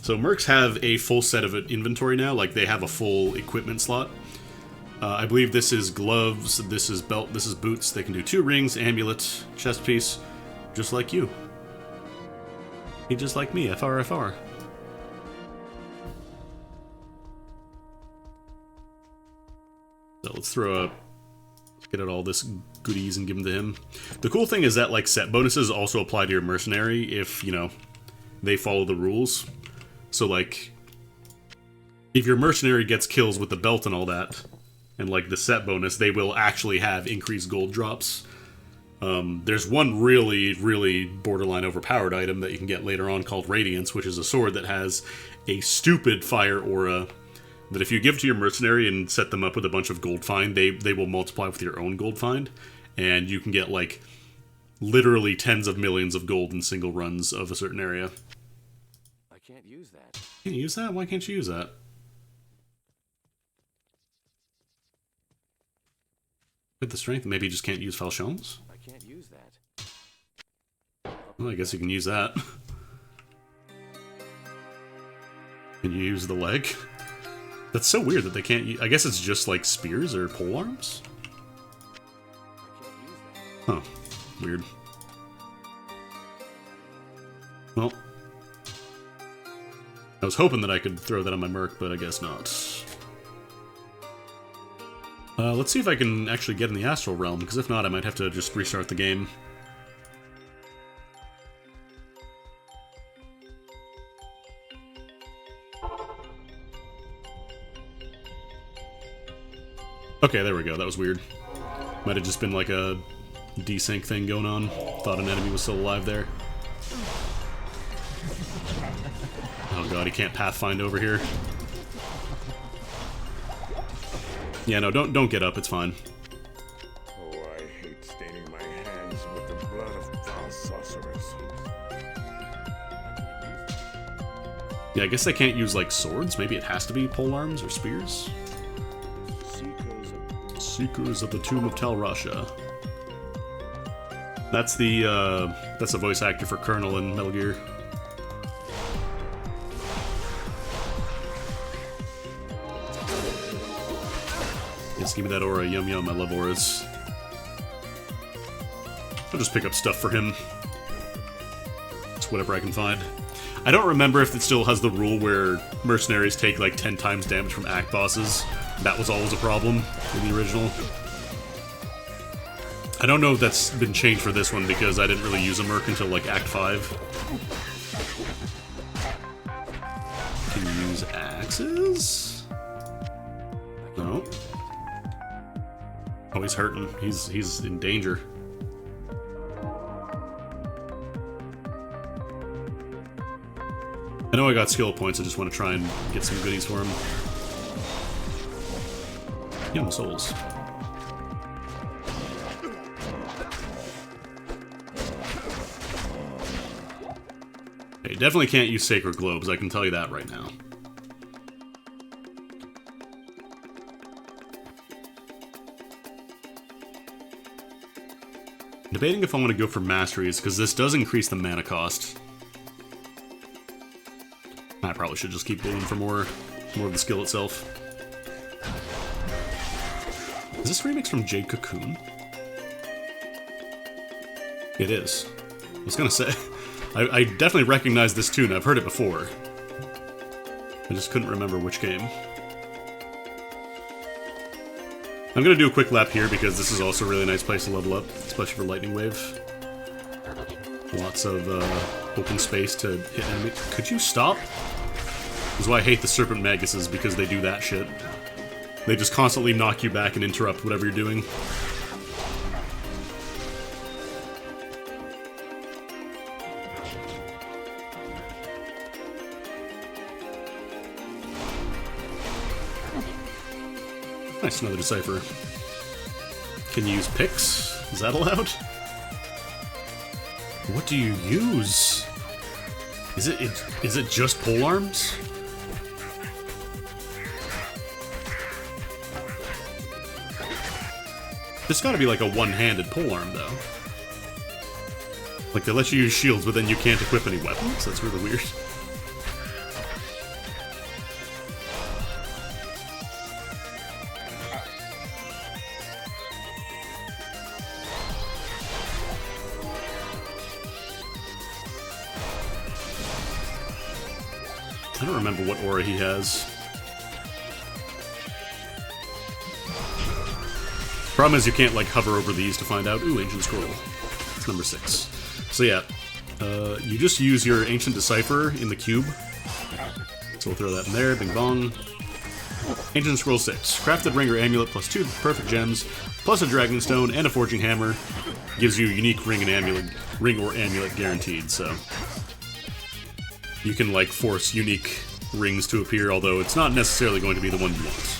So mercs have a full set of inventory now, like they have a full equipment slot. I believe this is gloves, this is belt, this is boots. They can do 2 rings, amulet, chest piece, just like you. He just like me, FR. So let's get out all this goodies and give them to him. The cool thing is that like set bonuses also apply to your mercenary if, you know, they follow the rules. So like, if your mercenary gets kills with the belt and all that, and like the set bonus, they will actually have increased gold drops. There's one really borderline overpowered item that you can get later on called Radiance, which is a sword that has a stupid fire aura that if you give to your mercenary and set them up with a bunch of gold find, they will multiply with your own gold find, and you can get like literally tens of millions of gold in single runs of a certain area. I can't use that. Can't you use that? Why can't you use that? With the strength, maybe you just can't use falchions? I can't use that. Well, I guess you can use that. Can you use the leg? That's so weird that they can't use... I guess it's just like spears or polearms? I can't use that. Huh. Weird. Well. I was hoping that I could throw that on my merc, but I guess not. Let's see if I can actually get in the Astral Realm, because if not, I might have to just restart the game. Okay, there we go. That was weird. Might have just been like a desync thing going on. Thought an enemy was still alive there. Oh god, he can't pathfind over here. Yeah, no, don't get up, it's fine. Oh, I hate staining my hands with the blood of foul sorcerers. Yeah, I guess they can't use, like, swords. Maybe it has to be polearms or spears? Seekers of the Tomb of Tal Rasha. That's the voice actor for Colonel in Metal Gear. Yes, give me that aura, yum yum, I love auras. I'll just pick up stuff for him. Just whatever I can find. I don't remember if it still has the rule where mercenaries take like 10 times damage from act bosses. That was always a problem in the original. I don't know if that's been changed for this one because I didn't really use a merc until like Act 5. Can you use axes? No. Oh, he's hurting. He's in danger. I know I got skill points, I just want to try and get some goodies for him. Yum souls. Okay, definitely can't use sacred globes, I can tell you that right now. Debating if I want to go for masteries, because this does increase the mana cost. I probably should just keep going for more of the skill itself. Is this remix from Jade Cocoon? It is. I was gonna say, I definitely recognize this tune. I've heard it before. I just couldn't remember which game. I'm gonna do a quick lap here because this is also a really nice place to level up, especially for Lightning Wave. Lots of open space to hit enemies. Could you stop? This is why I hate the Serpent Maguses, because they do that shit. They just constantly knock you back and interrupt whatever you're doing. Nice, another Decipher. Can you use picks? Is that allowed? What do you use? Is it just pole arms? There's gotta be like a one-handed pole arm, though. Like, they let you use shields, but then you can't equip any weapons? That's really weird. I don't remember what aura he has. Problem is you can't, like, hover over these to find out. Ooh, Ancient Scroll. It's number 6. So yeah, you just use your Ancient Decipher in the cube. So we'll throw that in there, bing bong. Ancient Scroll 6. Crafted ring or amulet plus 2 perfect gems, plus a dragon stone and a forging hammer. Gives you a unique ring or amulet guaranteed, so... You can, like, force unique rings to appear, although it's not necessarily going to be the one you want.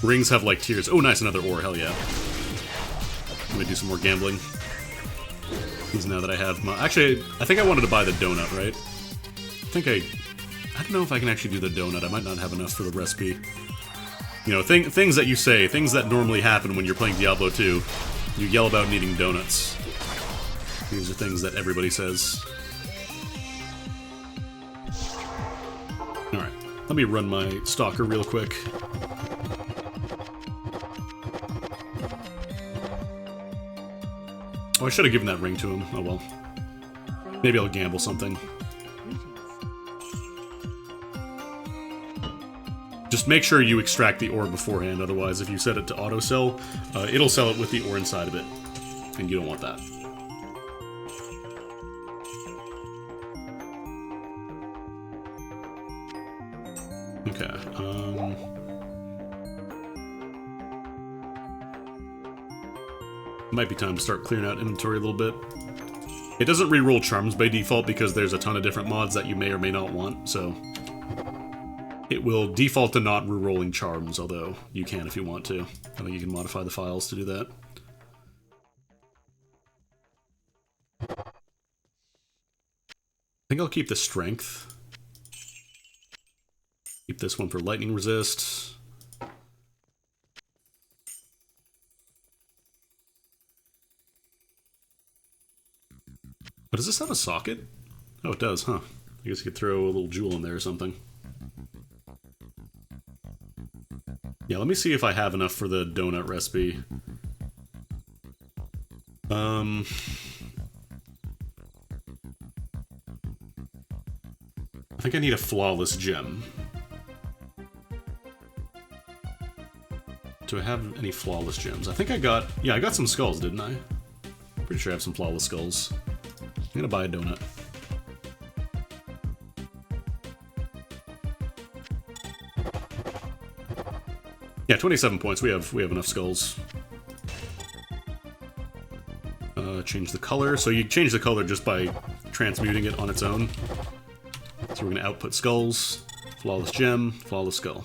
Rings have, like, tiers. Oh, nice, another ore, hell yeah. Let me do some more gambling. Because now that I have my... Actually, I think I wanted to buy the donut, right? I don't know if I can actually do the donut. I might not have enough for the recipe. You know, things that you say, things that normally happen when you're playing Diablo 2. You yell about needing donuts. These are things that everybody says. Alright, let me run my stalker real quick. Oh, I should have given that ring to him. Oh well. Maybe I'll gamble something. Just make sure you extract the ore beforehand, otherwise if you set it to auto-sell, it'll sell it with the ore inside of it. And you don't want that. Okay, might be time to start clearing out inventory a little bit. It doesn't reroll charms by default because there's a ton of different mods that you may or may not want, so... It will default to not rerolling charms, although you can if you want to. I think you can modify the files to do that. I think I'll keep the strength. Keep this one for lightning resist. But does this have a socket? Oh, it does, huh? I guess you could throw a little jewel in there or something. Yeah, let me see if I have enough for the donut recipe. I think I need a flawless gem. Do I have any flawless gems? I think I got... Yeah, I got some skulls, didn't I? Pretty sure I have some flawless skulls. I'm gonna buy a donut. Yeah, 27 points. We have enough skulls. Change the color. So you change the color just by transmuting it on its own. So we're gonna output skulls, flawless gem, flawless skull.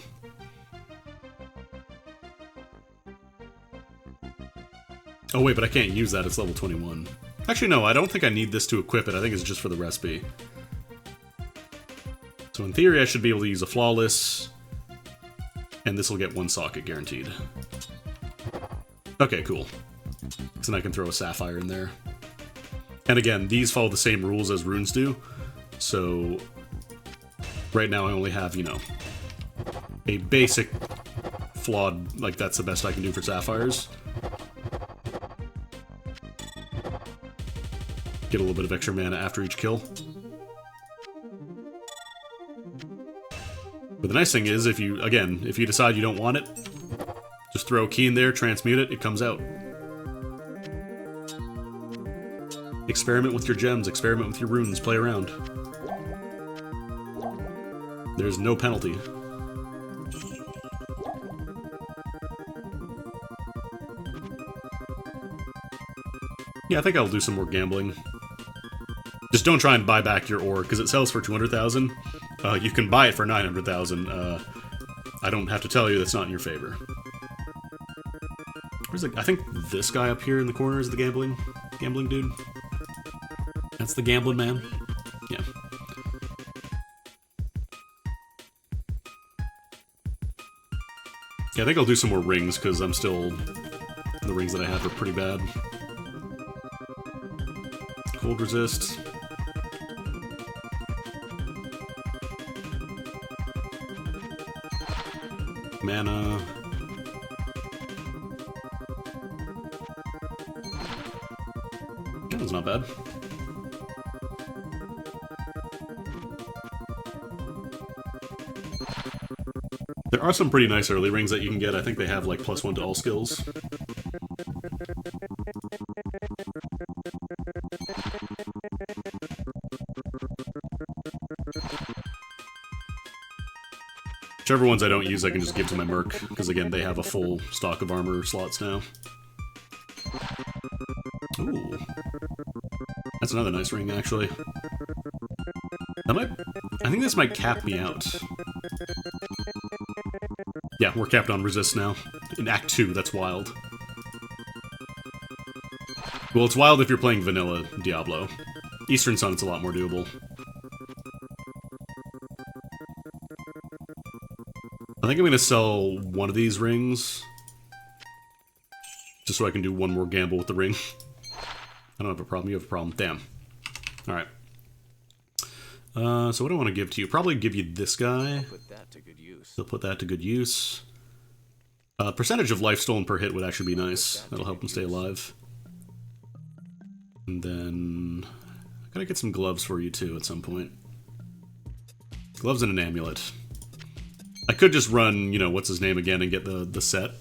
Oh wait, but I can't use that. It's level 21. Actually, no. I don't think I need this to equip it. I think it's just for the recipe. So in theory, I should be able to use a flawless. And this will get one socket guaranteed. Okay, cool. So then I can throw a sapphire in there. And again, these follow the same rules as runes do. So right now I only have, you know, a basic flawed, like that's the best I can do for sapphires. Get a little bit of extra mana after each kill. But the nice thing is, if you decide you don't want it, just throw a key in there, transmute it, it comes out. Experiment with your gems, experiment with your runes, play around. There's no penalty. Yeah, I think I'll do some more gambling. Just don't try and buy back your ore, because it sells for 200,000. You can buy it for 900,000. I don't have to tell you that's not in your favor. Where's the? I think this guy up here in the corner is the gambling dude. That's the gambling man. Yeah. Yeah, I think I'll do some more rings, because I'm still... The rings that I have are pretty bad. Cold resist. Mana. That was not bad. There are some pretty nice early rings that you can get. I think they have like +1 to all skills. Whichever ones I don't use, I can just give to my merc, because again, they have a full stock of armor slots now. Ooh. That's another nice ring, actually. I think this might cap me out. Yeah, we're capped on resist now. In Act 2, that's wild. Well, it's wild if you're playing vanilla Diablo. Eastern Sun, it's a lot more doable. I think I'm going to sell one of these rings. Just so I can do one more gamble with the ring. I don't have a problem. You have a problem. Damn. Alright. So what do I want to give to you? Probably give you this guy. Put that to good use. They'll put that to good use. Percentage of life stolen per hit would actually be nice. That'll help him stay alive. And then... I gotta get some gloves for you too at some point. Gloves and an amulet. I could just run, you know, what's his name again and get the set.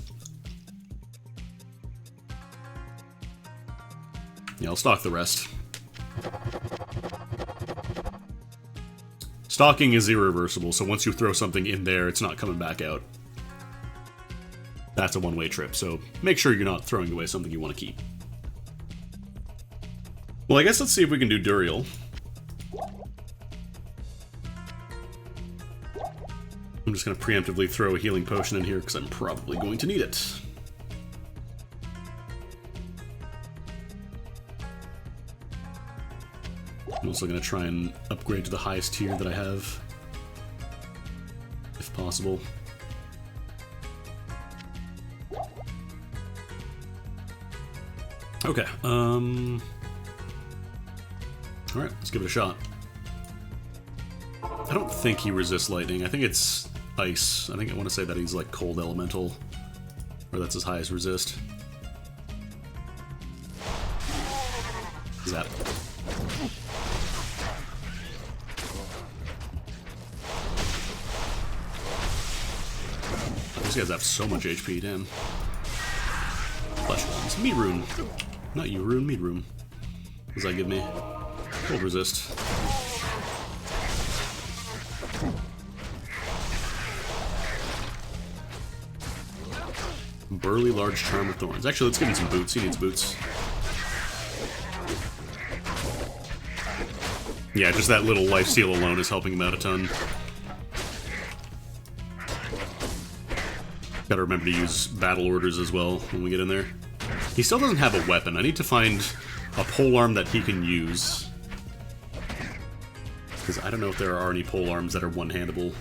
Yeah, I'll stock the rest. Stocking is irreversible, so once you throw something in there, it's not coming back out. That's a one-way trip, so make sure you're not throwing away something you want to keep. Well, I guess let's see if we can do Duriel. I'm just going to preemptively throw a healing potion in here because I'm probably going to need it. I'm also going to try and upgrade to the highest tier that I have, if possible. Okay, alright, let's give it a shot. I don't think he resists lightning. I think it's ice. I think I want to say that he's like cold elemental, or that's his highest resist. Zap. These guys have so much HP, damn. Flesh Wounds. Meat Rune. Not you, Rune, Meat Rune. What does that give me? Cold resist. Burly Large Charm of Thorns. Actually, let's give him some boots. He needs boots. Yeah, just that little lifesteal alone is helping him out a ton. Gotta remember to use battle orders as well when we get in there. He still doesn't have a weapon. I need to find a polearm that he can use. Because I don't know if there are any polearms that are one-handable.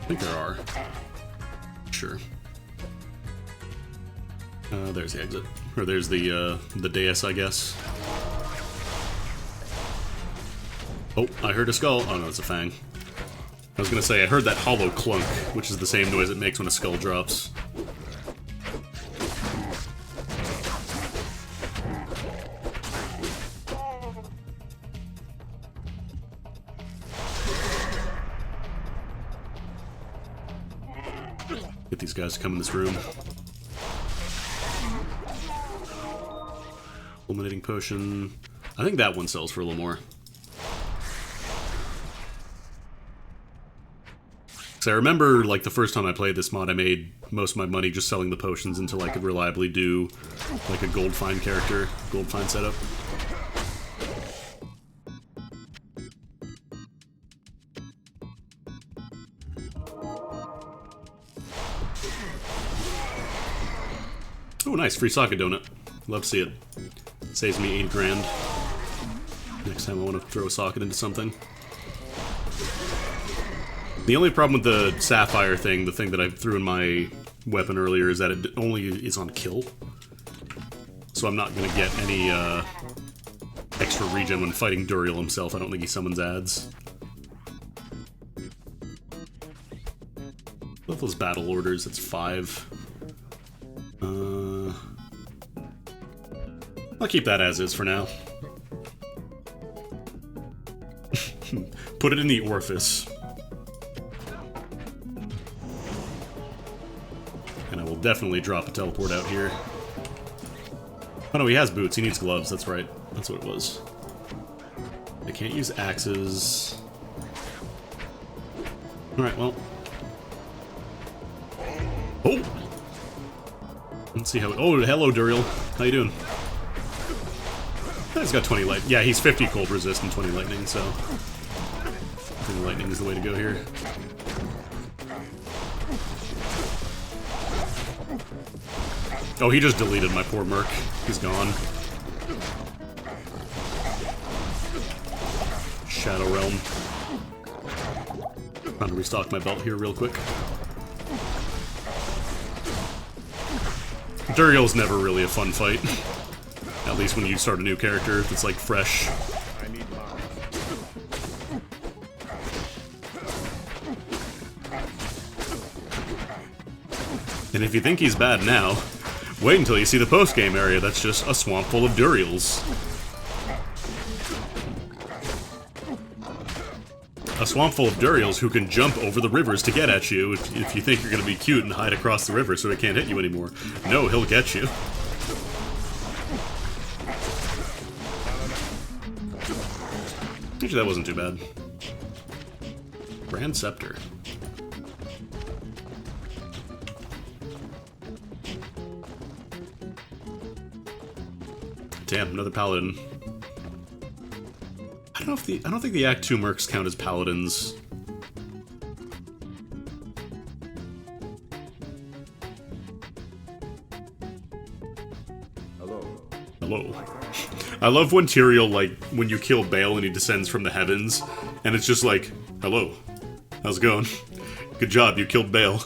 I think there are. Sure. There's the exit. Or there's the dais, I guess. Oh, I heard a skull. Oh no, it's a fang. I was gonna say, I heard that hollow clunk, which is the same noise it makes when a skull drops. Get these guys to come in this room. Eliminating potion. I think that one sells for a little more. So I remember, like, the first time I played this mod, I made most of my money just selling the potions until I could reliably do, like, a gold find character, gold find setup. Oh, nice, free socket donut. Love to see it. Saves me 80 grand. Next time I want to throw a socket into something. The only problem with the sapphire thing, the thing that I threw in my weapon earlier, is that it only is on kill. So I'm not going to get any extra regen when fighting Duriel himself. I don't think he summons adds. Love those battle orders, it's 5. I'll keep that as is for now. Put it in the orifice. And I will definitely drop a teleport out here. Oh no, he has boots. He needs gloves. That's right. That's what it was. I can't use axes. Alright, well. Oh! Let's see how... Oh, hello, Duriel. How you doing? He's got 20 light. Yeah, he's 50 cold resist and 20 lightning, so... I think lightning is the way to go here. Oh, he just deleted my poor Merc. He's gone. Shadow Realm. Trying to restock my belt here real quick. Duriel's never really a fun fight. At least when you start a new character that's like fresh. I need mine. And if you think he's bad now, wait until you see the post-game area that's just a swamp full of Duriels. A swamp full of Duriels who can jump over the rivers to get at you if you think you're going to be cute and hide across the river so he can't hit you anymore. No, he'll get you. Actually, that wasn't too bad. Grand Scepter. Damn, another paladin. I don't think the Act 2 mercs count as paladins. Hello. I love when Tyrael, like, when you kill Bale and he descends from the heavens, and it's just like, hello. How's it going? Good job, you killed Bale.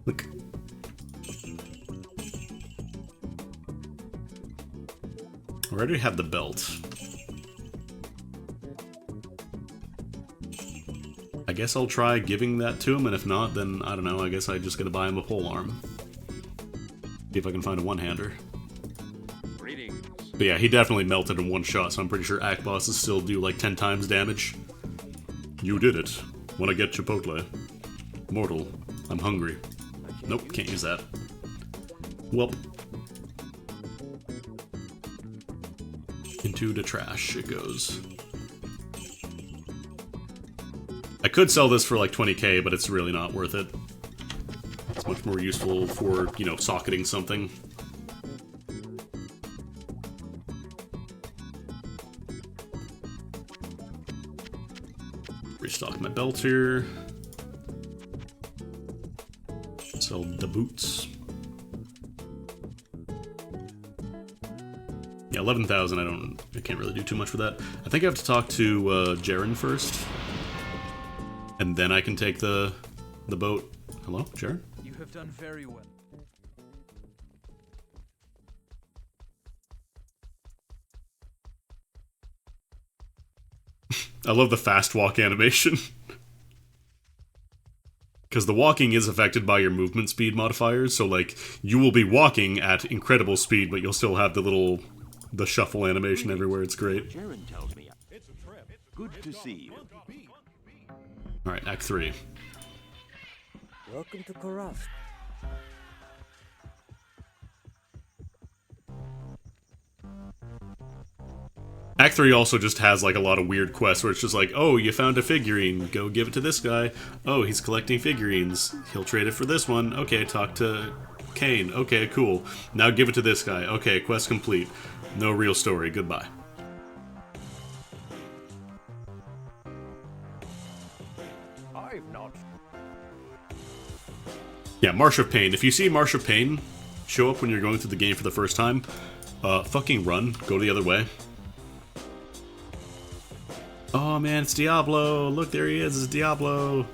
Look. I already have the belt. I guess I'll try giving that to him, and if not, then, I don't know, I guess I just gotta buy him a polearm. See if I can find a one-hander. But yeah, he definitely melted in one shot, so I'm pretty sure Act bosses still do like 10 times damage. You did it. Wanna get Chipotle. Mortal. I'm hungry. Nope, can't use that. Welp. Into the trash it goes. I could sell this for like 20k, but it's really not worth it. It's much more useful for, you know, socketing something. Restock my belt here. Sell the boots. Yeah, 11,000, I can't really do too much with that. I think I have to talk to Jaren first. And then I can take the The boat. Hello, Jared? You have done very well. I love the fast walk animation. Because the walking is affected by your movement speed modifiers, so like, you will be walking at incredible speed, but you'll still have the shuffle animation everywhere. It's great. Jaren tells me. Good to see you. Alright, Act 3. Welcome to Karaf. Act 3 also just has like a lot of weird quests where it's just like, oh, you found a figurine, go give it to this guy. Oh, he's collecting figurines, he'll trade it for this one. Okay, talk to Kane. Okay, cool. Now give it to this guy. Okay, quest complete. No real story, goodbye. I've not. Yeah, Marsh of Pain. If you see Marsh of Pain show up when you're going through the game for the first time, fucking run. Go the other way. Oh man, it's Diablo! Look, there he is, it's Diablo!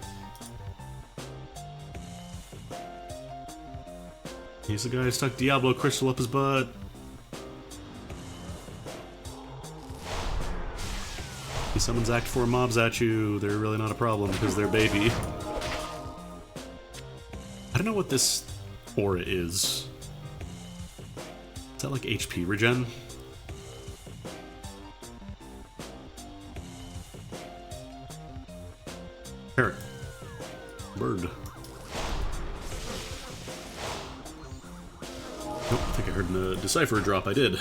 He's the guy who stuck Diablo crystal up his butt. He summons Act 4 mobs at you. They're really not a problem because they're baby. I don't know what this aura is. Is that like HP regen? Parrot. Bird. Nope, I think I heard a Decipher drop. I did.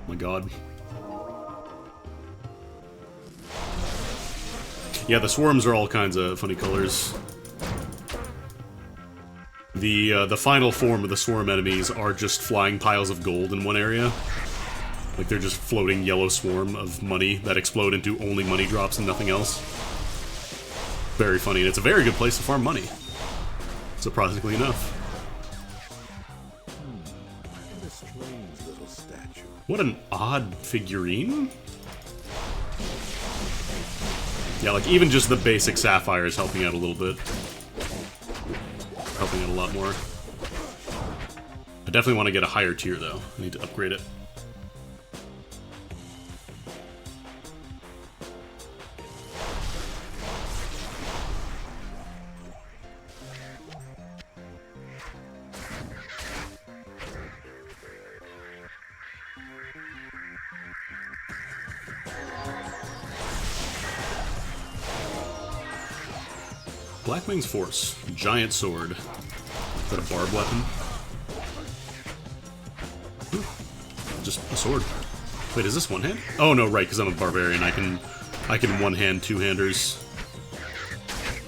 Oh my god. Yeah, the swarms are all kinds of funny colors. The final form of the swarm enemies are just flying piles of gold in one area. Like they're just floating yellow swarm of money that explode into only money drops and nothing else. Very funny, and it's a very good place to farm money. Surprisingly enough. What a strange little statue. What an odd figurine. Yeah, like even just the basic sapphire is helping out a little bit. Helping out a lot more. I definitely want to get a higher tier though. I need to upgrade it. Blackwing's Force. Giant sword. Is that a barbed weapon? Ooh, just a sword. Wait, is this one hand? Oh no, right, because I'm a barbarian. I can one-hand two-handers.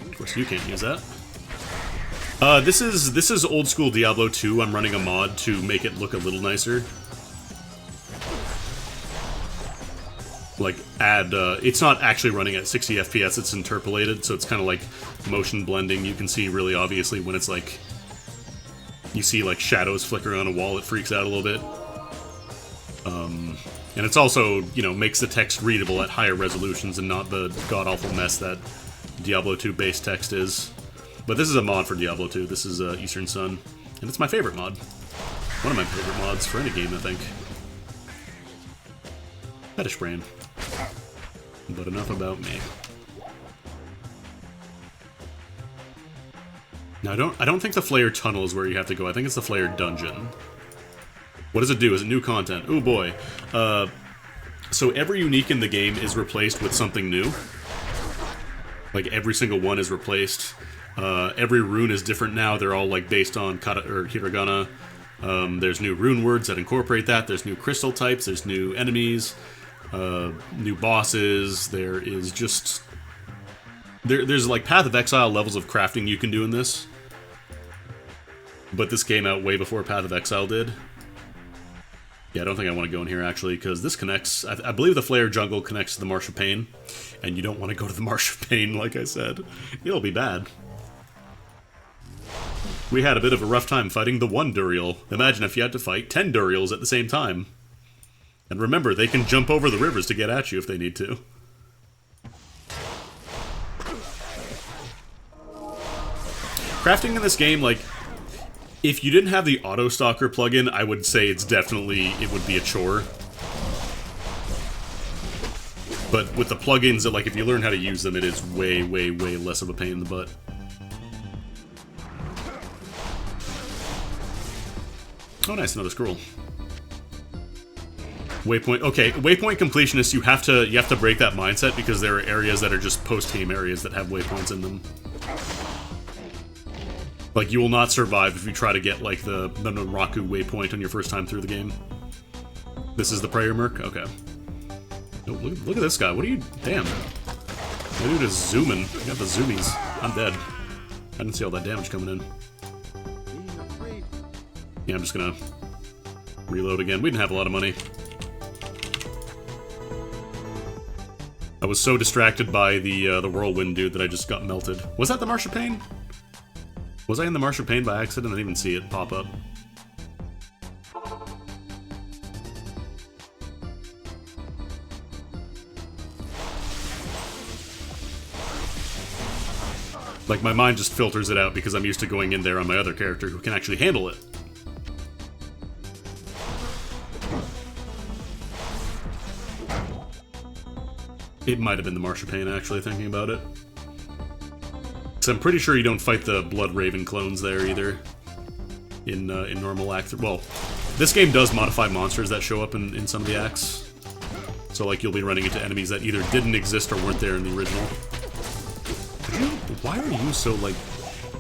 Of course, you can't use that. This is old school Diablo 2. I'm running a mod to make it look a little nicer. Like add it's not actually running at 60 FPS, it's interpolated, so it's kind of like motion blending. You can see really obviously when it's like you see like shadows flicker on a wall, it freaks out a little bit. And it's also, you know, makes the text readable at higher resolutions and not the god-awful mess that Diablo 2 base text is. But this is a mod for Diablo 2. This is Eastern Sun, and it's my favorite mod. One of my favorite mods for any game, I think. Fetish brain. But enough about me. Now, I don't think the Flayer Tunnel is where you have to go. I think it's the Flayer Dungeon. What does it do? Is it new content? Oh boy. So every unique in the game is replaced with something new. Like every single one is replaced. Every rune is different now. They're all like based on kata or hiragana. There's new rune words that incorporate that. There's new crystal types. There's new enemies. New bosses. There is just... There's like Path of Exile levels of crafting you can do in this. But this came out way before Path of Exile did. Yeah, I don't think I want to go in here, actually, because this connects... I believe the Flayer Jungle connects to the Marsh of Pain, and you don't want to go to the Marsh of Pain, like I said. It'll be bad. We had a bit of a rough time fighting the one Duriel. Imagine if you had to fight 10 Duriels at the same time. And remember, they can jump over the rivers to get at you if they need to. Crafting in this game, like, if you didn't have the Auto Stalker plugin, I would say it would be a chore. But with the plugins, like, if you learn how to use them, it is way, way, way less of a pain in the butt. Oh, nice, another scroll. Waypoint. Okay, waypoint completionists. You have to break that mindset because there are areas that are just post-game areas that have waypoints in them. Like, you will not survive if you try to get like the Naraku waypoint on your first time through the game. This is the prayer merc. Okay. Oh, look at this guy. What are you? Damn. That dude is zooming. I got the zoomies. I'm dead. I didn't see all that damage coming in. Yeah, I'm just gonna reload again. We didn't have a lot of money. I was so distracted by the whirlwind dude that I just got melted. Was that the Marshipane? Was I in the Marshipane by accident? I didn't even see it pop up. Like, my mind just filters it out because I'm used to going in there on my other character who can actually handle it. It might have been the Marshipane, actually, thinking about it. So I'm pretty sure you don't fight the Blood Raven clones there, either. In normal acts. Well, this game does modify monsters that show up in some of the acts. So, like, you'll be running into enemies that either didn't exist or weren't there in the original. Why are you so, like,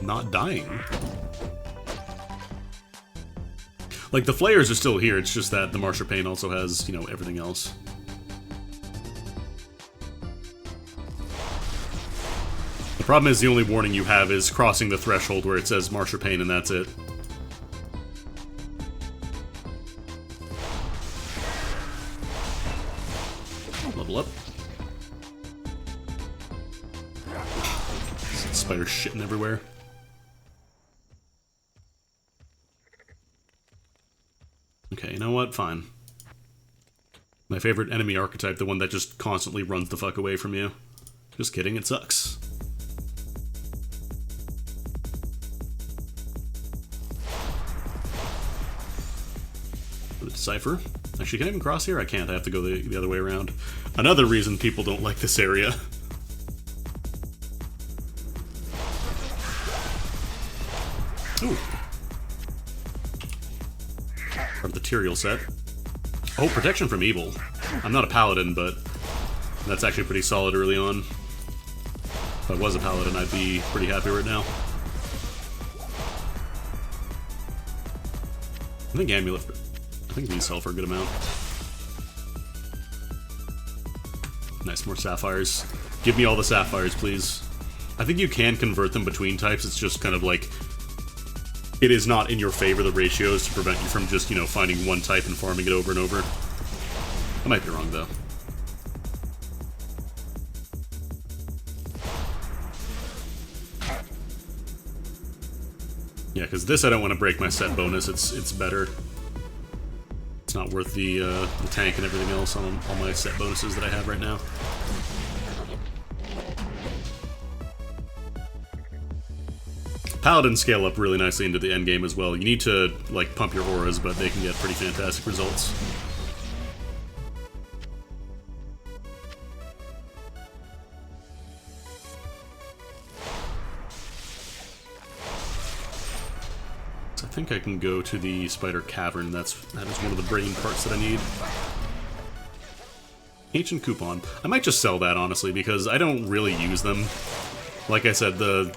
not dying? Like, the flayers are still here, it's just that the Marshipane also has, you know, everything else. The problem is the only warning you have is crossing the threshold where it says Marshipane and that's it. Level up. Spiders shitting everywhere. Okay, you know what? Fine. My favorite enemy archetype, the one that just constantly runs the fuck away from you. Just kidding, it sucks. The Decipher. Actually, can I even cross here? I can't. I have to go the other way around. Another reason people don't like this area. Ooh. Part of the Tyrael set. Oh, protection from evil. I'm not a paladin, but that's actually pretty solid early on. If I was a paladin, I'd be pretty happy right now. I think amulet. I think these sell for a good amount. Nice, more sapphires. Give me all the sapphires, please. I think you can convert them between types. It's just kind of like, it is not in your favor, the ratios, to prevent you from just, you know, finding one type and farming it over and over. I might be wrong, though. Yeah, because this I don't want to break my set bonus. It's better. It's not worth the tank and everything else on all my set bonuses that I have right now. Paladins scale up really nicely into the endgame as well. You need to, like, pump your auras, but they can get pretty fantastic results. So I think I can go to the Spider Cavern. That is one of the brain parts that I need. Ancient Coupon. I might just sell that, honestly, because I don't really use them. Like I said, the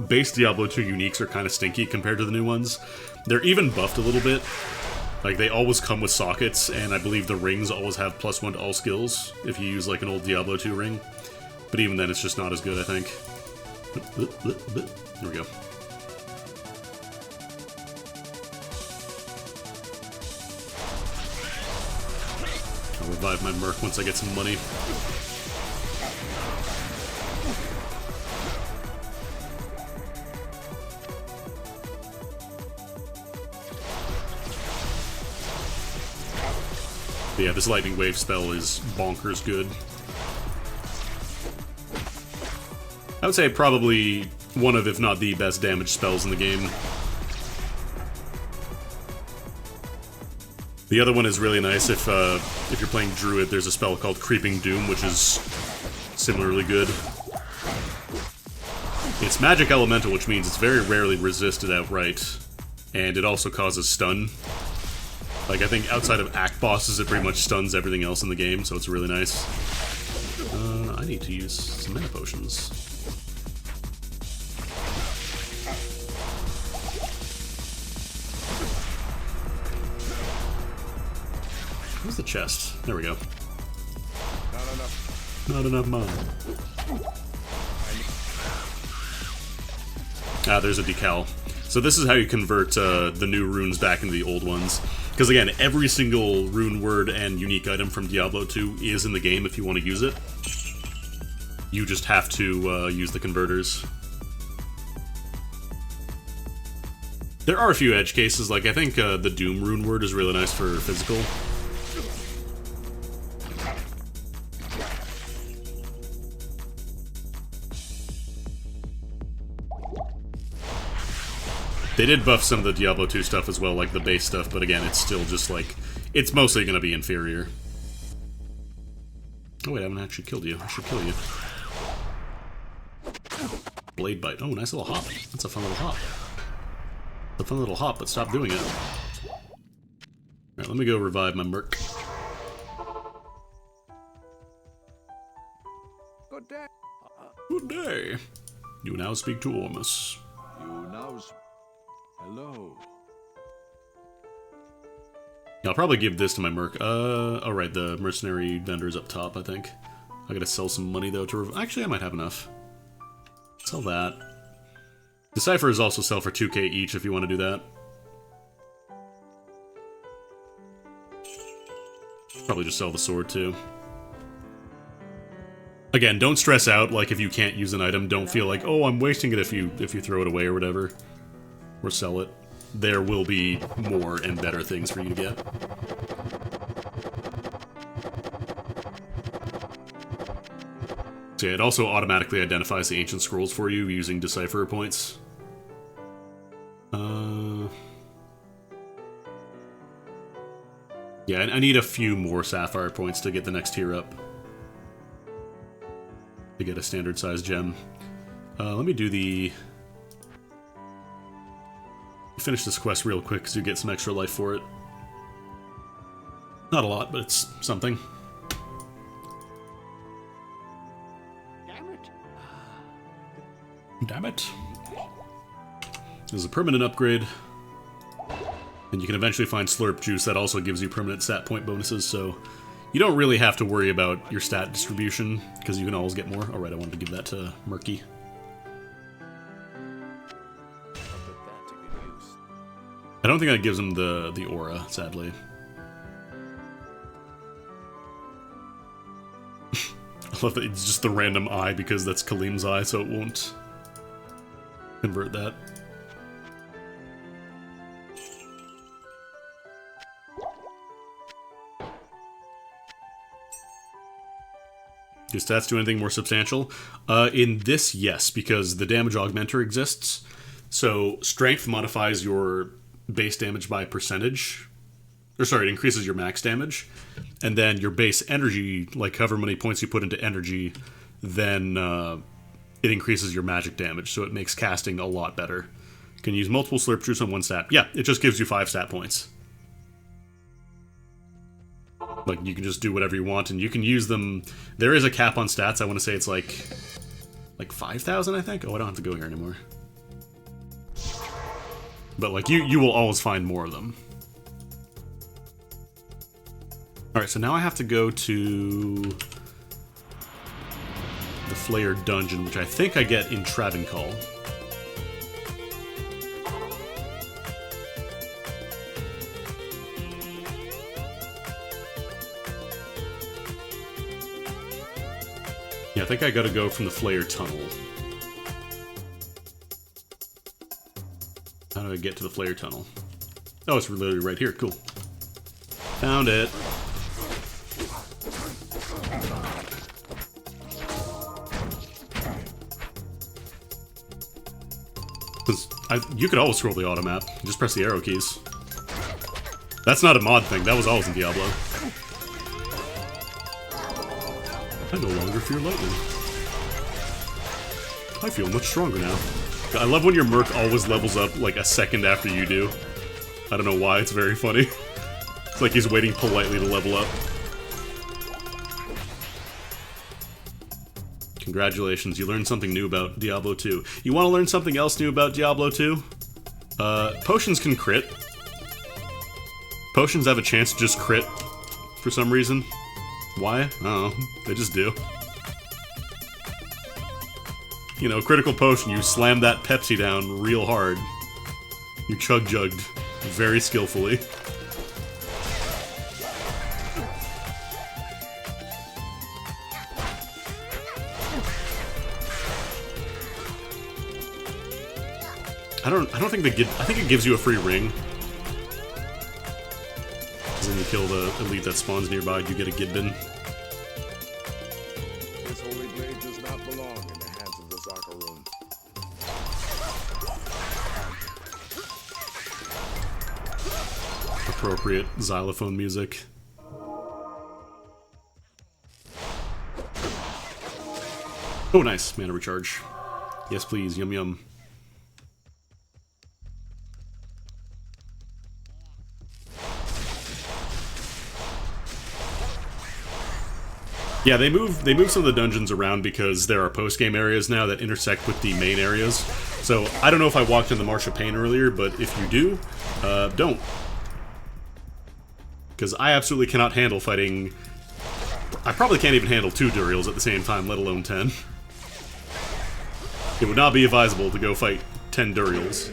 base Diablo 2 uniques are kind of stinky compared to the new ones. They're even buffed a little bit. Like, they always come with sockets, and I believe the rings always have +1 to all skills if you use, like, an old Diablo 2 ring. But even then, it's just not as good, I think. There we go. I'll revive my merc once I get some money. Yeah, this lightning wave spell is bonkers good. I would say probably one of, if not the best damage spells in the game. The other one is really nice if you're playing Druid. There's a spell called Creeping Doom, which is similarly good. It's magic elemental, which means it's very rarely resisted outright, and it also causes stun. Like, I think outside of act bosses, it pretty much stuns everything else in the game, so it's really nice. I need to use some mana potions. Where's the chest? There we go. Not enough mana. Ah, there's a decal. So this is how you convert the new runes back into the old ones. Because again, every single rune word and unique item from Diablo 2 is in the game if you want to use it. You just have to use the converters. There are a few edge cases, like I think the Doom rune word is really nice for physical. They did buff some of the Diablo 2 stuff as well, like the base stuff, but again, it's still just like, it's mostly going to be inferior. Oh wait, I haven't actually killed you. I should kill you. Blade Bite. Oh, nice little hop. That's a fun little hop. It's a fun little hop, but stop doing it. Alright, let me go revive my merc. Good day. Good day. You now speak to Ormus. You now. Hello. Yeah, I'll probably give this to my merc. Oh right, the mercenary vendor's up top, I think. I gotta sell some money though to actually, I might have enough. Sell that. Deciphers also sell for 2k each if you want to do that. Probably just sell the sword too. Again, don't stress out, like if you can't use an item, don't feel like, oh, I'm wasting it if you throw it away or whatever. Or sell it. There will be more and better things for you to get. So yeah, it also automatically identifies the ancient scrolls for you using decipher points. Yeah, I need a few more sapphire points to get the next tier up. To get a standard size gem. Let me do the... Finish this quest real quick because you get some extra life for it. Not a lot, but it's something. Damn it. This is a permanent upgrade. And you can eventually find Slurp Juice that also gives you permanent stat point bonuses, so you don't really have to worry about your stat distribution because you can always get more. Alright, I wanted to give that to Murky. I don't think that gives him the aura, sadly. I love that it's just the random eye because that's Kalim's eye, so it won't convert that. Do stats do anything more substantial? In this, yes, because the damage augmenter exists. So strength modifies your base damage by percentage. Or sorry, it increases your max damage. And then your base energy, like however many points you put into energy, then it increases your magic damage. So it makes casting a lot better. You can use multiple Slurp Juice on one stat. Yeah, it just gives you 5 stat points. Like, you can just do whatever you want, and you can use them. There is a cap on stats. I want to say it's like 5,000, I think? Oh, I don't have to go here anymore. But, like, you will always find more of them. Alright, so now I have to go to the Flayer Dungeon, which I think I get in Travancore. Yeah, I think I gotta go from the Flayer Tunnel. How do I get to the Flayer Tunnel? Oh, it's literally right here. Cool. Found it. You could always scroll the auto map. Just press the arrow keys. That's not a mod thing. That was always in Diablo. I no longer fear lightning. I feel much stronger now. I love when your merc always levels up like a second after you do. I don't know why, it's very funny. It's like he's waiting politely to level up. Congratulations, you learned something new about Diablo 2. You want to learn something else new about Diablo 2? Potions can crit. Potions have a chance to just crit for some reason. Why? I don't know. They just do. You know, critical potion, you slam that Pepsi down real hard. You chug-jugged very skillfully. I don't think I think it gives you a free ring. Because then you kill the elite that spawns nearby, you get a Gidbin. This holy blade does not belong in the hands of the soccer room. Appropriate xylophone music. Oh, nice. Mana recharge. Yes, please. Yum yum. Yeah, they move some of the dungeons around because there are post-game areas now that intersect with the main areas. So, I don't know if I walked in the Marsh of Pain earlier, but if you do, don't. Because I absolutely cannot handle fighting... I probably can't even handle 2 Duriels at the same time, let alone 10. It would not be advisable to go fight 10 Duriels.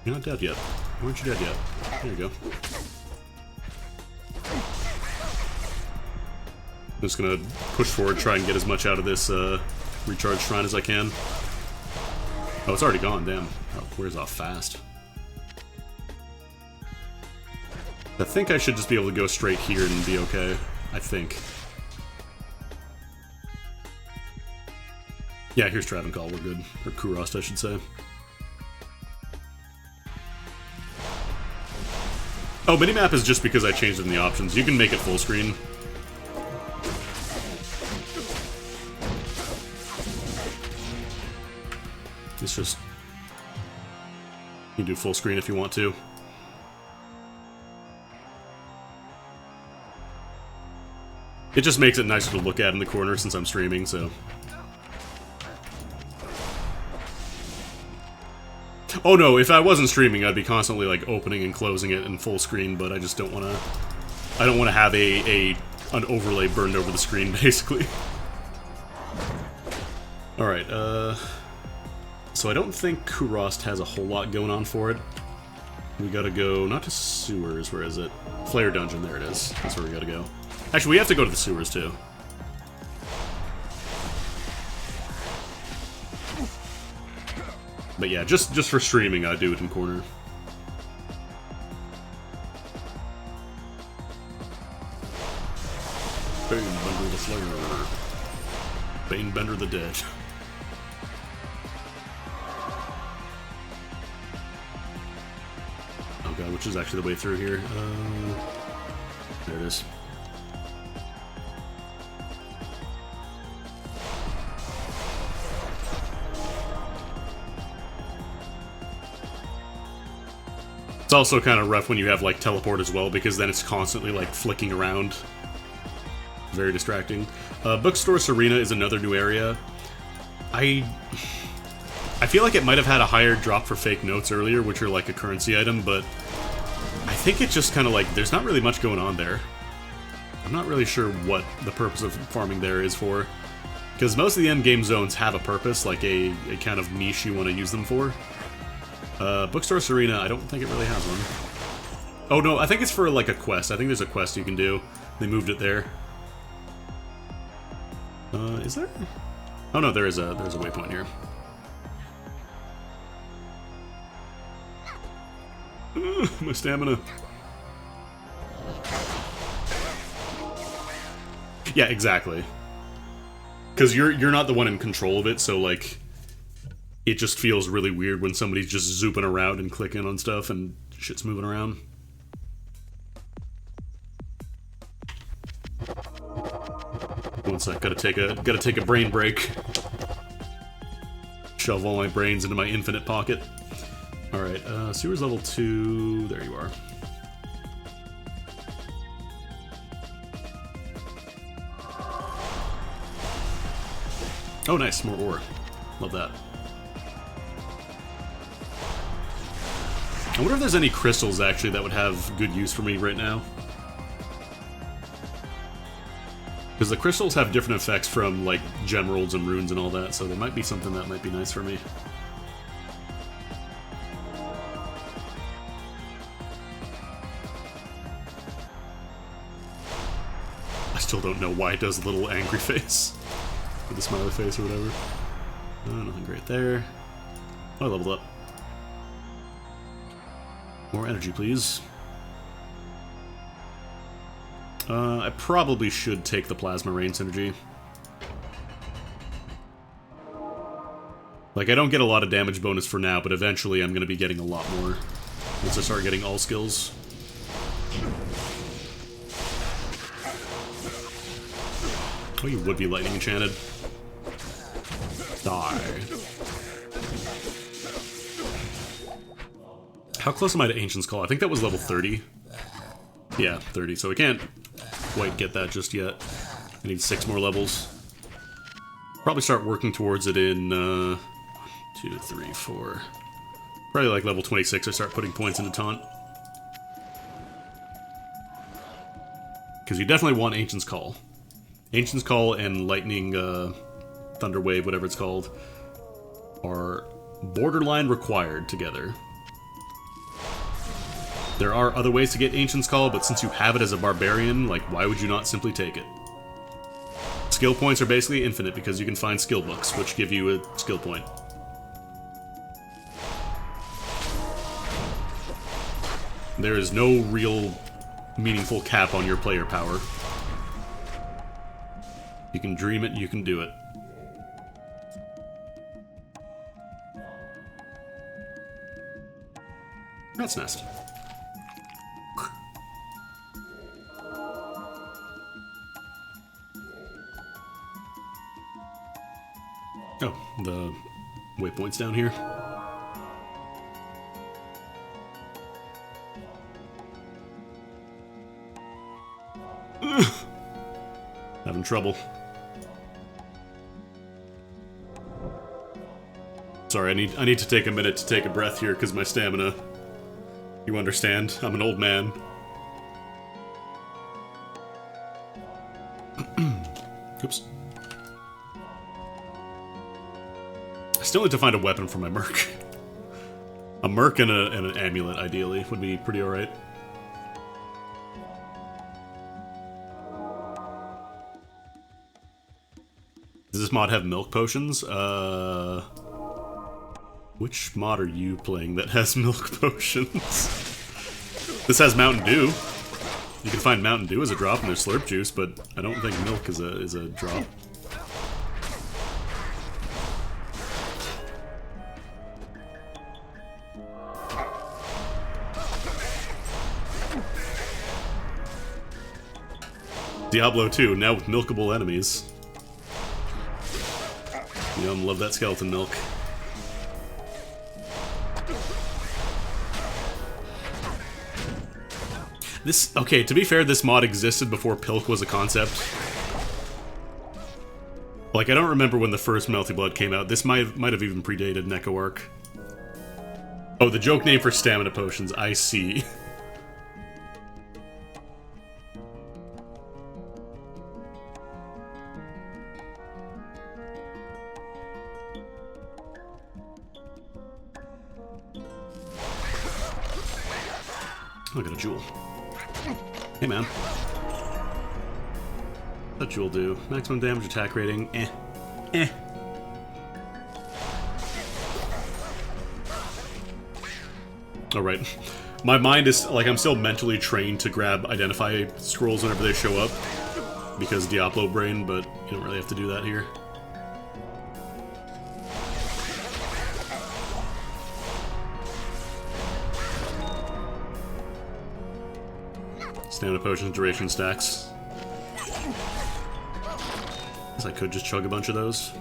You're not dead yet. Why aren't you dead yet? There you go. I'm just gonna push forward, try and get as much out of this recharge shrine as I can. Oh, it's already gone, damn. Oh, wears off fast. I think I should just be able to go straight here and be okay. I think. Yeah, here's Travancore, we're good. Or Kurost, I should say. Oh, minimap is just because I changed it in the options. You can make it full screen. It's just... You can do full screen if you want to. It just makes it nicer to look at in the corner since I'm streaming, so... Oh no, if I wasn't streaming, I'd be constantly like opening and closing it in full screen, but I just don't want to... I don't want to have an overlay burned over the screen, basically. Alright, so I don't think Kurost has a whole lot going on for it. We gotta go, not to sewers, where is it? Flare Dungeon, there it is. That's where we gotta go. Actually, we have to go to the sewers, too. But yeah, just for streaming, I do it in corner. Banebender the Slayer. Banebender the Dead. Oh god, which is actually the way through here? There it is. It's also kind of rough when you have, like, teleport as well, because then it's constantly, like, flicking around. Very distracting. Bookstore Serena is another new area. I feel like it might have had a higher drop for fake notes earlier, which are, like, a currency item, but I think it's just kind of, like, there's not really much going on there. I'm not really sure what the purpose of farming there is for. Because most of the endgame zones have a purpose, like a kind of niche you want to use them for. Bookstore Serena, I don't think it really has one. Oh no, I think it's for like a quest. I think there's a quest you can do. They moved it there. Is there? Oh no, there's a waypoint here. My stamina. Yeah, exactly. Because you're not the one in control of it, so like it just feels really weird when somebody's just zooping around and clicking on stuff and shit's moving around. One sec, gotta take a brain break. Shove all my brains into my infinite pocket. Alright, sewers level 2, there you are. Oh nice, more ore. Love that. I wonder if there's any crystals, actually, that would have good use for me right now. Because the crystals have different effects from, like, gemeralds and runes and all that, so there might be something that might be nice for me. I still don't know why it does a little angry face. With the smiley face or whatever. Nothing great there. Oh, I leveled up. More energy, please. I probably should take the Plasma Rain synergy. Like, I don't get a lot of damage bonus for now, but eventually I'm going to be getting a lot more once I start getting all skills. Oh, you would be lightning enchanted. Die. How close am I to Ancient's Call? I think that was level 30. Yeah, 30, so I can't quite get that just yet. I need 6 more levels. Probably start working towards it in 1, 2, 3, 4. Probably like level 26 I start putting points into Taunt. Because you definitely want Ancient's Call. Ancient's Call and Lightning Thunder Wave, whatever it's called, are borderline required together. There are other ways to get Ancient's Call, but since you have it as a barbarian, like, why would you not simply take it? Skill points are basically infinite because you can find skill books, which give you a skill point. There is no real meaningful cap on your player power. You can dream it, you can do it. Rat's Nest. Oh, the waypoint's down here. Having trouble. Sorry, I need to take a minute to take a breath here because my stamina. You understand? I'm an old man. Oops. I still need to find a weapon for my merc. A merc and an amulet, ideally, would be pretty alright. Does this mod have milk potions? Which mod are you playing that has milk potions? This has Mountain Dew. You can find Mountain Dew as a drop in their slurp juice, but I don't think milk is a drop. Diablo 2, now with milkable enemies. Yum, love that skeleton milk. This, okay, to be fair, this mod existed before Pilk was a concept. Like, I don't remember when the first Melty Blood came out. This might have even predated Neko Arc. Oh, the joke name for stamina potions, I see. I got a jewel. Hey, man. What's that jewel do? Maximum damage attack rating. Eh. Alright. My mind is, like, I'm still mentally trained to grab Identify scrolls whenever they show up. Because Diablo brain, but you don't really have to do that here. Stamina potions, duration stacks. Guess I could just chug a bunch of those.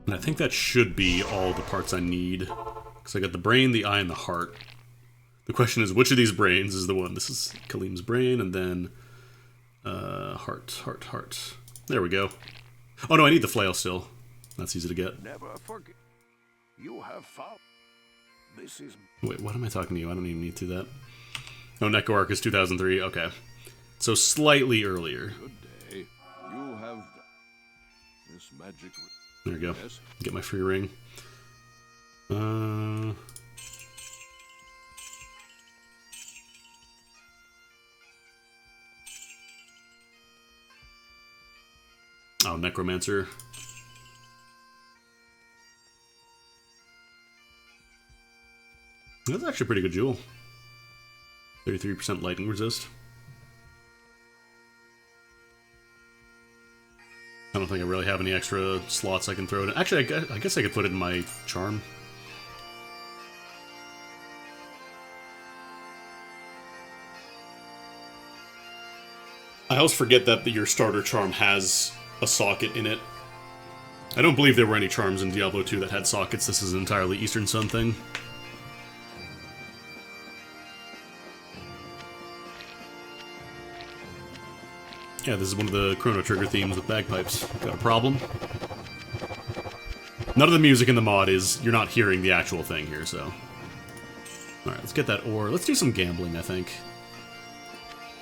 And I think that should be all the parts I need. Because I got the brain, the eye, and the heart. The question is, which of these brains is the one? This is Kalim's brain, and then... heart. There we go. Oh no, I need the flail still. That's easy to get. Never forget. You have found. This is. Wait, what am I talking to you? I don't even need to do that. Oh, Neko Arc is 2003. Okay. So slightly earlier. Good day. You have this magic. There we go. Yes. Get my free ring. Oh, Necromancer. That's actually a pretty good jewel. 33% lightning resist. I don't think I really have any extra slots I can throw it in. Actually, I guess I could put it in my charm. I always forget that your starter charm has a socket in it. I don't believe there were any charms in Diablo 2 that had sockets. This is an entirely Eastern Sun thing. Yeah, this is one of the Chrono Trigger themes with bagpipes. Got a problem? None of the music in the mod is... You're not hearing the actual thing here, so... Alright, let's get that ore. Let's do some gambling, I think.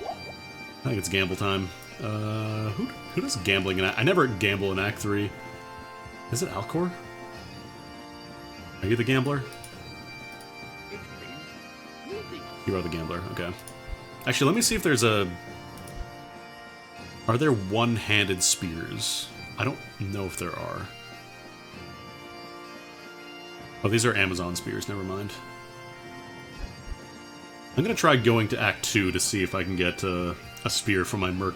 I think it's gamble time. Who does gambling in... I never gamble in Act 3. Is it Alcor? Are you the gambler? You are the gambler, okay. Actually, let me see if there's a... Are there one-handed spears? I don't know if there are. Oh, these are Amazon spears, never mind. I'm gonna try going to Act 2 to see if I can get a spear from my merc.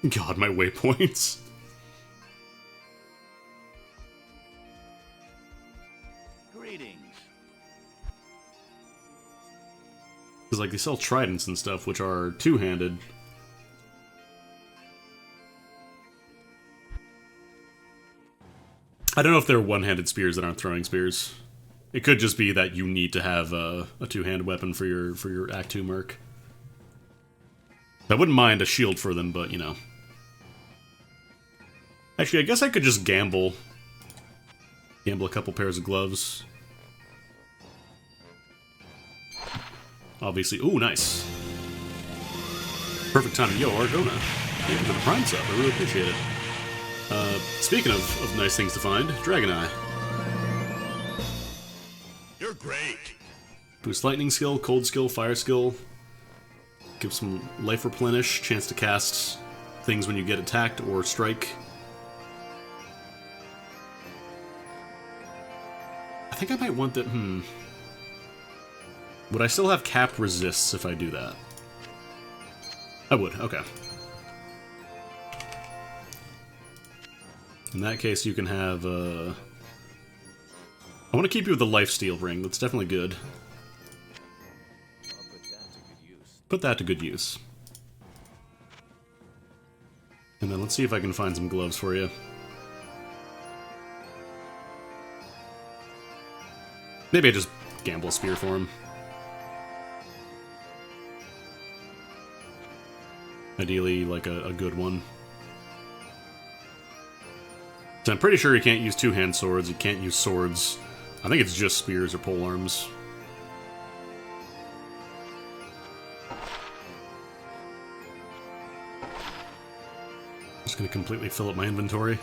God, my waypoints. Greetings. Because, like, they sell tridents and stuff, which are two-handed. I don't know if they're one-handed spears that aren't throwing spears. It could just be that you need to have a two-handed weapon for your Act 2 merc. I wouldn't mind a shield for them, but, you know. Actually, I guess I could just gamble. Gamble a couple pairs of gloves. Obviously. Ooh, nice. Perfect timing. Yo, Argona. Thank you for the Prime sub. I really appreciate it. Speaking of nice things to find, Dragon Eye. You're great. Boost lightning skill, cold skill, fire skill. Give some life replenish, chance to cast things when you get attacked or strike. I think I might want that. Would I still have capped resists if I do that? I would, okay. In that case, you can have, I want to keep you with the lifesteal ring. That's definitely good. I'll put that to good use. Put that to good use. And then let's see if I can find some gloves for you. Maybe I just gamble a spear for him. Ideally, like a good one. So I'm pretty sure you can't use two-hand swords, you can't use swords. I think it's just spears or polearms. Just gonna completely fill up my inventory.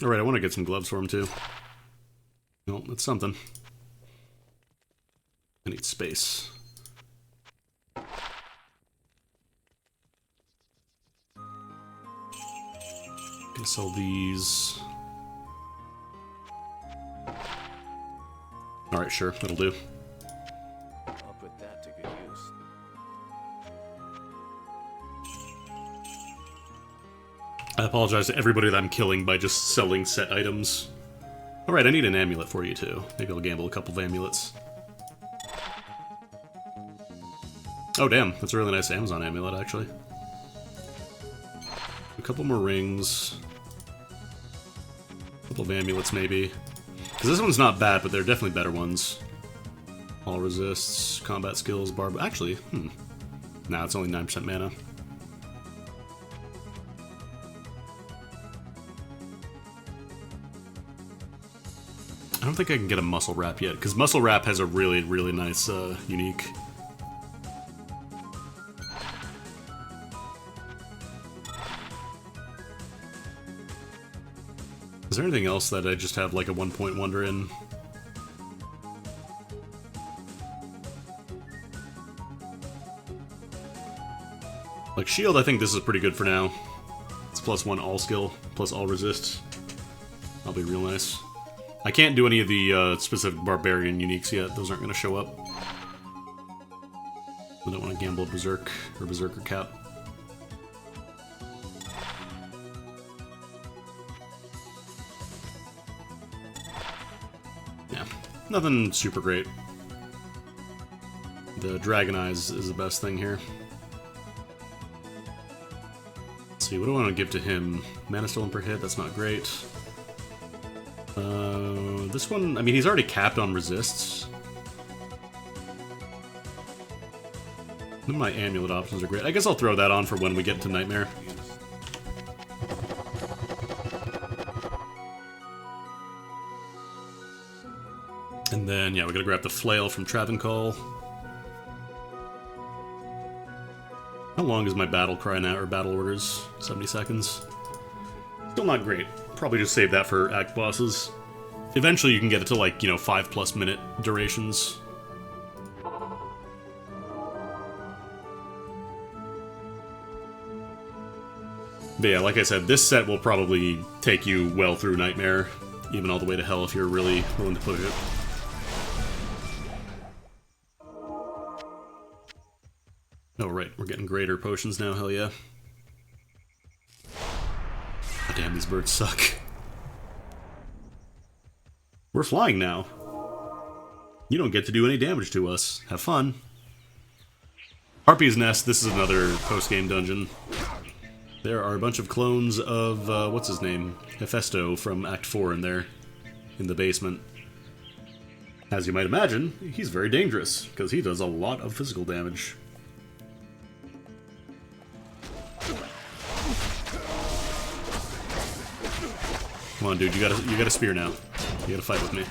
Alright, I want to get some gloves for him too. Well, that's something. I need space. Gonna sell these. Alright, sure, that'll do. I'll put that to good use. I apologize to everybody that I'm killing by just selling set items. Alright, I need an amulet for you too. Maybe I'll gamble a couple of amulets. Oh damn, that's a really nice Amazon amulet actually. A couple more rings. A couple of amulets maybe. Because this one's not bad, but there are definitely better ones. All resists, combat skills, barb... Actually, Nah, it's only 9% mana. I don't think I can get a muscle wrap yet, because muscle wrap has a really, really nice, unique. Is there anything else that I just have like a 1-point wonder in? Like shield, I think this is pretty good for now. It's +1 all skill, plus all resist. That'll be real nice. I can't do any of the specific barbarian uniques yet. Those aren't going to show up. I don't want to gamble Berserk or Berserker Cap. Yeah, nothing super great. The Dragon Eyes is the best thing here. Let's see, what do I want to give to him? Mana Stolen per hit, that's not great. This one, I mean, he's already capped on resists. None of my amulet options are great. I guess I'll throw that on for when we get to Nightmare. And then, yeah, we gotta grab the Flail from Travancore. How long is my battle cry now, or battle orders? 70 seconds. Still not great. Probably just save that for act bosses. Eventually you can get it to like, 5+ minute durations. But yeah, like I said, this set will probably take you well through Nightmare, even all the way to Hell if you're really willing to push it. Oh right, we're getting greater potions now, hell yeah. God damn, these birds suck. We're flying now. You don't get to do any damage to us. Have fun. Harpy's Nest, this is another post-game dungeon. There are a bunch of clones of, what's his name? Hephaesto from Act 4 in there. In the basement. As you might imagine, he's very dangerous, because he does a lot of physical damage. Come on, dude, you got a spear now. You gotta fight with me.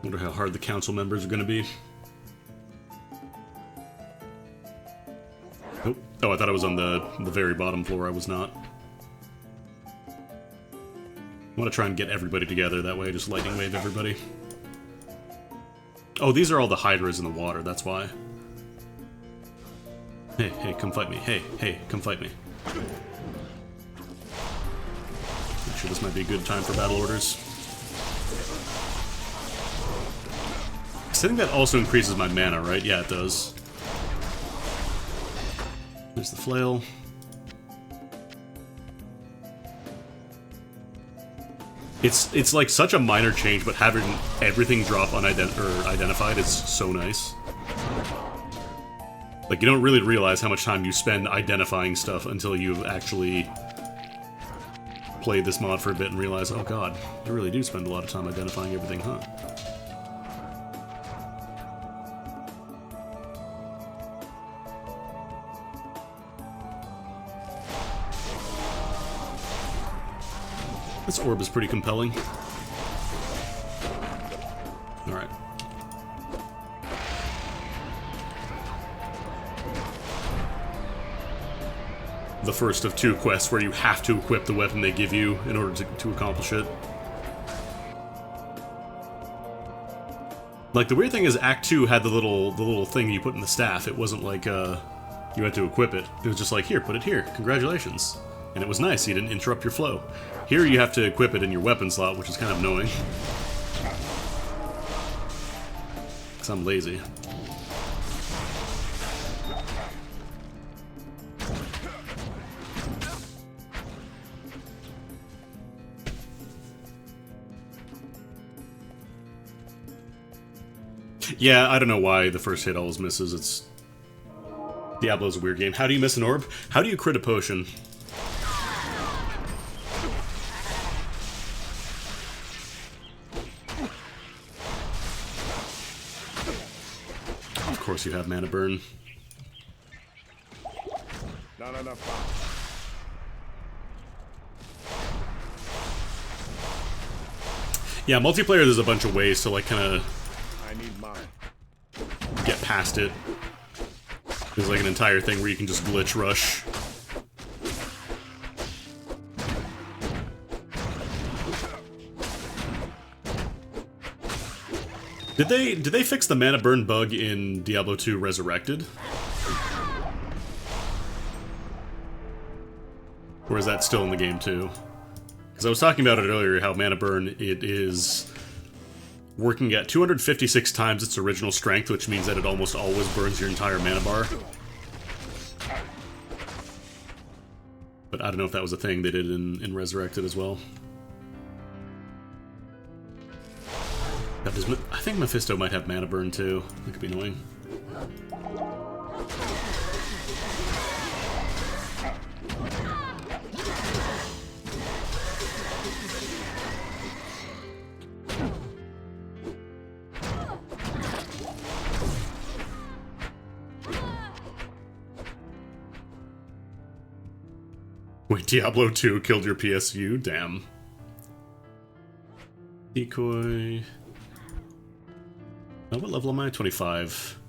Wonder how hard the council members are gonna be. Oh, I thought I was on the very bottom floor. I was not. I want to try and get everybody together, that way I just lightning wave everybody. Oh, these are all the hydras in the water, that's why. Hey, hey, come fight me. Hey, hey, come fight me. Actually, this might be a good time for battle orders. I think that also increases my mana, right? Yeah, it does. There's the flail. It's like such a minor change, but having everything drop identified is so nice. Like, you don't really realize how much time you spend identifying stuff until you've actually played this mod for a bit and realize, oh god, I really do spend a lot of time identifying everything, huh? This orb is pretty compelling. Alright. the first of 2 quests where you have to equip the weapon they give you in order to accomplish it. Like, the weird thing is Act 2 had the little thing you put in the staff. It wasn't like, you had to equip it. It was just like, here, put it here. Congratulations. And it was nice, you didn't interrupt your flow. Here you have to equip it in your weapon slot, which is kind of annoying. Because I'm lazy. Yeah, I don't know why the first hit always misses. It's... Diablo's a weird game. How do you miss an orb? How do you crit a potion? Of course you have mana burn. Not enough. Yeah, multiplayer there's a bunch of ways to like kind of I need mine. get past it. There's like an entire thing where you can just glitch rush. Did they fix the mana burn bug in Diablo 2 Resurrected? Or is that still in the game too? Because I was talking about it earlier, how mana burn, it is working at 256 times its original strength, which means that it almost always burns your entire mana bar. But I don't know if that was a thing they did in Resurrected as well. I think Mephisto might have mana burn too. That could be annoying. Wait, Diablo 2 killed your PSU? Damn. Decoy... Oh, what level am I? 25.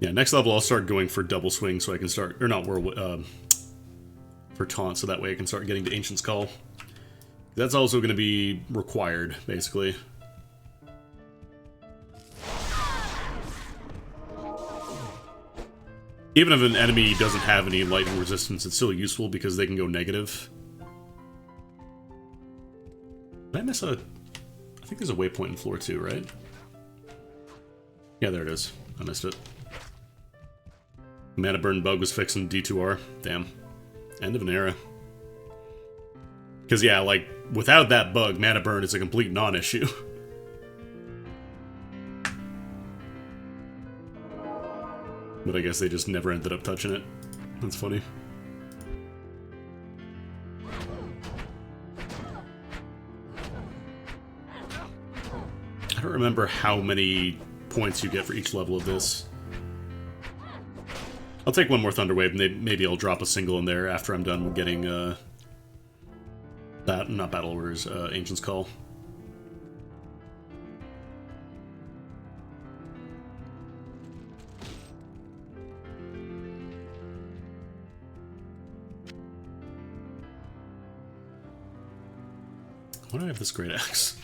Yeah, next level I'll start going for double swing so I can start... Or not, for taunt, so that way I can start getting to Ancient's Call. That's also going to be required, basically. Even if an enemy doesn't have any lightning resistance, it's still useful because they can go negative. Did I miss a... I think there's a waypoint in floor 2, right? Yeah, there it is. I missed it. Mana burn bug was fixed in D2R. Damn. End of an era. Because, yeah, like, without that bug, mana burn is a complete non-issue. But I guess they just never ended up touching it. That's funny. I don't remember how many points you get for each level of this. I'll take one more Thunderwave, and maybe I'll drop a single in there after I'm done getting, not Battle Orders, Ancient's Call. Why do I have this great axe?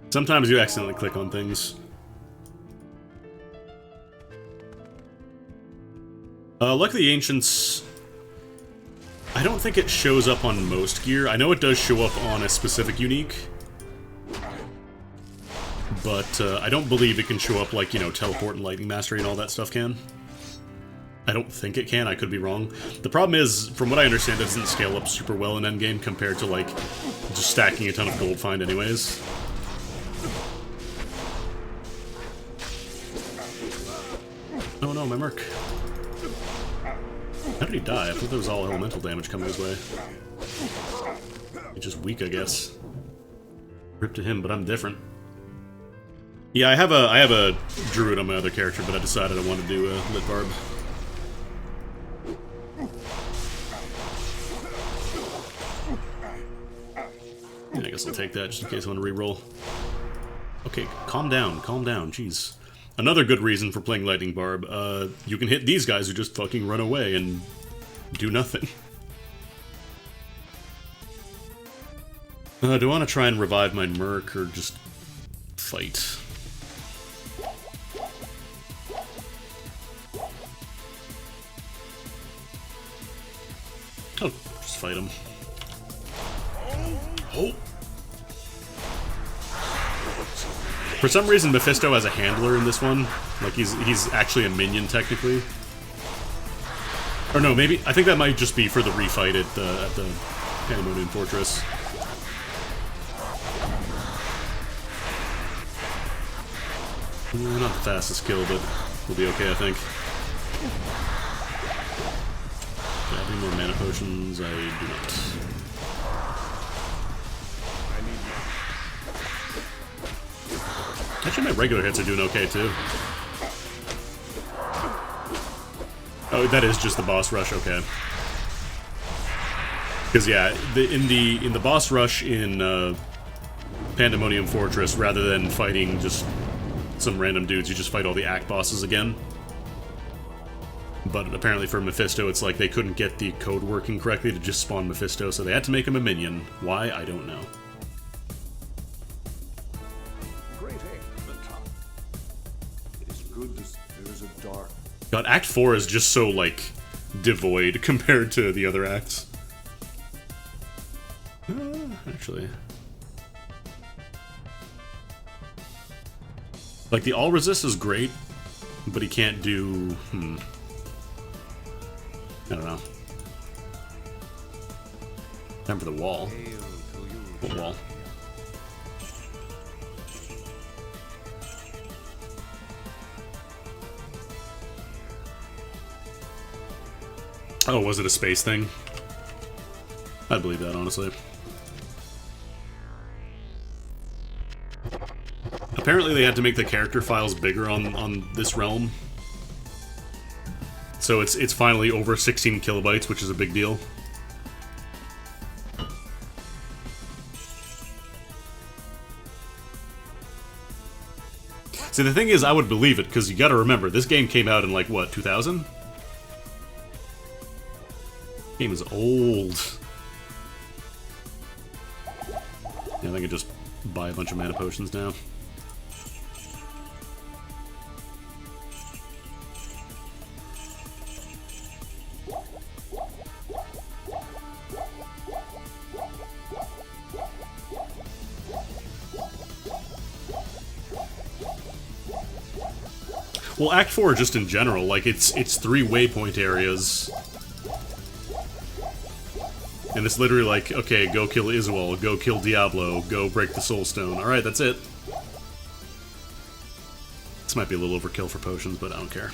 Sometimes you accidentally click on things. Luck of the Ancients... I don't think it shows up on most gear. I know it does show up on a specific unique. But I don't believe it can show up like, you know, Teleport and Lightning Mastery and all that stuff can. I don't think it can, I could be wrong. The problem is, from what I understand, it doesn't scale up super well in endgame compared to, like, just stacking a ton of gold find anyways. Oh no, my Merc. How did he die? I thought there was all elemental damage coming his way. He's just weak, I guess. Rip to him, but I'm different. Yeah, I have a druid on my other character, but I decided I wanted to do a Lit Barb. Yeah, I guess I'll take that just in case I want to reroll. Okay, calm down, jeez. Another good reason for playing Lightning Barb, you can hit these guys who just fucking run away and do nothing. Do I want to try and revive my Merc or just fight? Oh, just fight him. Oh! For some reason, Mephisto has a handler in this one. Like, he's actually a minion, technically. Or no, maybe... I think that might just be for the refight at the Pandemonium Fortress. Not the fastest kill, but we'll be okay, I think. Do I have any more mana potions? I do not. Actually, my regular hits are doing okay, too. Oh, that is just the boss rush, okay. Because, yeah, in the boss rush in Pandemonium Fortress, rather than fighting just some random dudes, you just fight all the act bosses again. But apparently for Mephisto, it's like they couldn't get the code working correctly to just spawn Mephisto, so they had to make him a minion. Why? I don't know. Great aim, the top. It is good to see there is a dark. God, Act 4 is just so, like, devoid compared to the other acts. Actually... Like, the all resist is great, but he can't do... I don't know. Time for the wall. What wall? Oh, was it a space thing? I believe that, honestly. Apparently they had to make the character files bigger on this realm. So it's finally over 16 kilobytes, which is a big deal. See, the thing is, I would believe it, because you gotta remember, this game came out in, like, what, 2000? Game is old. Yeah, I can just buy a bunch of mana potions now. Well, Act 4, just in general, like, it's 3 waypoint areas. And it's literally like, okay, go kill Isual, go kill Diablo, go break the Soul Stone. Alright, that's it. This might be a little overkill for potions, but I don't care.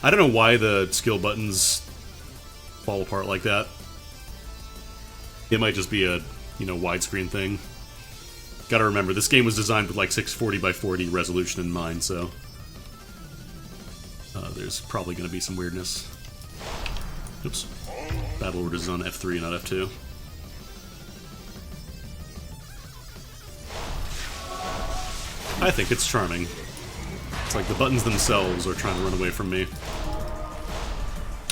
I don't know why the skill buttons fall apart like that. It might just be a, you know, widescreen thing. Gotta remember, this game was designed with like 640 by 40 resolution in mind, so... there's probably going to be some weirdness. Oops. Battle Order is on F3, not F2. I think it's charming. It's like the buttons themselves are trying to run away from me.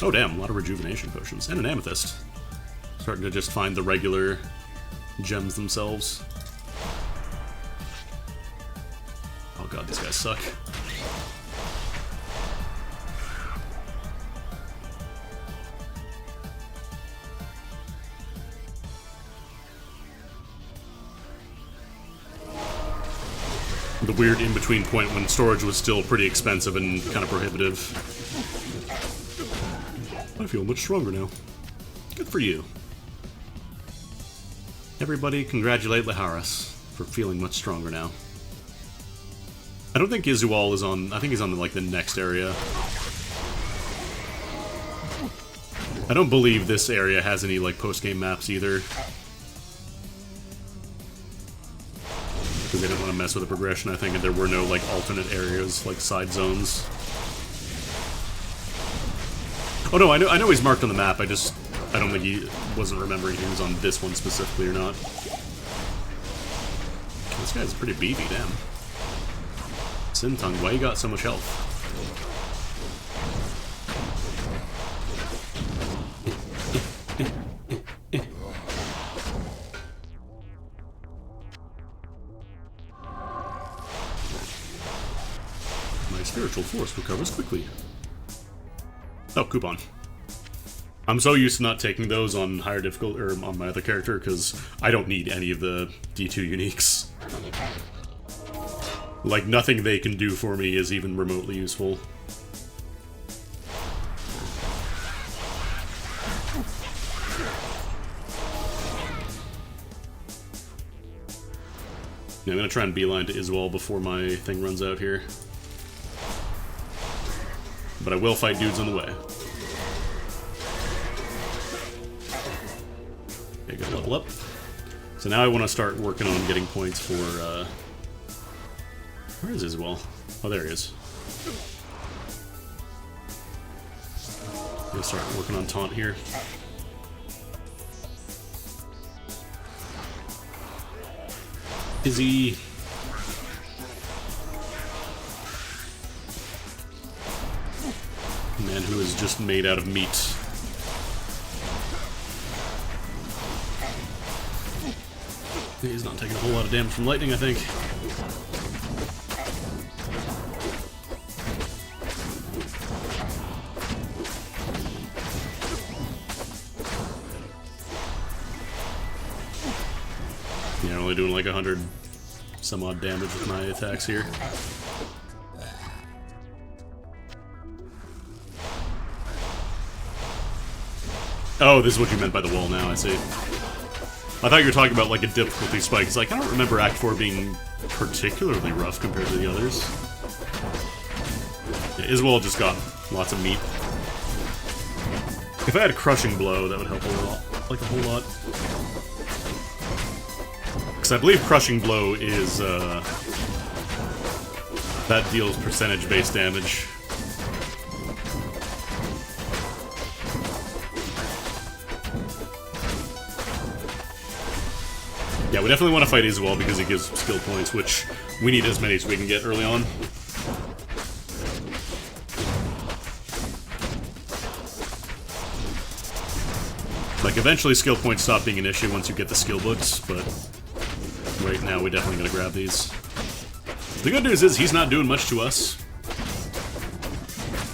Oh damn, a lot of rejuvenation potions. And an amethyst. Starting to just find the regular gems themselves. Oh god, these guys suck. The weird in-between point when storage was still pretty expensive and kind of prohibitive. I feel much stronger now. Good for you. Everybody congratulate Laharis for feeling much stronger now. I don't think Isual is on... I think he's on, like, the next area. I don't believe this area has any, like, post-game maps either. Because they didn't want to mess with the progression, I think, and there were no, like, alternate areas, like, side zones. Oh no, I know he's marked on the map, I don't think he wasn't remembering he was on this one specifically or not. This guy's pretty beefy, damn. Sin Tongue, why you got so much health? My spiritual force recovers quickly. Oh, coupon. I'm so used to not taking those on higher difficulty, or on my other character, because I don't need any of the D2 uniques. Like, nothing they can do for me is even remotely useful. Yeah, I'm gonna try and beeline to Iswal before my thing runs out here. But I will fight dudes on the way. Okay, go level up. So now I want to start working on getting points for, where is Iswal? Oh, there he is. Gonna start working on taunt here. Izzy. Man who is just made out of meat. He's not taking a whole lot of damage from lightning, I think. Yeah, only doing like 100 some odd damage with my attacks here. Oh, this is what you meant by the wall now, I see. I thought you were talking about like a difficulty spike. It's like, I don't remember Act 4 being particularly rough compared to the others. Yeah, Iswal just got lots of meat. If I had a crushing blow, that would help a lot. Like a whole lot. Because I believe crushing blow is, that deals percentage-based damage. Yeah, we definitely want to fight Iswal because he gives skill points, which we need as many as we can get early on. Like, eventually skill points stop being an issue once you get the skill books, but right now we definitely gotta grab these. The good news is he's not doing much to us.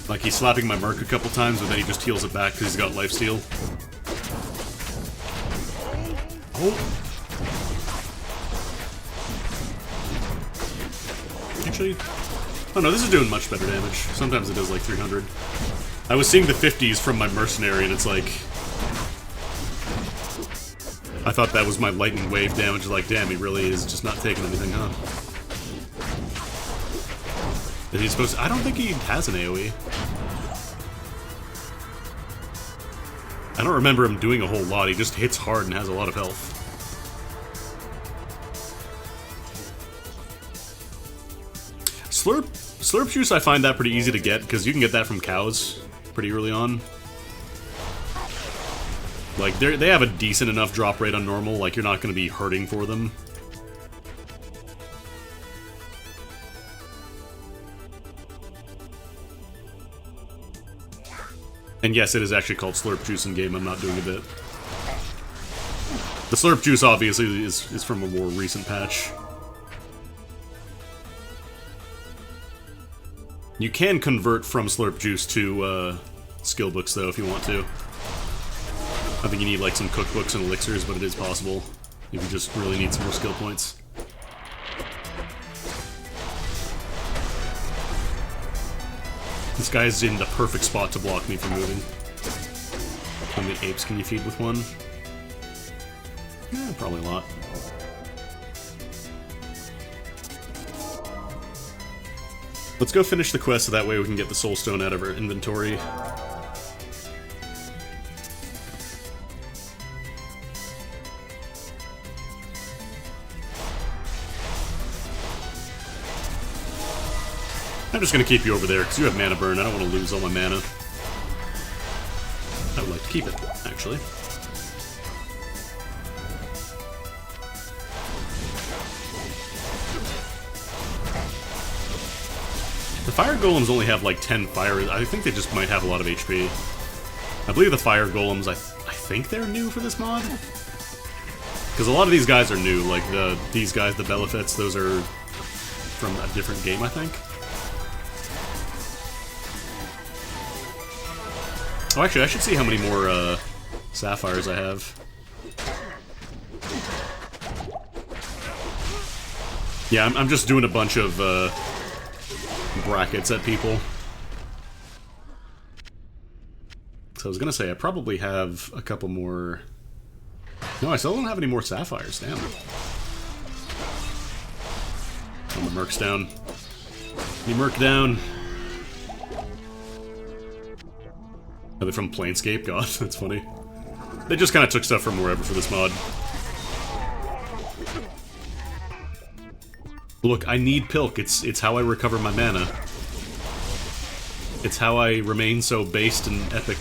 Like, he's slapping my Merc a couple times, but then he just heals it back because he's got lifesteal. Oh! Actually, oh no, this is doing much better damage. Sometimes it does like 300. I was seeing the 50s from my Mercenary, and it's like... I thought that was my lightning wave damage, like, damn, he really is just not taking anything, huh? Is he supposed to... I don't think he has an AoE. I don't remember him doing a whole lot, he just hits hard and has a lot of health. Slurp juice, I find that pretty easy to get, because you can get that from cows pretty early on. Like, they have a decent enough drop rate on normal, like, you're not going to be hurting for them. And yes, it is actually called Slurp Juice in game, I'm not doing a bit. The Slurp Juice, obviously, is from a more recent patch. You can convert from Slurp Juice to skill books, though, if you want to. I think you need, like, some cookbooks and elixirs, but it is possible if you just really need some more skill points. This guy's in the perfect spot to block me from moving. How many apes can you feed with one? Yeah, probably a lot. Let's go finish the quest so that way we can get the soul stone out of our inventory. I'm just gonna keep you over there because you have mana burn. I don't want to lose all my mana. I would like to keep it, actually. The fire golems only have like 10 fire. I think they just might have a lot of HP. I believe the fire golems, I think they're new for this mod. Because a lot of these guys are new, like these guys, the Belafets, those are from a different game, I think. Oh, actually, I should see how many more sapphires I have. Yeah, I'm just doing a bunch of brackets at people. So I was gonna say, I probably have a couple more... No, I still don't have any more sapphires, damn. Oh, the Merc's down. The Merc down. Are they from Planescape? God, that's funny. They just kind of took stuff from wherever for this mod. Look, I need Pilk. It's how I recover my mana. It's how I remain so based and epic.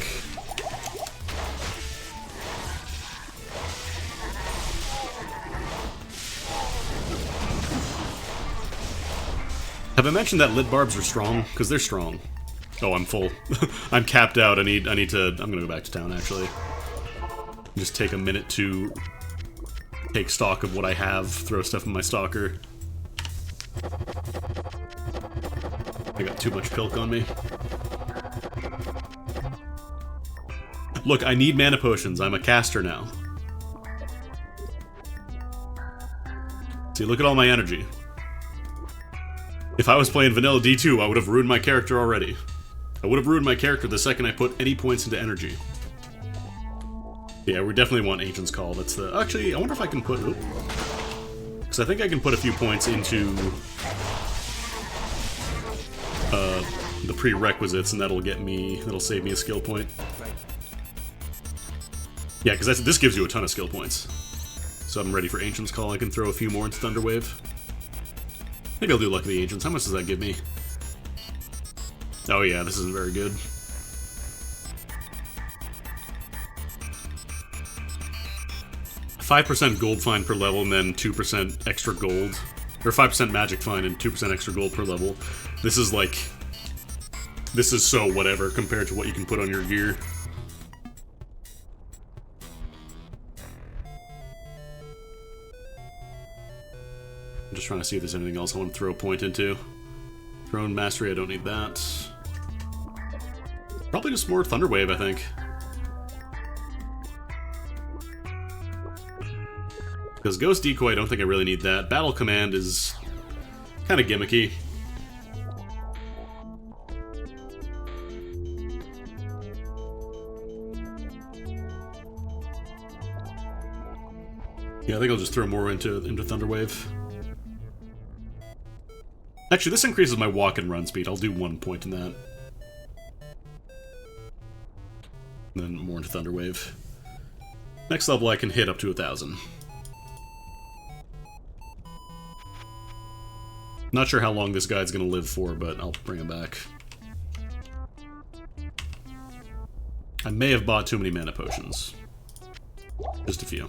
Have I mentioned that lit barbs are strong? Because they're strong. Oh, I'm full. I'm capped out. I need to... I'm gonna go back to town, actually. Just take a minute to take stock of what I have, throw stuff in my stalker. I got too much Pilk on me. Look, I need mana potions. I'm a caster now. See, look at all my energy. If I was playing vanilla D2, I would have ruined my character already. I would have ruined my character the second I put any points into energy. Yeah, we definitely want Ancient's Call. That's the... Actually, I wonder if I can put... Because I think I can put a few points into... the prerequisites, and that'll get me... That'll save me a skill point. Yeah, because this gives you a ton of skill points. So I'm ready for Ancient's Call. I can throw a few more into Thunderwave. Maybe I'll do Luck of the Ancients. How much does that give me? Oh yeah, this isn't very good. $5% gold fine per level, and then 2% extra gold. Or 5% magic fine and 2% extra gold per level. This is like... This is so whatever compared to what you can put on your gear. I'm just trying to see if there's anything else I want to throw a point into. Throne Mastery, I don't need that. Probably just more Thunderwave, I think. Because Ghost Decoy, I don't think I really need that. Battle Command is kind of gimmicky. Yeah, I think I'll just throw more into Thunderwave. Actually, this increases my walk and run speed. I'll do 1 point in that. And then more into Thunderwave. Next level I can hit up to 1,000. Not sure how long this guy's gonna live for, but I'll bring him back. I may have bought too many mana potions. Just a few.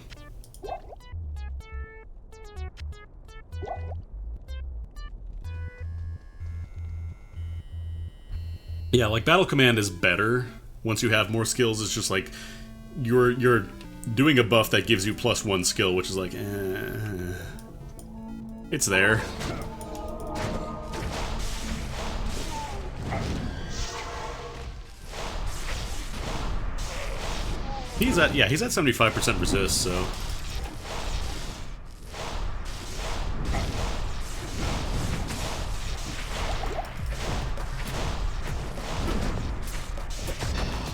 Yeah, like, Battle Command is better once you have more skills. It's just like, you're doing a buff that gives you +1 skill, which is like, it's there. He's at 75% resist, so...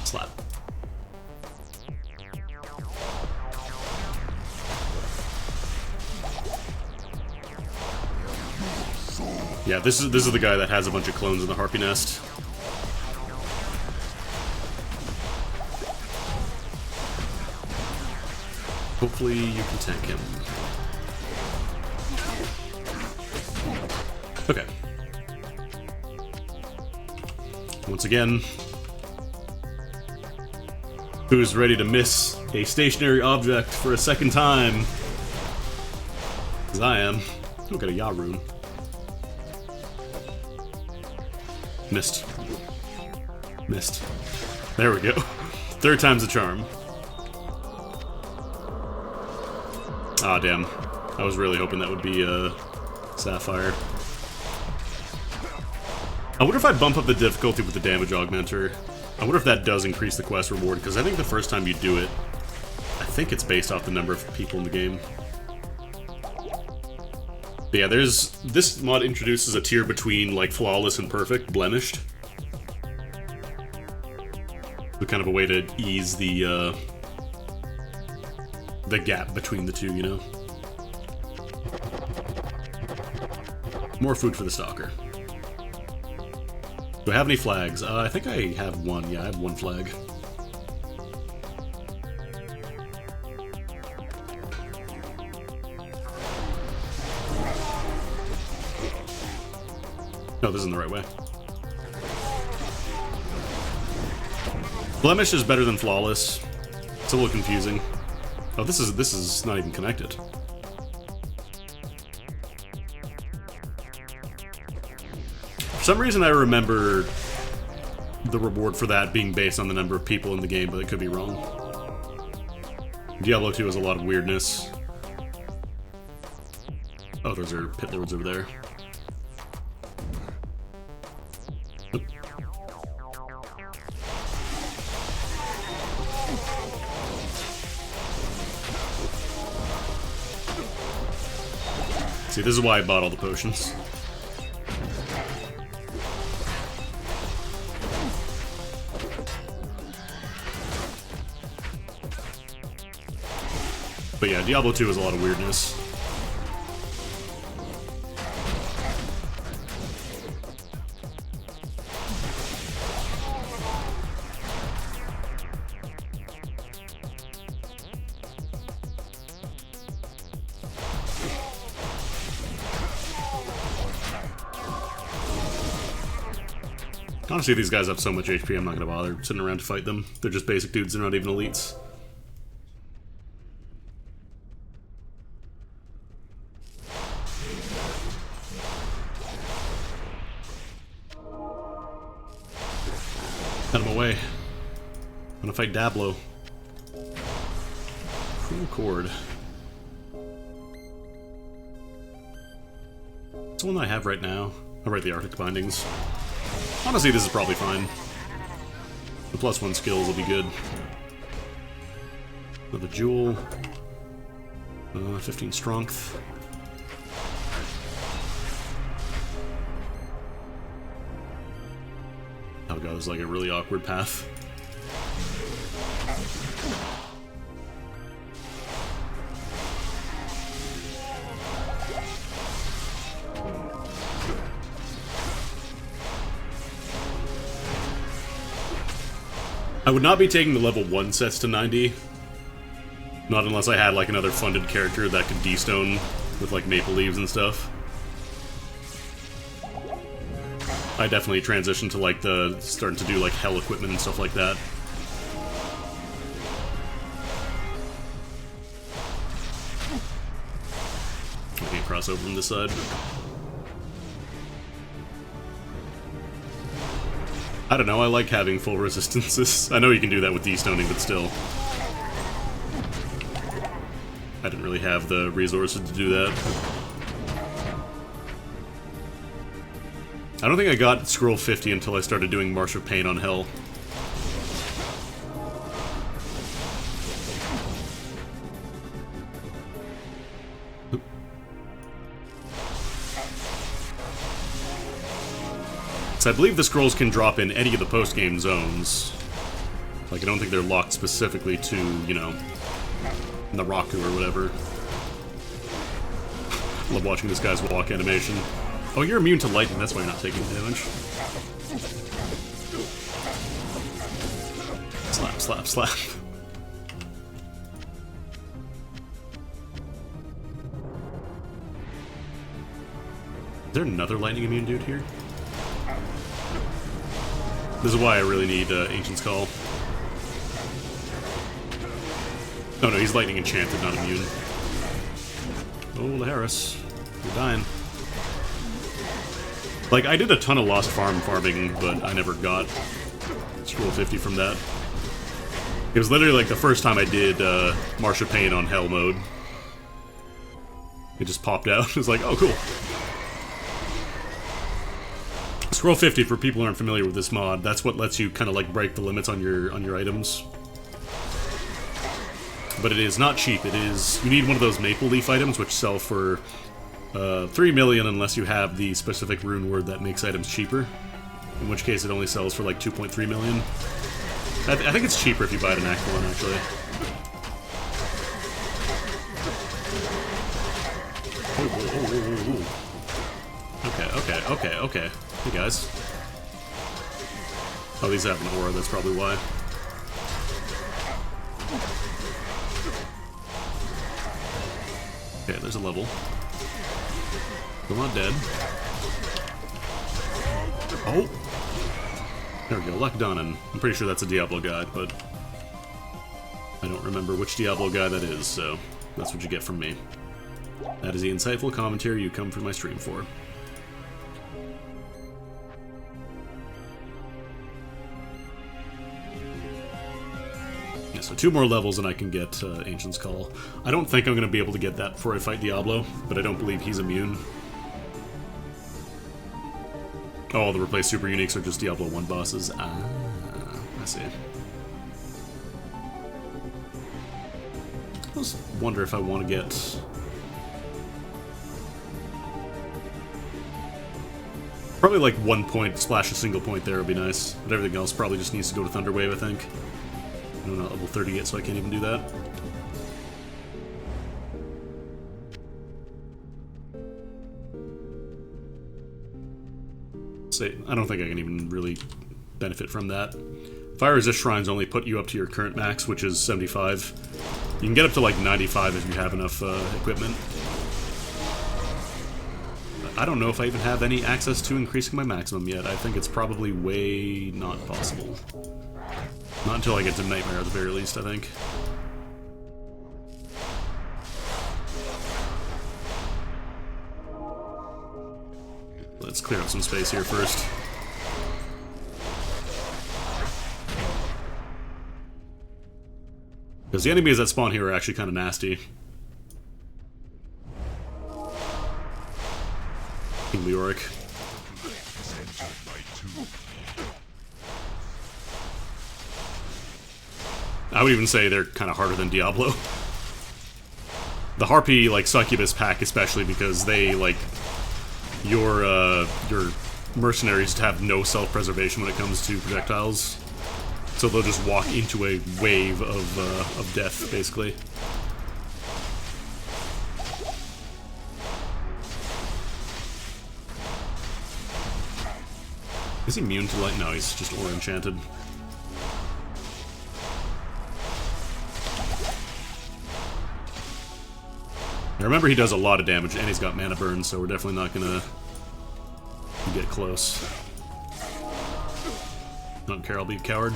Slap. Yeah, this is the guy that has a bunch of clones in the Harpy Nest. Hopefully you can tank him. Okay. Once again, who's ready to miss a stationary object for a second time? Because I am. Look at a Ya rune. Missed. Missed. There we go. Third time's the charm. Ah, damn. I was really hoping that would be, Sapphire. I wonder if I bump up the difficulty with the damage augmenter. I wonder if that does increase the quest reward, because I think the first time you do it, I think it's based off the number of people in the game. But yeah, this mod introduces a tier between, like, flawless and perfect, blemished. So kind of a way to ease the gap between the two, you know? More food for the stalker. Do I have any flags? I think I have one. Yeah, I have one flag. No, this isn't the right way. Blemish is better than flawless. It's a little confusing. Oh, this is not even connected. For some reason I remember the reward for that being based on the number of people in the game, but it could be wrong. Diablo 2 has a lot of weirdness. Oh, those are pit lords over there. Oop. See, this is why I bought all the potions. But yeah, Diablo 2 has a lot of weirdness. Honestly, these guys have so much HP, I'm not gonna bother sitting around to fight them. They're just basic dudes, they're not even elites. Cut him away. I'm gonna fight Diablo. Cool cord. What's the one that I have right now? I'll write the Arctic Bindings. Honestly, this is probably fine. The +1 skills will be good. Another jewel. 15 strength. Oh god, this is like a really awkward path. I would not be taking the level 1 sets to 90. Not unless I had like another funded character that could D-stone with like maple leaves and stuff. I definitely transitioned to like the starting to do like hell equipment and stuff like that. I can't cross over from this side. I don't know, I like having full resistances. I know you can do that with D-stoning, but still. I didn't really have the resources to do that. I don't think I got scroll 50 until I started doing March of Pain on Hell. So I believe the scrolls can drop in any of the post-game zones. Like, I don't think they're locked specifically to, you know, Naraku or whatever. Love watching this guy's walk animation. Oh, you're immune to lightning, that's why you're not taking damage. Slap, slap, slap. Is there another lightning immune dude here? This is why I really need Ancient's Call. Oh no, he's lightning enchanted, not immune. Oh, Laharis. You're dying. Like, I did a ton of Lost farming, but I never got scroll 50 from that. It was literally like the first time I did Marshapane on Hell mode. It just popped out. It was like, oh, cool. Scroll 50, for people who aren't familiar with this mod, that's what lets you kind of like break the limits on your items. But it is not cheap. It is... You need one of those maple leaf items, which sell for 3 million unless you have the specific rune word that makes items cheaper. In which case it only sells for like 2.3 million. I think it's cheaper if you buy it in Act 1, actually. Okay. Hey, guys. Oh, these have an aura, that's probably why. Okay, there's a level. Still not dead. Oh! There we go, Luck Donan. I'm pretty sure that's a Diablo guy, but I don't remember which Diablo guy that is, so that's what you get from me. That is the insightful commentary you come for my stream for. Yeah, so 2 more levels and I can get Ancient's Call. I don't think I'm going to be able to get that before I fight Diablo, but I don't believe he's immune. Oh, the replaced super uniques are just Diablo 1 bosses. Ah, I see. I just wonder if I want to get... Probably like 1 point, splash a single point there would be nice. But everything else probably just needs to go to Thunderwave, I think. I'm not level 30 yet, so I can't even do that. I don't think I can even really benefit from that. Fire Resist Shrines only put you up to your current max, which is 75. You can get up to like 95 if you have enough equipment. I don't know if I even have any access to increasing my maximum yet. I think it's probably way not possible. Not until I get to Nightmare at the very least, I think. Let's clear up some space here first. Because the enemies that spawn here are actually kind of nasty. King Leoric. I would even say they're kind of harder than Diablo. The Harpy, like, Succubus pack especially, because they, like... Your mercenaries have no self-preservation when it comes to projectiles. So they'll just walk into a wave of death, basically. Is he immune to light? No, he's just aura enchanted. Now remember, he does a lot of damage, and he's got mana burn, so we're definitely not gonna get close. Don't care, I'll be a coward.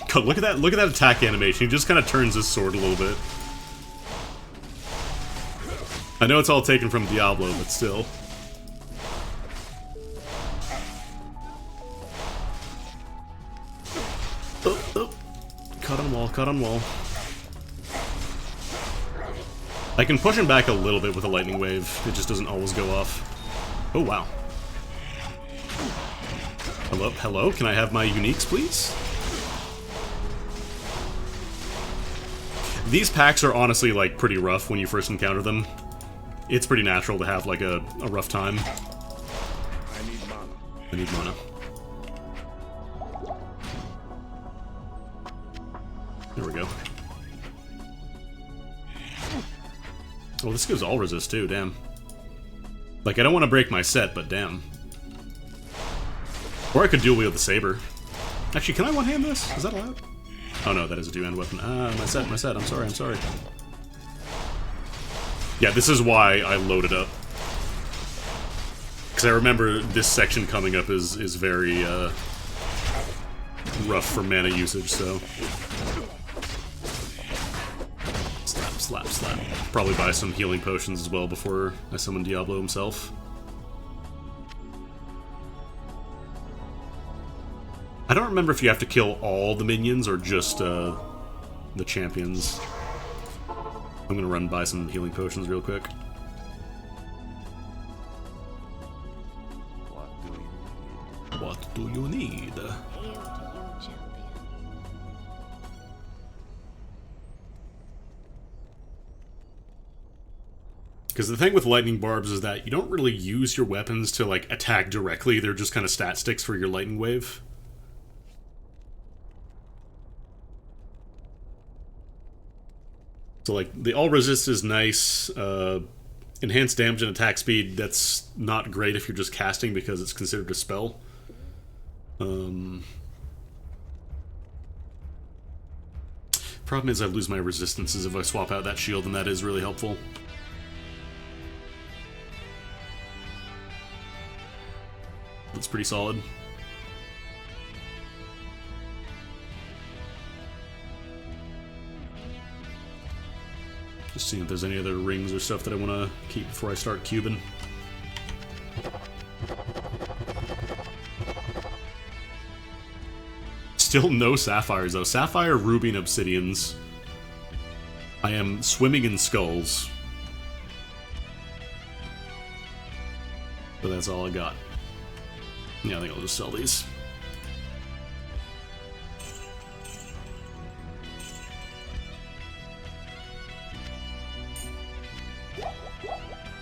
God, look at that attack animation. He just kind of turns his sword a little bit. I know it's all taken from Diablo, but still. Cut on wall. I can push him back a little bit with a lightning wave. It just doesn't always go off. Oh, wow. Hello? Can I have my uniques, please? These packs are honestly, like, pretty rough when you first encounter them. It's pretty natural to have, like, a rough time. I need mana. There we go. Oh, this gives all resist too, damn. Like, I don't want to break my set, but damn. Or I could dual wield the saber. Actually, can I one-hand this? Is that allowed? Oh no, that is a two-hand weapon. Ah, my set, I'm sorry. Yeah, this is why I loaded up. Because I remember this section coming up is very, rough for mana usage, so... Slap, slap. Probably buy some healing potions as well before I summon Diablo himself. I don't remember if you have to kill all the minions or just the champions. I'm gonna run by some healing potions real quick. What do you need? Hail to you, champion. Because the thing with lightning barbs is that you don't really use your weapons to, like, attack directly. They're just kind of stat sticks for your lightning wave. So, like, the all resist is nice. Enhanced damage and attack speed, that's not great if you're just casting because it's considered a spell. Problem is I lose my resistances if I swap out that shield, and that is really helpful. That's pretty solid. Just seeing if there's any other rings or stuff that I want to keep before I start cubing. Still no sapphires though. Sapphire, ruby, and obsidians. I am swimming in skulls. But that's all I got. Yeah, I think I'll just sell these.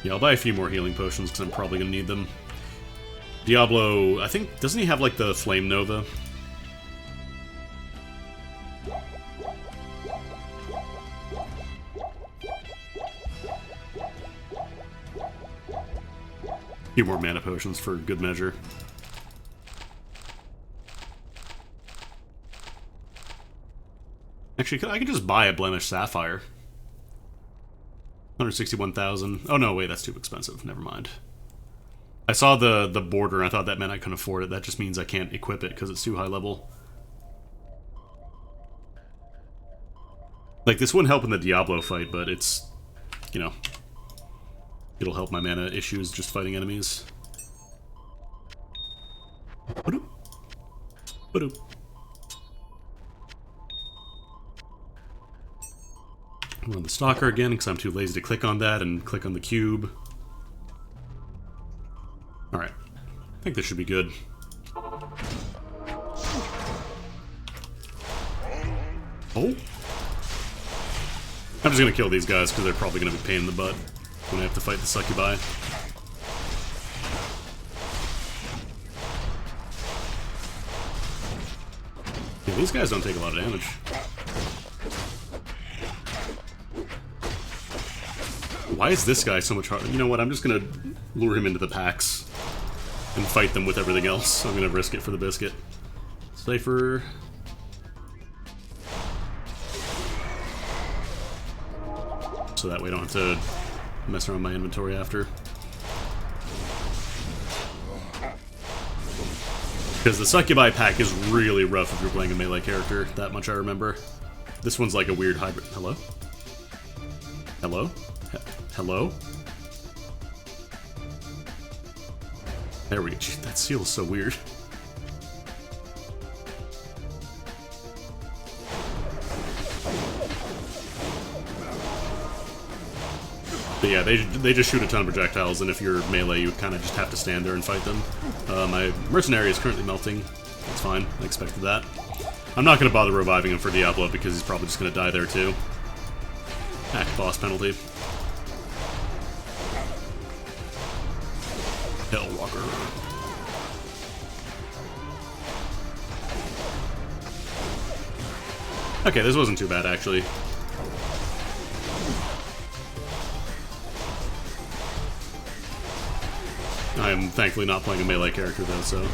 Yeah, I'll buy a few more healing potions because I'm probably going to need them. Diablo, I think, doesn't he have like the Flame Nova? A few more mana potions for good measure. Actually, I could just buy a Blemished Sapphire. 161,000. Oh no, wait, that's too expensive. Never mind. I saw the border and I thought that meant I couldn't afford it. That just means I can't equip it because it's too high level. Like, this wouldn't help in the Diablo fight, but it's, you know, it'll help my mana issues just fighting enemies. Ba-doop. Ba-doop. I'm on the Stalker again because I'm too lazy to click on that and click on the cube. Alright. I think this should be good. Oh! I'm just gonna kill these guys because they're probably gonna be a pain in the butt when I have to fight the succubi. Yeah, these guys don't take a lot of damage. Why is this guy so much harder? You know what, I'm just gonna lure him into the packs and fight them with everything else. I'm gonna risk it for the biscuit. Cypher. So that way I don't have to mess around my inventory after. Because the Succubi pack is really rough if you're playing a melee character, that much I remember. This one's like a weird hybrid. Hello? Hello? Hello? There we go. Gee, that seal is so weird. But yeah, they just shoot a ton of projectiles, and if you're melee, you kind of just have to stand there and fight them. My mercenary is currently melting. That's fine. I expected that. I'm not going to bother reviving him for Diablo because he's probably just going to die there too. Hack boss penalty. Hellwalker. Okay, this wasn't too bad, actually. I am thankfully not playing a melee character, though, so...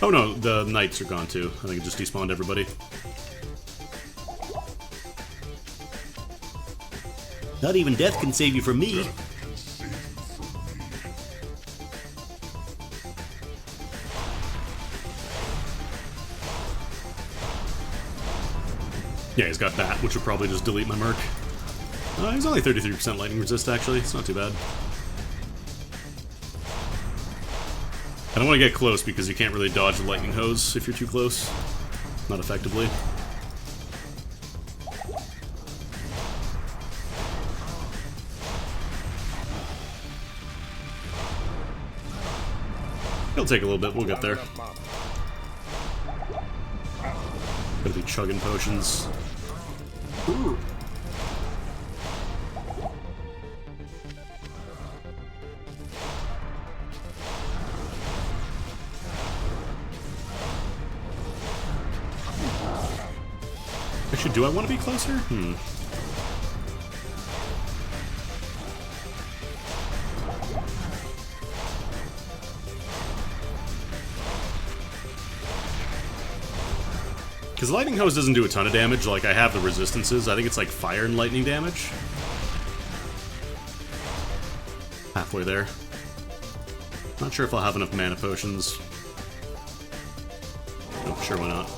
Oh no, the knights are gone, too. I think it just despawned everybody. Not even death can save you from me. Yeah, he's got Bat, which would probably just delete my Merc. He's only 33% lightning resist, actually. It's not too bad. I don't want to get close because you can't really dodge the lightning hose if you're too close. Not effectively. It'll take a little bit, we'll get there. Gotta be chugging potions. Ooh. Actually, do I want to be closer? Because lightning hose doesn't do a ton of damage. Like, I have the resistances. I think it's like fire and lightning damage. Halfway there. Not sure if I'll have enough mana potions. Oh, sure, why not?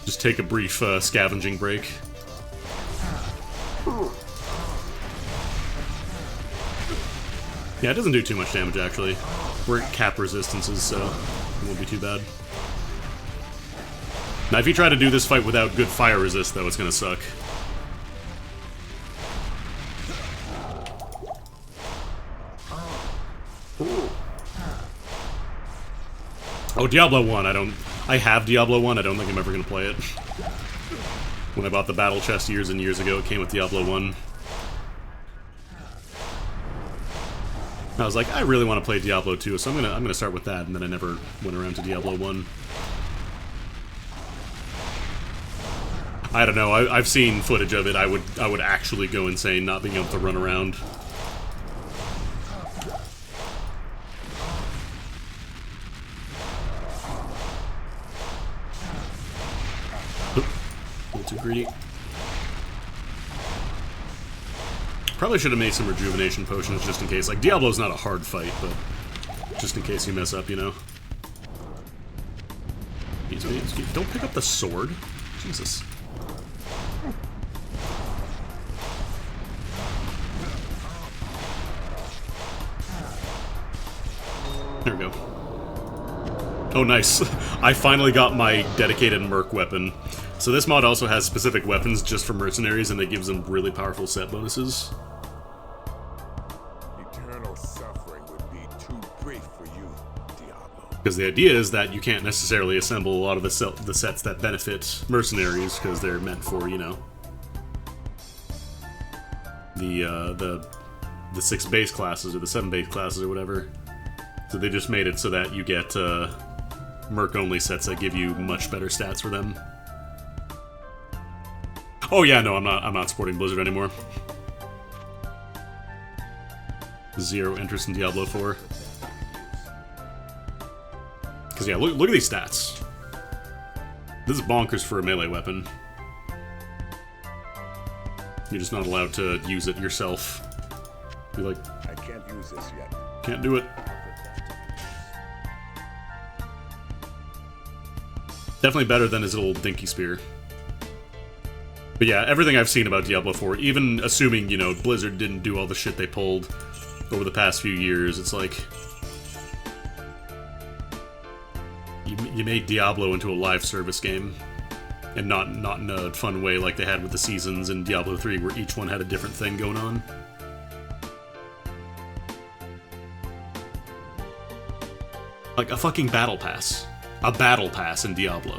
Just take a brief scavenging break. Yeah, it doesn't do too much damage, actually. We're at cap resistances, so it won't be too bad. Now, if you try to do this fight without good fire resist, though, it's gonna suck. Oh, Diablo 1, I have Diablo 1, I don't think I'm ever gonna play it. When I bought the battle chest years and years ago, it came with Diablo 1. I was like, I really want to play Diablo 2, so I'm gonna start with that, and then I never went around to Diablo 1. I don't know, I've seen footage of it, I would actually go insane not being able to run around. Oop, a little too greedy. Probably should have made some rejuvenation potions just in case. Like, Diablo's not a hard fight, but just in case you mess up, you know? Excuse me. Don't pick up the sword. Jesus. There we go. Oh, nice. I finally got my dedicated Merc weapon. So this mod also has specific weapons just for mercenaries, and it gives them really powerful set bonuses. Eternal suffering would be too great for you, Diablo. Because the idea is that you can't necessarily assemble a lot of the sets that benefit mercenaries, because they're meant for, you know, the 6 base classes or the 7 base classes or whatever. So they just made it so that you get Merc-only sets that give you much better stats for them. Oh yeah, no, I'm not supporting Blizzard anymore. 0 interest in Diablo 4. Because yeah, look at these stats. This is bonkers for a melee weapon. You're just not allowed to use it yourself. You're like, I can't use this yet. can't do it. Definitely better than his little dinky spear. But yeah, everything I've seen about Diablo 4, even assuming, you know, Blizzard didn't do all the shit they pulled over the past few years, it's like... You made Diablo into a live service game. And not in a fun way like they had with the seasons in Diablo 3, where each one had a different thing going on. Like a fucking battle pass. A battle pass in Diablo.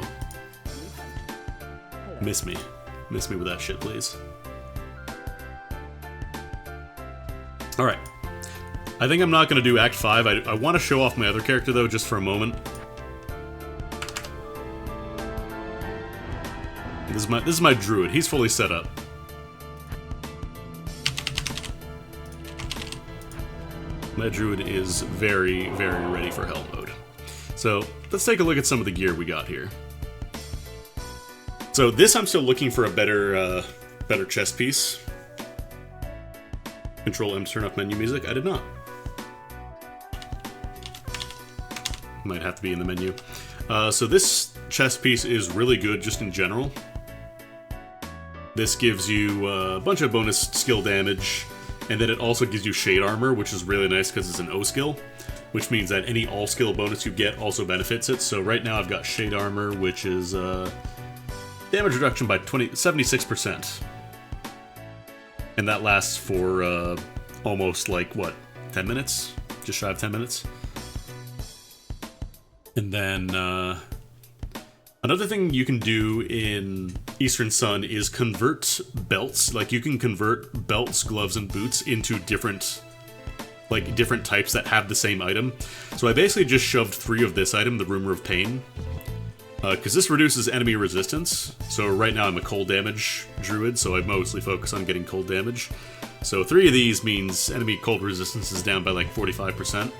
Miss me. Miss me with that shit, please. Alright. I think I'm not going to do Act 5. I want to show off my other character, though, just for a moment. This is my druid. He's fully set up. My druid is very, very ready for hell mode. So, let's take a look at some of the gear we got here. So this, I'm still looking for a better chest piece. Control M to turn off menu music. I did not. Might have to be in the menu. So this chest piece is really good just in general. This gives you a bunch of bonus skill damage, and then it also gives you shade armor, which is really nice because it's an O skill, which means that any all skill bonus you get also benefits it. So right now I've got shade armor, which is damage reduction by 76%. And that lasts for almost like, what, 10 minutes? Just shy of 10 minutes. And then another thing you can do in Eastern Sun is convert belts. Like, you can convert belts, gloves, and boots into different types that have the same item. So I basically just shoved 3 of this item, the Rumor of Pain, because this reduces enemy resistance. So right now I'm a cold damage druid, so I mostly focus on getting cold damage. So 3 of these means enemy cold resistance is down by like 45%.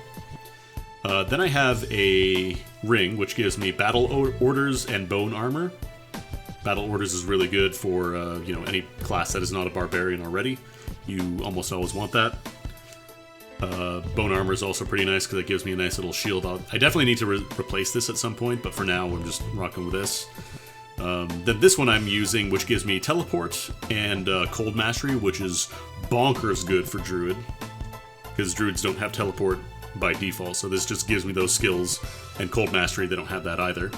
Then I have a ring, which gives me battle orders and bone armor. Battle orders is really good for any class that is not a barbarian already. You almost always want that. Bone armor is also pretty nice because it gives me a nice little shield. I definitely need to replace this at some point, but for now I'm just rocking with this. Then this one I'm using, which gives me teleport and cold mastery, which is bonkers good for druid, because druids don't have teleport by default, so this just gives me those skills, and cold mastery, they don't have that either.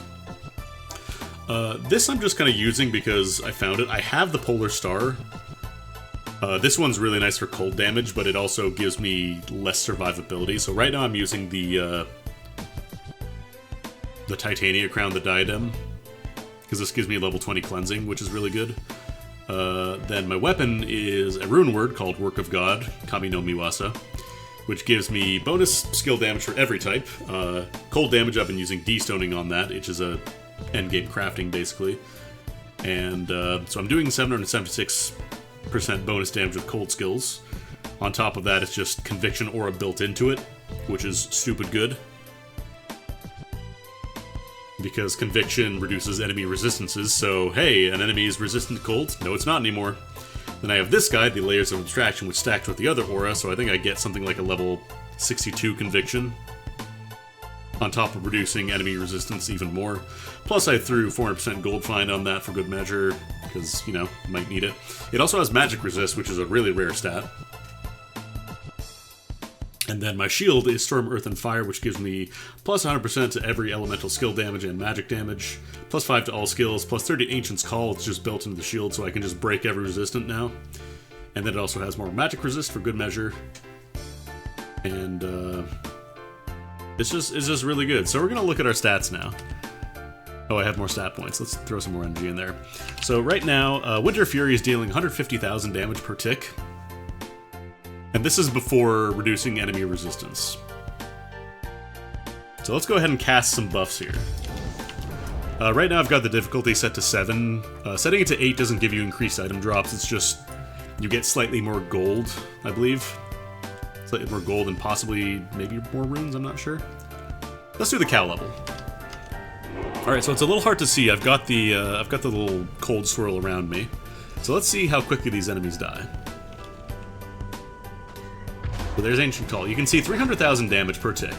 This I'm just kind of using because I found it. I have the polar star. This one's really nice for cold damage, but it also gives me less survivability. So right now I'm using the Titania Crown, the Diadem, because this gives me level 20 cleansing, which is really good. Then my weapon is a rune word called Work of God, Kami no Miwasa, which gives me bonus skill damage for every type. Cold damage, I've been using D-stoning on that, which is a endgame crafting, basically. And so I'm doing 776% bonus damage with cold skills. On top of that, it's just Conviction Aura built into it, which is stupid good, because Conviction reduces enemy resistances, so hey, an enemy is resistant to cold? No, it's not anymore. Then I have this guy, the Layers of Abstraction, which stacked with the other aura, so I think I get something like a level 62 Conviction, on top of reducing enemy resistance even more. Plus I threw 400% gold find on that for good measure, because, might need it. It also has magic resist, which is a really rare stat. And then my shield is Storm, Earth, and Fire, which gives me plus 100% to every elemental skill damage and magic damage, plus 5 to all skills, plus 30 Ancient's Call. It's just built into the shield, so I can just break every resistant now. And then it also has more magic resist for good measure. And it's just really good. So we're going to look at our stats now. Oh, I have more stat points. Let's throw some more energy in there. So right now, Winter Fury is dealing 150,000 damage per tick. And this is before reducing enemy resistance. So let's go ahead and cast some buffs here. Right now I've got the difficulty set to 7. Setting it to 8 doesn't give you increased item drops, it's just you get slightly more gold, I believe. Slightly more gold and possibly maybe more runes, I'm not sure. Let's do the cow level. Alright, so it's a little hard to see. I've got the little cold swirl around me. So let's see how quickly these enemies die. So there's Ancient Call. You can see 300,000 damage per tick.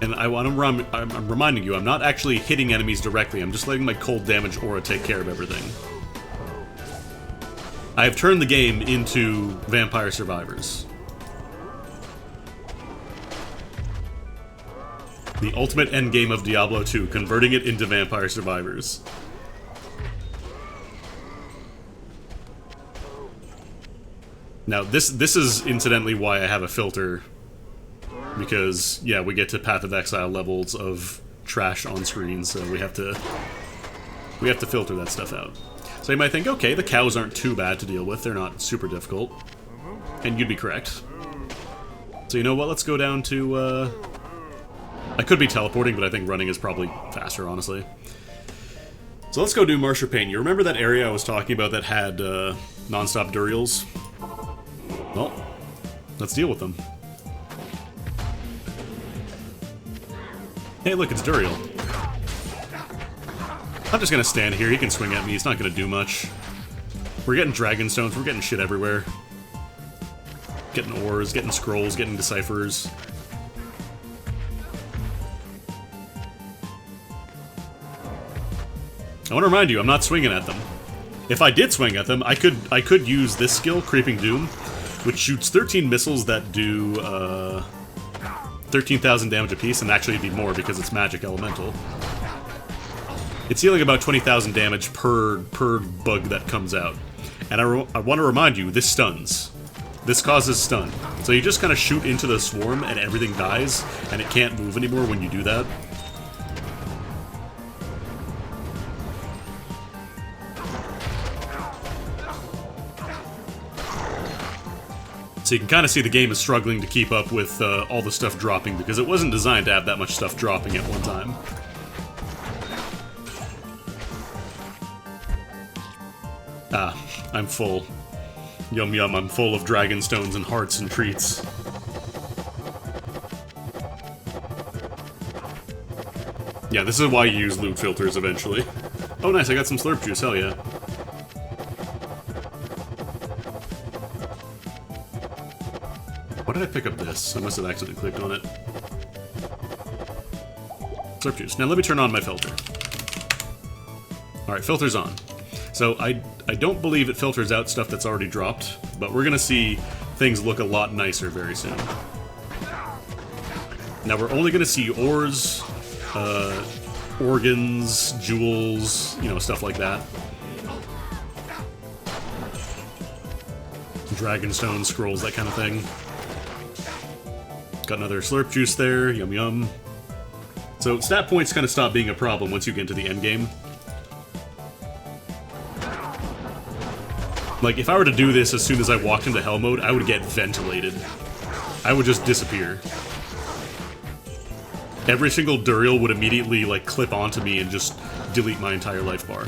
And I'm reminding you, I'm not actually hitting enemies directly, I'm just letting my cold damage aura take care of everything. I have turned the game into Vampire Survivors. The ultimate endgame of Diablo 2, converting it into Vampire Survivors. Now, this is incidentally why I have a filter, because, yeah, we get to Path of Exile levels of trash on screen, so we have to filter that stuff out. So you might think, okay, the cows aren't too bad to deal with, they're not super difficult. And you'd be correct. So you know what, let's go down to, I could be teleporting, but I think running is probably faster, honestly. So let's go do Marsh of Pain. You remember that area I was talking about that had, non-stop Duriels? Well, let's deal with them. Hey, look, it's Duriel. I'm just gonna stand here. He can swing at me. He's not gonna do much. We're getting Dragon Stones. We're getting shit everywhere. getting ores, getting scrolls, getting deciphers. I want to remind you, I'm not swinging at them. If I did swing at them, I could use this skill, Creeping Doom, which shoots 13 missiles that do 13,000 damage apiece, and actually it'd be more because it's magic elemental. It's dealing about 20,000 damage per bug that comes out. And I want to remind you, this stuns. This causes stun. So you just kind of shoot into the swarm and everything dies, and it can't move anymore when you do that. So you can kind of see the game is struggling to keep up with all the stuff dropping, because it wasn't designed to have that much stuff dropping at one time. Ah, I'm full. Yum yum, I'm full of dragon stones and hearts and treats. Yeah, this is why you use loot filters eventually. Oh nice, I got some slurp juice, hell yeah. Why did I pick up this? I must have accidentally clicked on it. Slurp juice. Now let me turn on my filter. Alright, filter's on. So I don't believe it filters out stuff that's already dropped, but we're gonna see things look a lot nicer very soon. Now we're only gonna see ores, organs, jewels, you know, stuff like that. Dragonstone, scrolls, that kind of thing. Got another slurp juice there, yum yum. So stat points kind of stop being a problem once you get into the end game. Like, if I were to do this as soon as I walked into hell mode, I would get ventilated. I would just disappear. Every single Duriel would immediately, like, clip onto me and just delete my entire life bar.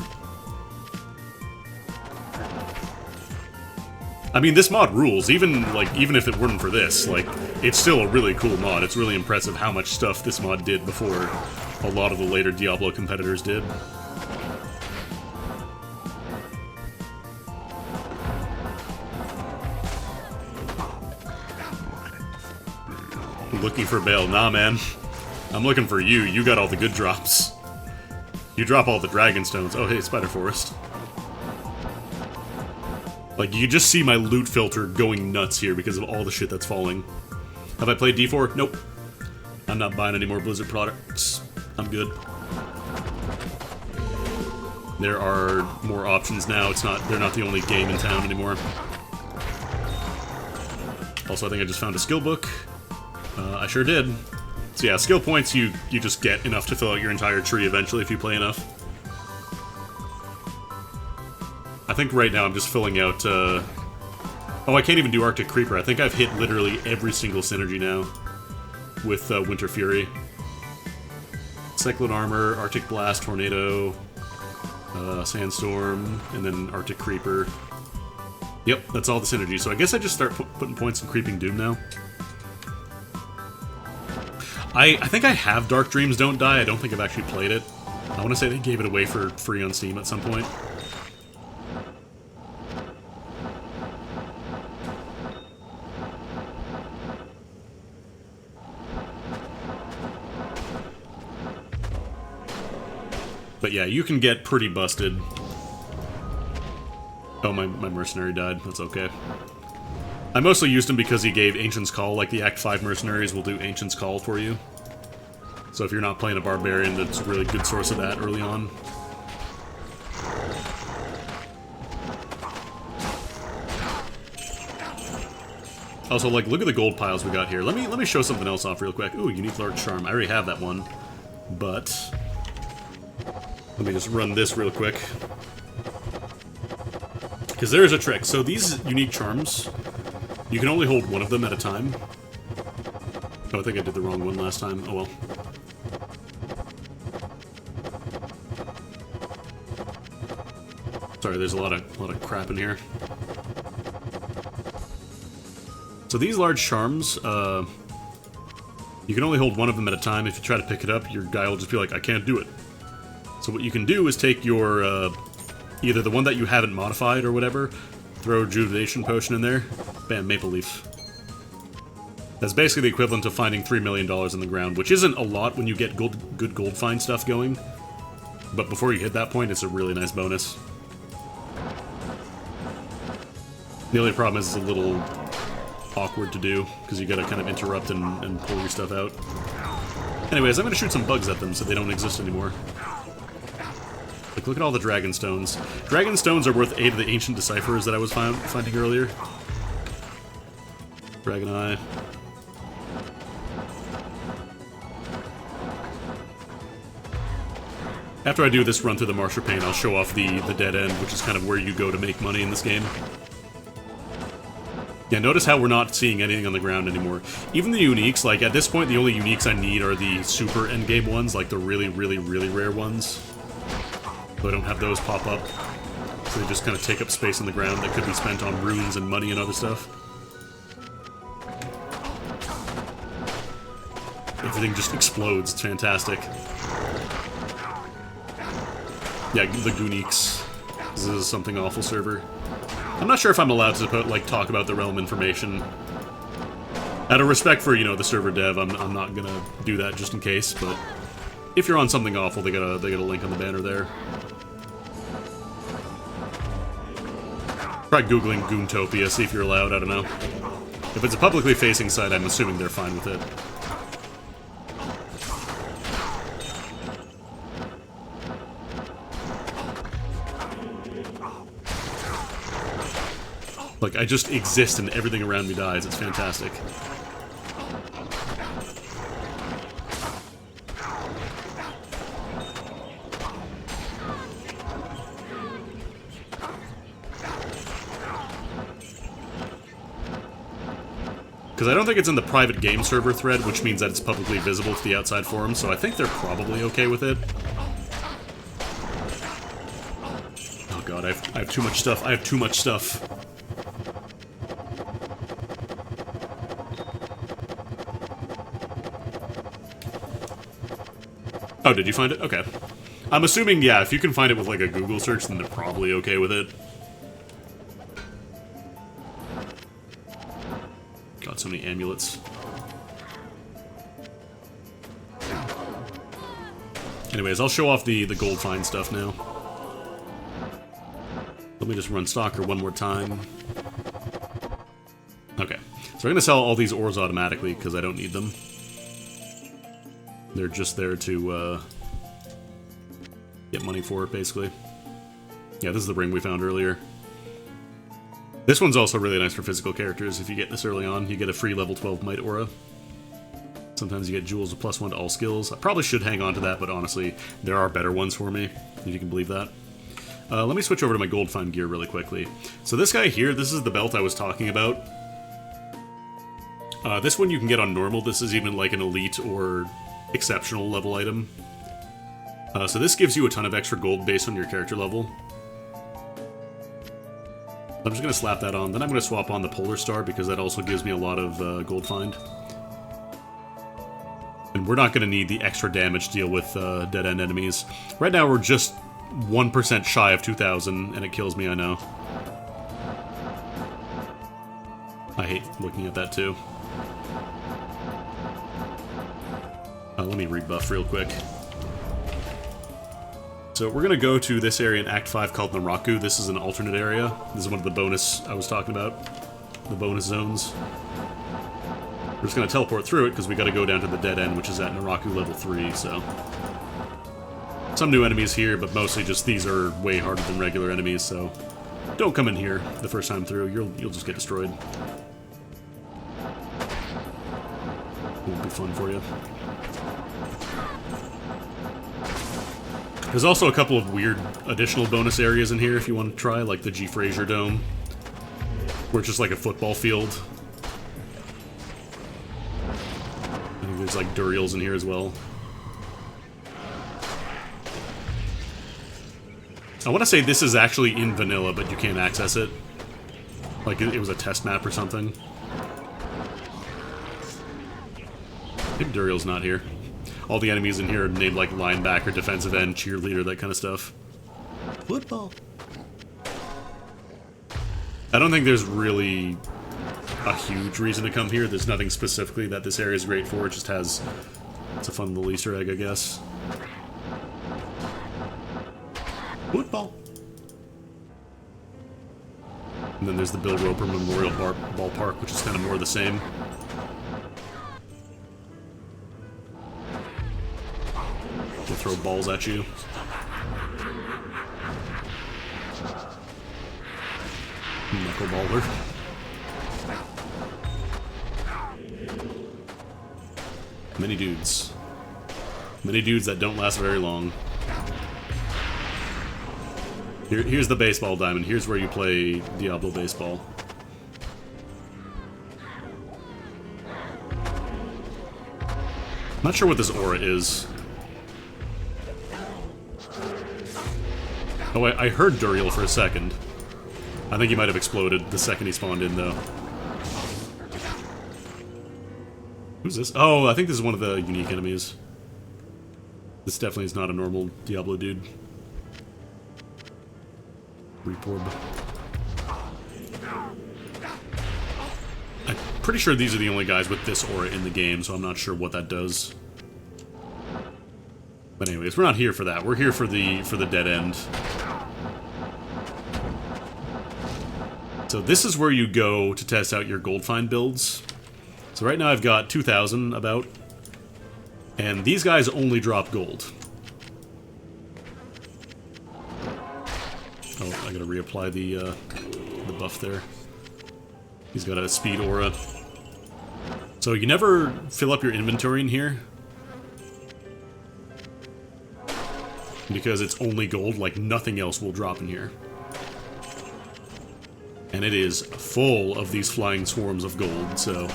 I mean, this mod rules. Even if it weren't for this, like, it's still a really cool mod. It's really impressive how much stuff this mod did before a lot of the later Diablo competitors did. Looking for bail. Nah, man. I'm looking for you. You got all the good drops. You drop all the dragon stones. Oh, hey, Spider Forest. Like, you just see my loot filter going nuts here because of all the shit that's falling. Have I played D4? Nope. I'm not buying any more Blizzard products. I'm good. There are more options now. They're not the only game in town anymore. Also, I think I just found a skill book. I sure did. So yeah, skill points you just get enough to fill out your entire tree eventually if you play enough. I think right now I'm just filling out, oh, I can't even do Arctic Creeper. I think I've hit literally every single synergy now with Winter Fury. Cyclone Armor, Arctic Blast, Tornado, Sandstorm, and then Arctic Creeper. Yep, that's all the synergy. So I guess I just start putting points in Creeping Doom now. I think I have Dark Dreams Don't Die. I don't think I've actually played it. I want to say they gave it away for free on Steam at some point. But yeah, you can get pretty busted. Oh, my mercenary died. That's okay. I mostly used him because he gave Ancient's Call, like the Act 5 mercenaries will do Ancient's Call for you. So if you're not playing a Barbarian, that's a really good source of that early on. Also, like, look at the gold piles we got here. Let me show something else off real quick. Ooh, Unique Large Charm. I already have that one. But let me just run this real quick. Because there's a trick. So these unique charms, you can only hold one of them at a time. Oh, I think I did the wrong one last time. Oh well. Sorry, there's a lot of crap in here. So these large charms, you can only hold one of them at a time. If you try to pick it up, your guy will just be like, I can't do it. So what you can do is take your, either the one that you haven't modified or whatever, throw a Rejuvenation Potion in there, bam, Maple Leaf. That's basically the equivalent of finding $3 million in the ground, which isn't a lot when you get good gold find stuff going. But before you hit that point, it's a really nice bonus. The only problem is it's a little awkward to do, because you gotta kind of interrupt and pull your stuff out. Anyways, I'm gonna shoot some bugs at them so they don't exist anymore. Like, look at all the dragon stones. Dragon stones are worth 8 of the ancient deciphers that I was finding earlier. Dragon eye. After I do this run through the Marshal-Pane, I'll show off the dead end, which is kind of where you go to make money in this game. Yeah, notice how we're not seeing anything on the ground anymore. Even the uniques, like, at this point, the only uniques I need are the super endgame ones, like the really, really, really rare ones. So I don't have those pop up. So they just kind of take up space on the ground that could be spent on runes and money and other stuff. Everything just explodes. It's fantastic. Yeah, the Gooniques. This is something awful server. I'm not sure if I'm allowed to talk about the realm information. Out of respect for, you know, the server dev, I'm not gonna do that just in case, but if you're on something awful, they got a link on the banner there. Try googling Goontopia, see if you're allowed, I don't know. If it's a publicly facing site, I'm assuming they're fine with it. Like, I just exist and everything around me dies. It's fantastic. Because I don't think it's in the private game server thread, which means that it's publicly visible to the outside forum, so I think they're probably okay with it. Oh god, I have too much stuff. I have too much stuff. Oh, did you find it? Okay. I'm assuming, yeah, if you can find it with, like, a Google search, then they're probably okay with it. Got so many amulets. Anyways, I'll show off the gold find stuff now. Let me just run Stalker one more time. Okay. So I'm going to sell all these ores automatically, because I don't need them. They're just there to get money for it, basically. Yeah, this is the ring we found earlier. This one's also really nice for physical characters. If you get this early on, you get a free level 12 Might Aura. Sometimes you get jewels of +1 to all skills. I probably should hang on to that, but honestly, there are better ones for me, if you can believe that. Let me switch over to my gold find gear really quickly. So this guy here, this is the belt I was talking about. This one you can get on normal. This is even like an elite or exceptional level item. So this gives you a ton of extra gold based on your character level. I'm just going to slap that on. Then I'm going to swap on the Polar Star because that also gives me a lot of gold find. And we're not going to need the extra damage to deal with dead-end enemies. Right now we're just 1% shy of 2,000, and it kills me, I know. I hate looking at that too. Let me rebuff real quick. So we're going to go to this area in Act 5 called Naraku. This is an alternate area. This is one of the bonus I was talking about. The bonus zones. We're just going to teleport through it because we got to go down to the dead end, which is at Naraku level 3, so... Some new enemies here, but mostly just these are way harder than regular enemies, so... Don't come in here the first time through. You'll just get destroyed. It won't be fun for you. There's also a couple of weird additional bonus areas in here if you want to try, like the G. Fraser Dome, where it's just like a football field. I think there's like Duriels in here as well. I want to say this is actually in vanilla, but you can't access it. Like it was a test map or something. I think Duriel's not here. All the enemies in here are named like linebacker, defensive end, cheerleader, that kind of stuff. Football. I don't think there's really a huge reason to come here. There's nothing specifically that this area is great for. It just has... It's a fun little Easter egg, I guess. Football. And then there's the Bill Roper Memorial Ballpark, which is kind of more of the same. They'll throw balls at you. Knuckleballer. Many dudes. Many dudes that don't last very long. Here's the baseball diamond. Here's where you play Diablo baseball. Not sure what this aura is. Oh, I heard Duriel for a second. I think he might have exploded the second he spawned in, though. Who's this? Oh, I think this is one of the unique enemies. This definitely is not a normal Diablo dude. Reporb. I'm pretty sure these are the only guys with this aura in the game, so I'm not sure what that does. But anyways, we're not here for that. We're here for the dead end. So this is where you go to test out your gold find builds. So right now I've got 2,000 about, and these guys only drop gold. Oh, I gotta reapply the buff there. He's got a speed aura. So you never fill up your inventory in here, because it's only gold, like nothing else will drop in here. And it is full of these flying swarms of gold, so...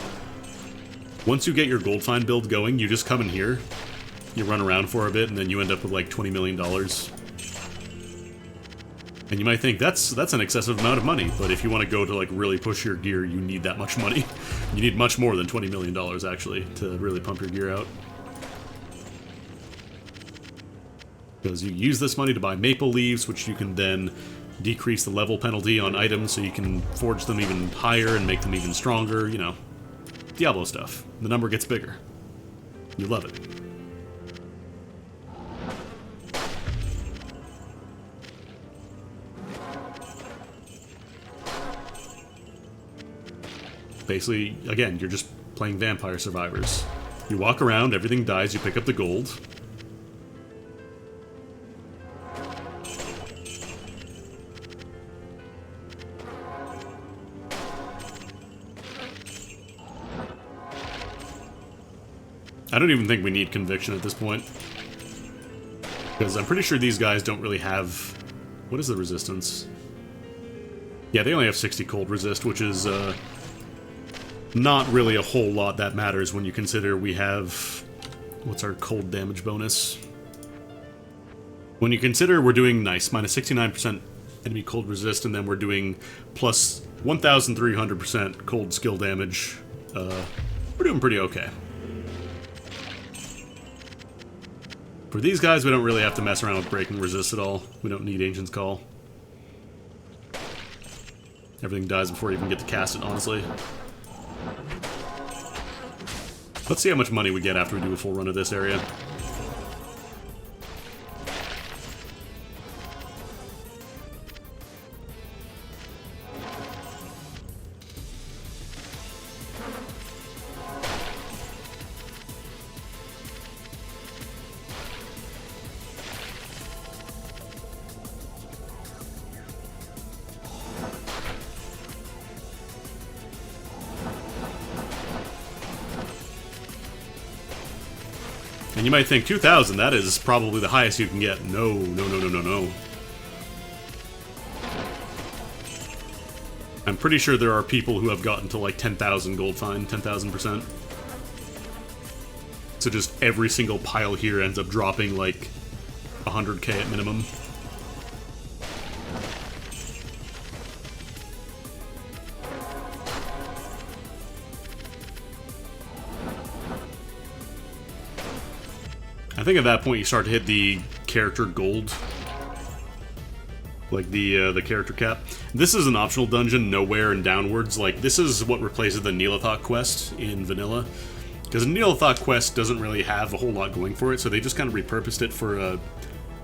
Once you get your gold find build going, you just come in here, you run around for a bit, and then you end up with like $20 million. And you might think, that's an excessive amount of money, but if you want to go to like really push your gear, you need that much money. You need much more than $20 million, actually, to really pump your gear out. Because you use this money to buy maple leaves, which you can then decrease the level penalty on items so you can forge them even higher and make them even stronger, you know. Diablo stuff. The number gets bigger. You love it. Basically, again, you're just playing Vampire Survivors. You walk around, everything dies, you pick up the gold. I don't even think we need conviction at this point. Because I'm pretty sure these guys don't really have... What is the resistance? Yeah, they only have 60 cold resist, which is not really a whole lot that matters when you consider we have... What's our cold damage bonus? When you consider we're doing nice, minus 69% enemy cold resist, and then we're doing plus 1,300% cold skill damage, we're doing pretty okay. For these guys, we don't really have to mess around with breaking resist at all. We don't need Ancient's Call. Everything dies before you even get to cast it, honestly. Let's see how much money we get after we do a full run of this area. And you might think 2,000, that is probably the highest you can get. No, no, no, no, no, no. I'm pretty sure there are people who have gotten to like 10,000 gold find, 10,000%. So just every single pile here ends up dropping like 100k at minimum. I think at that point you start to hit the character gold. like the character cap. This is an optional dungeon, nowhere and downwards. Like, this is what replaces the Neelathok quest in vanilla, because the Neelathok quest doesn't really have a whole lot going for it, so they just kind of repurposed it for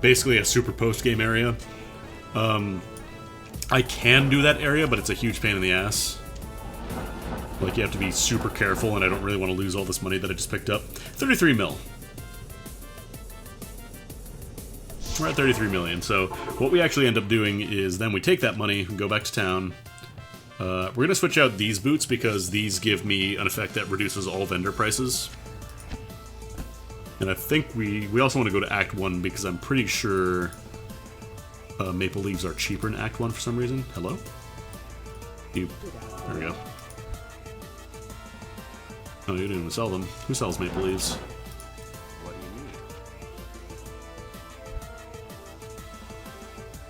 basically a super post-game area. I can do that area, but it's a huge pain in the ass. Like, you have to be super careful, and I don't really want to lose all this money that I just picked up. 33 mil. We're at 33 million, so what we actually end up doing is then we take that money, go back to town. We're going to switch out these boots because these give me an effect that reduces all vendor prices. And I think we also want to go to Act 1 because I'm pretty sure maple leaves are cheaper in Act 1 for some reason. Hello? There we go. Oh, you didn't even sell them. Who sells maple leaves? What do you need?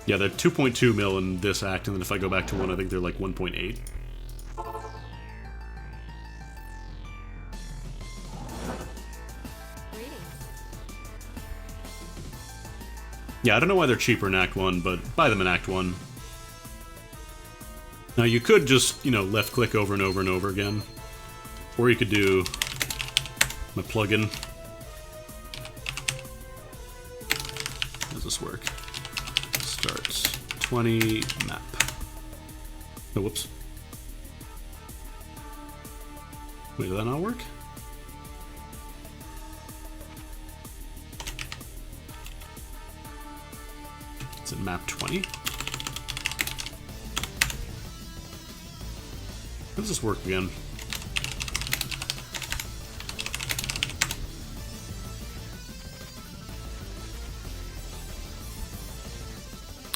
Yeah, they're 2.2 mil in this act, and then if I go back to 1, I think they're like 1.8. Greetings. Yeah, I don't know why they're cheaper in Act 1, but buy them in Act 1. Now, you could just, you know, left-click over and over and over again. Or you could do my plugin. How does this work? Start 20 map. Oh, whoops. Wait, did that not work? It's in map 20. How does this work again?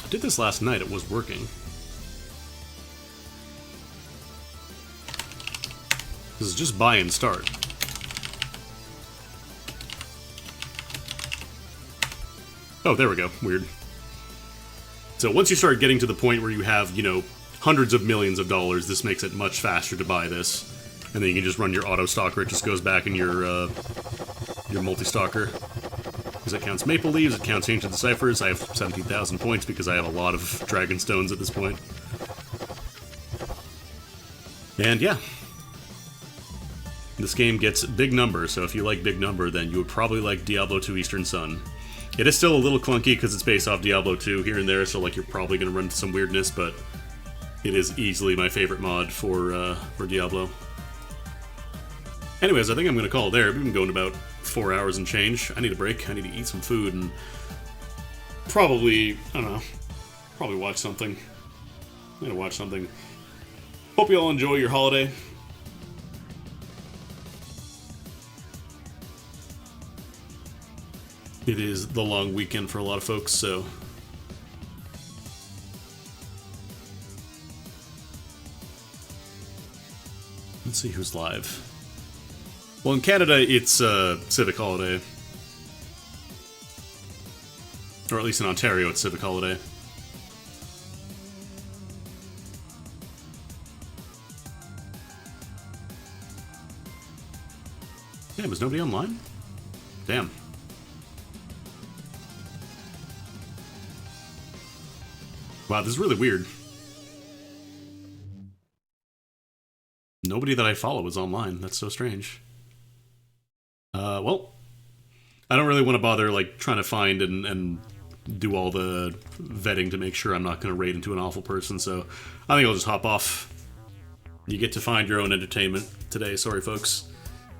I did this last night, it was working. This is just buy and start. Oh, there we go. Weird. So once you start getting to the point where you have, you know, hundreds of millions of dollars, this makes it much faster to buy this. And then you can just run your auto stalker, it just goes back in your multi-stalker. Because it counts maple leaves, it counts ancient deciphers. I have 17,000 points because I have a lot of dragon stones at this point. And yeah. This game gets big number, so if you like big number, then you would probably like Diablo 2 Eastern Sun. It is still a little clunky because it's based off Diablo 2 here and there, so like you're probably going to run into some weirdness, but it is easily my favorite mod for Diablo. Anyways, I think I'm going to call it there. We've been going about 4 hours and change. I need a break. I need to eat some food and probably, I don't know, probably watch something. I'm going to watch something. Hope you all enjoy your holiday. It is the long weekend for a lot of folks, so let's see who's live. Well, in Canada, it's a civic holiday. Or at least in Ontario, it's civic holiday. Yeah, was nobody online? Damn. Wow, this is really weird. Nobody that I follow is online. That's so strange. Well, I don't really want to bother, like, trying to find and do all the vetting to make sure I'm not going to raid into an awful person, so I think I'll just hop off. You get to find your own entertainment today. Sorry, folks.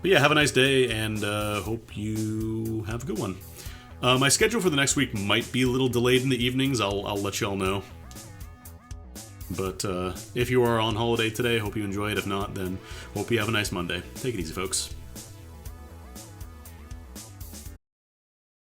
But yeah, have a nice day, and hope you have a good one. My schedule for the next week might be a little delayed in the evenings. I'll let you all know. But if you are on holiday today, hope you enjoy it. If not, then hope you have a nice Monday. Take it easy, folks.